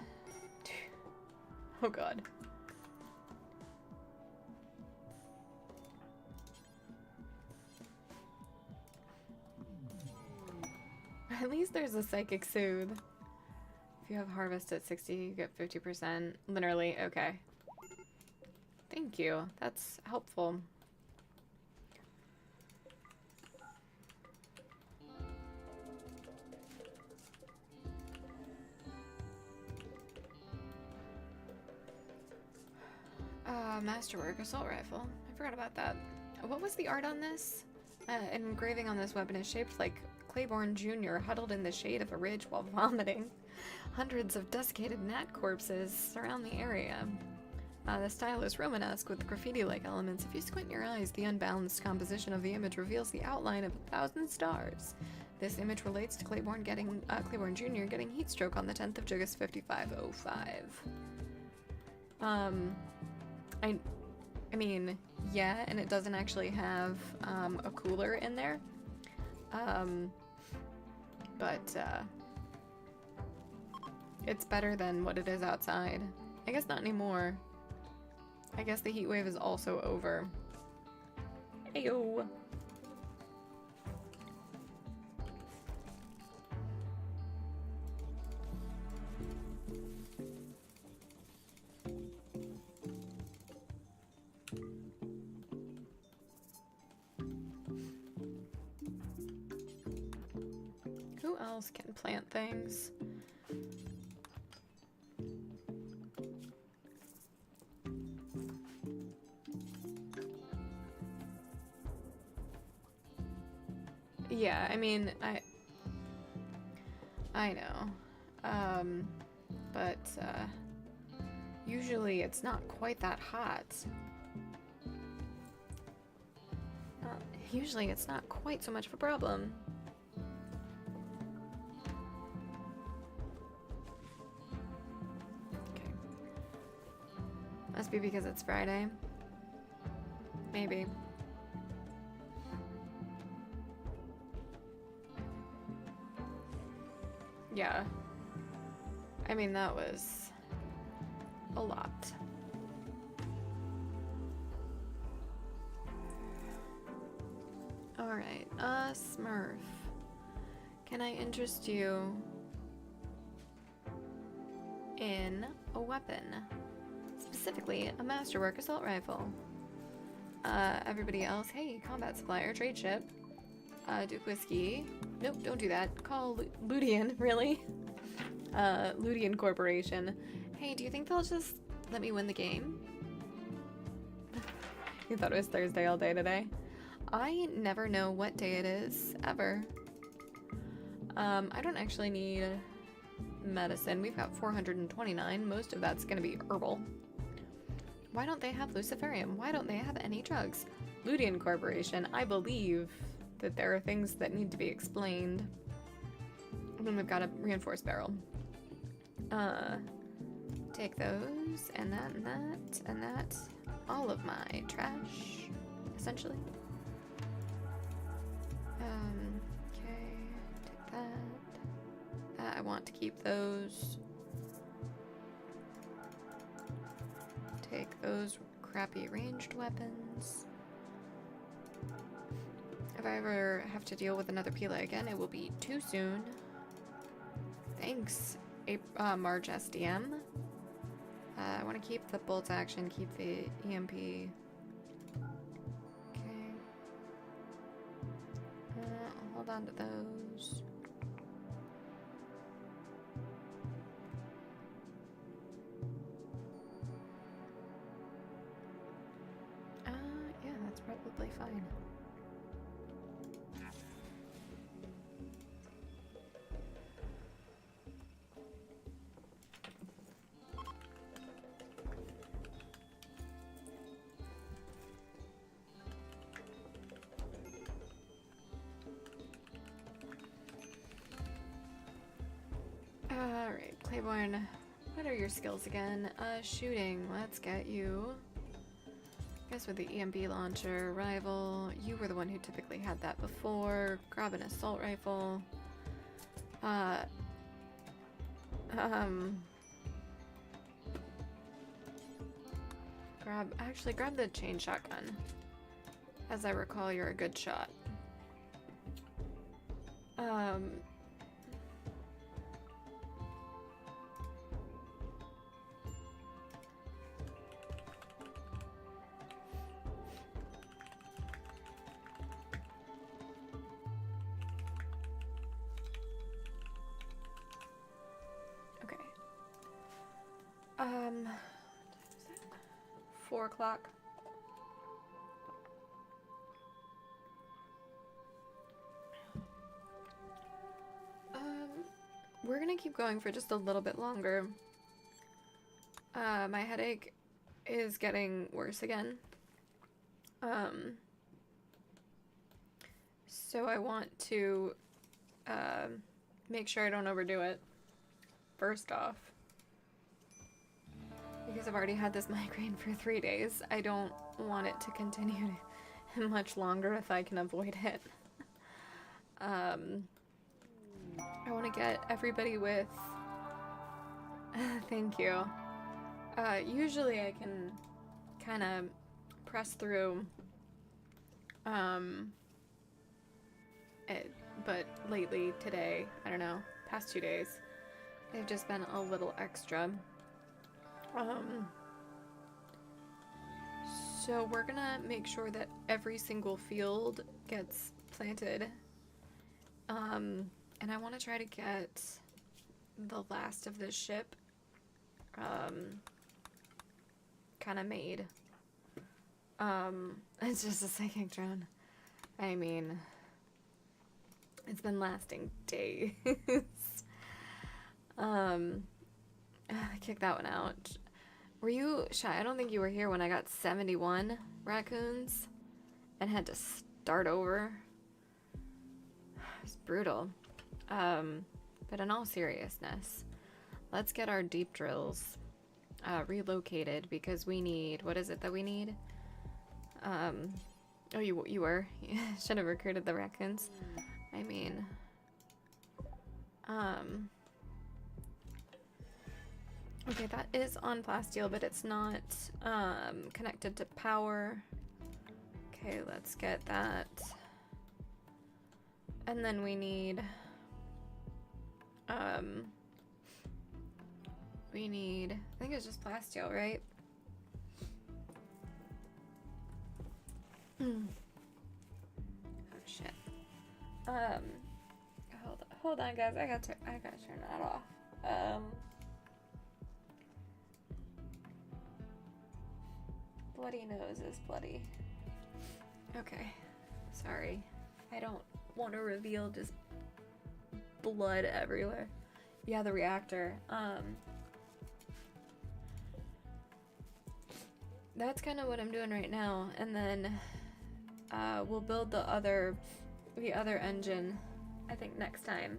Oh god. At least there's a psychic soothe. If you have harvest at 60, you get 50%. Literally, okay. Thank you. That's helpful. Masterwork assault rifle. I forgot about that. What was the art on this? An engraving on this weapon is shaped like Claiborne Jr. huddled in the shade of a ridge while vomiting. Hundreds of desiccated gnat corpses surround the area. The style is Romanesque with graffiti-like elements. If you squint your eyes, the unbalanced composition of the image reveals the outline of 1,000 stars. This image relates to Claiborne Jr. getting heat stroke on the 10th of August 5505. I mean, yeah, and it doesn't actually have a cooler in there. But it's better than what it is outside. I guess not anymore. I guess the heat wave is also over. Ayo! Who else can plant things? Yeah, I mean, I know. But usually it's not quite that hot. Usually it's not quite so much of a problem. Okay. Must be because it's Friday. Maybe. Yeah. I mean, that was a lot. Alright, Smurf. Can I interest you in a weapon? Specifically, a masterwork assault rifle. Everybody else, hey, combat supplier, trade ship. Duke Whiskey. Nope, don't do that. Call Ludian, really? Ludian Corporation. Hey, do you think they'll just let me win the game? You thought it was Thursday all day today? I never know what day it is, ever. I don't actually need medicine. We've got 429. Most of that's gonna be herbal. Why don't they have Luciferium? Why don't they have any drugs? Ludian Corporation, I believe that there are things that need to be explained. And then we've got a reinforced barrel. Take those, and that, and that, and that. All of my trash, essentially. Okay, take that. I want to keep those. Take those crappy ranged weapons. If I ever have to deal with another Pila again, it will be too soon. Thanks, Marge SDM. I want to keep the bolt action, keep the EMP. Okay. I'll hold on to those. Yeah, that's probably fine. Alright, Claiborne, what are your skills again? Shooting, let's get you. I guess with the EMP launcher, rival, you were the one who typically had that before. Grab an assault rifle. Grab the chain shotgun. As I recall, you're a good shot. Okay. 4 o'clock. We're gonna keep going for just a little bit longer. My headache is getting worse again. So I want to make sure I don't overdo it, first off. Because I've already had this migraine for 3 days. I don't want it to continue much longer if I can avoid it. I want to get everybody with... Thank you. Usually I can kind of press through, but lately, today, I don't know, past 2 days, they've just been a little extra. So we're gonna make sure that every single field gets planted. And I want to try to get the last of this ship kind of made. It's just a psychic drone. I mean, it's been lasting days. Kick that one out. Were you shy? I don't think you were here when I got 71 raccoons and had to start over. It's brutal. But in all seriousness, let's get our deep drills relocated because we need, what is it that we need? Oh, you were. You should have recruited the raccoons. I mean, okay, that is on plasteel, but it's not connected to power. Okay, let's get that And then we need, I think it was just plasteel, right? Oh shit. Hold on, guys. I gotta turn that off. Bloody nose is bloody. Okay, sorry. I don't want to reveal just blood everywhere. Yeah, the reactor. That's kind of what I'm doing right now, and then we'll build the other engine, I think, next time.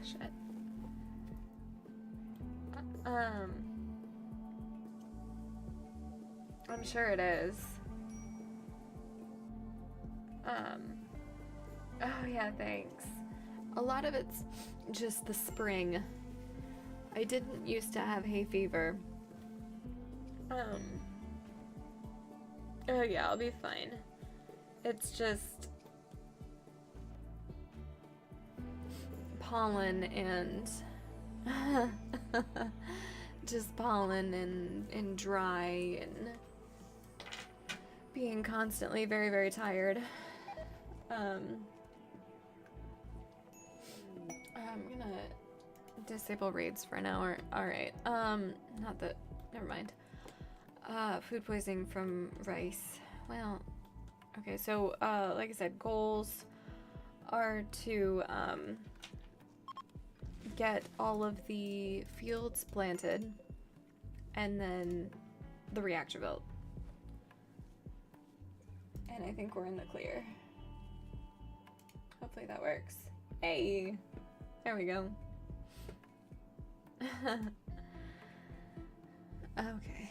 Shit. I'm sure it is. Oh yeah, thanks. A lot of it's just the spring. I didn't used to have hay fever. Oh yeah, I'll be fine. It's just pollen and just pollen and dry and being constantly very, very tired. I'm gonna disable raids for an hour. Alright, not that, never mind. Food poisoning from rice. Well, okay, so, like I said, goals are to, get all of the fields planted and then the reactor built. And I think we're in the clear. Hopefully that works. Hey, there we go. Okay.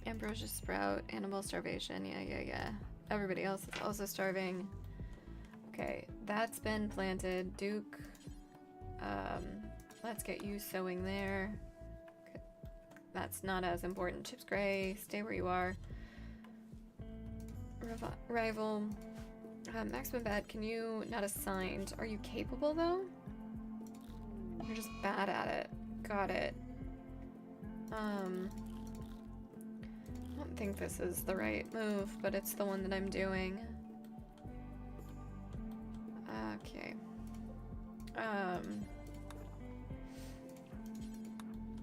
Ambrosia sprout, animal starvation. Yeah. Everybody else is also starving. Okay, that's been planted. Duke, let's get you sowing there. Okay. That's not as important. Chips Gray, stay where you are. Rival, maximum bad. Can you not assigned? Are you capable though? You're just bad at it. Got it. I don't think this is the right move, but it's the one that I'm doing. Okay.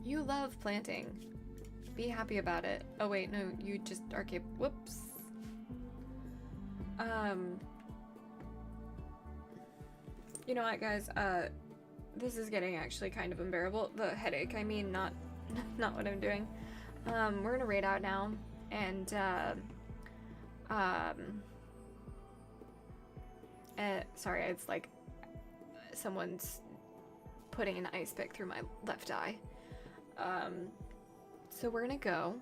You love planting. Be happy about it. Oh wait, no, you just are capable. Whoops. You know what, guys? This is getting actually kind of unbearable. The headache, I mean, not what I'm doing. We're gonna raid out now, and sorry, it's like someone's putting an ice pick through my left eye. So we're gonna go,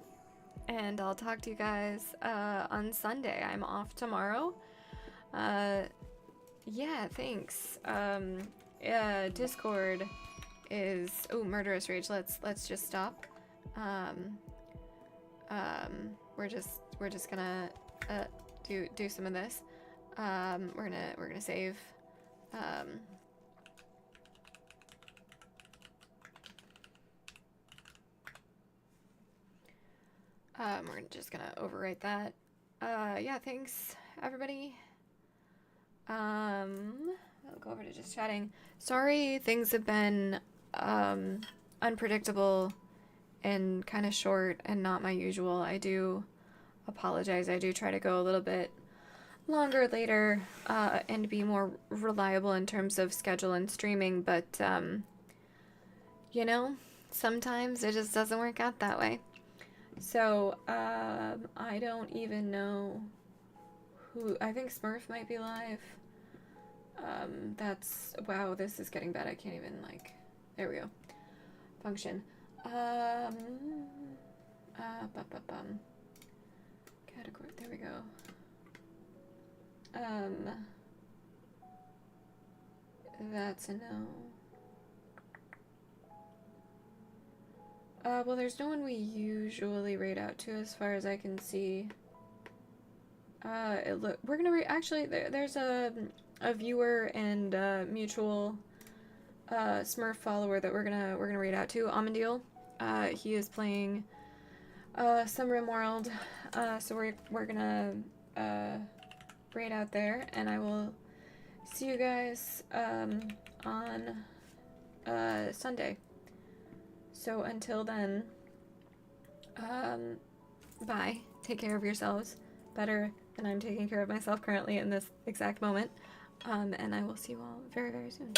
and I'll talk to you guys on Sunday. I'm off tomorrow. Yeah, thanks. Discord is murderous rage. Let's just stop. We're just gonna do some of this. We're gonna save. We're just gonna overwrite that. Yeah, thanks everybody. I'll go over to just chatting. Sorry, things have been unpredictable and kind of short and not my usual. I do apologize. I do try to go a little bit longer later and be more reliable in terms of schedule and streaming, but you know, sometimes it just doesn't work out that way. So I don't even know who. I think Smurf might be live. That's, wow, this is getting bad. I can't even, like, there we go. Function. Category, there we go. That's a no. Well, there's no one we usually raid out to as far as I can see. We're gonna actually, there's a viewer and mutual Smurf follower that we're gonna raid out to, Amandil. He is playing some RimWorld, so we're gonna raid out there, and I will see you guys on Sunday. So until then, bye. Take care of yourselves better than I'm taking care of myself currently in this exact moment. And I will see you all very, very soon.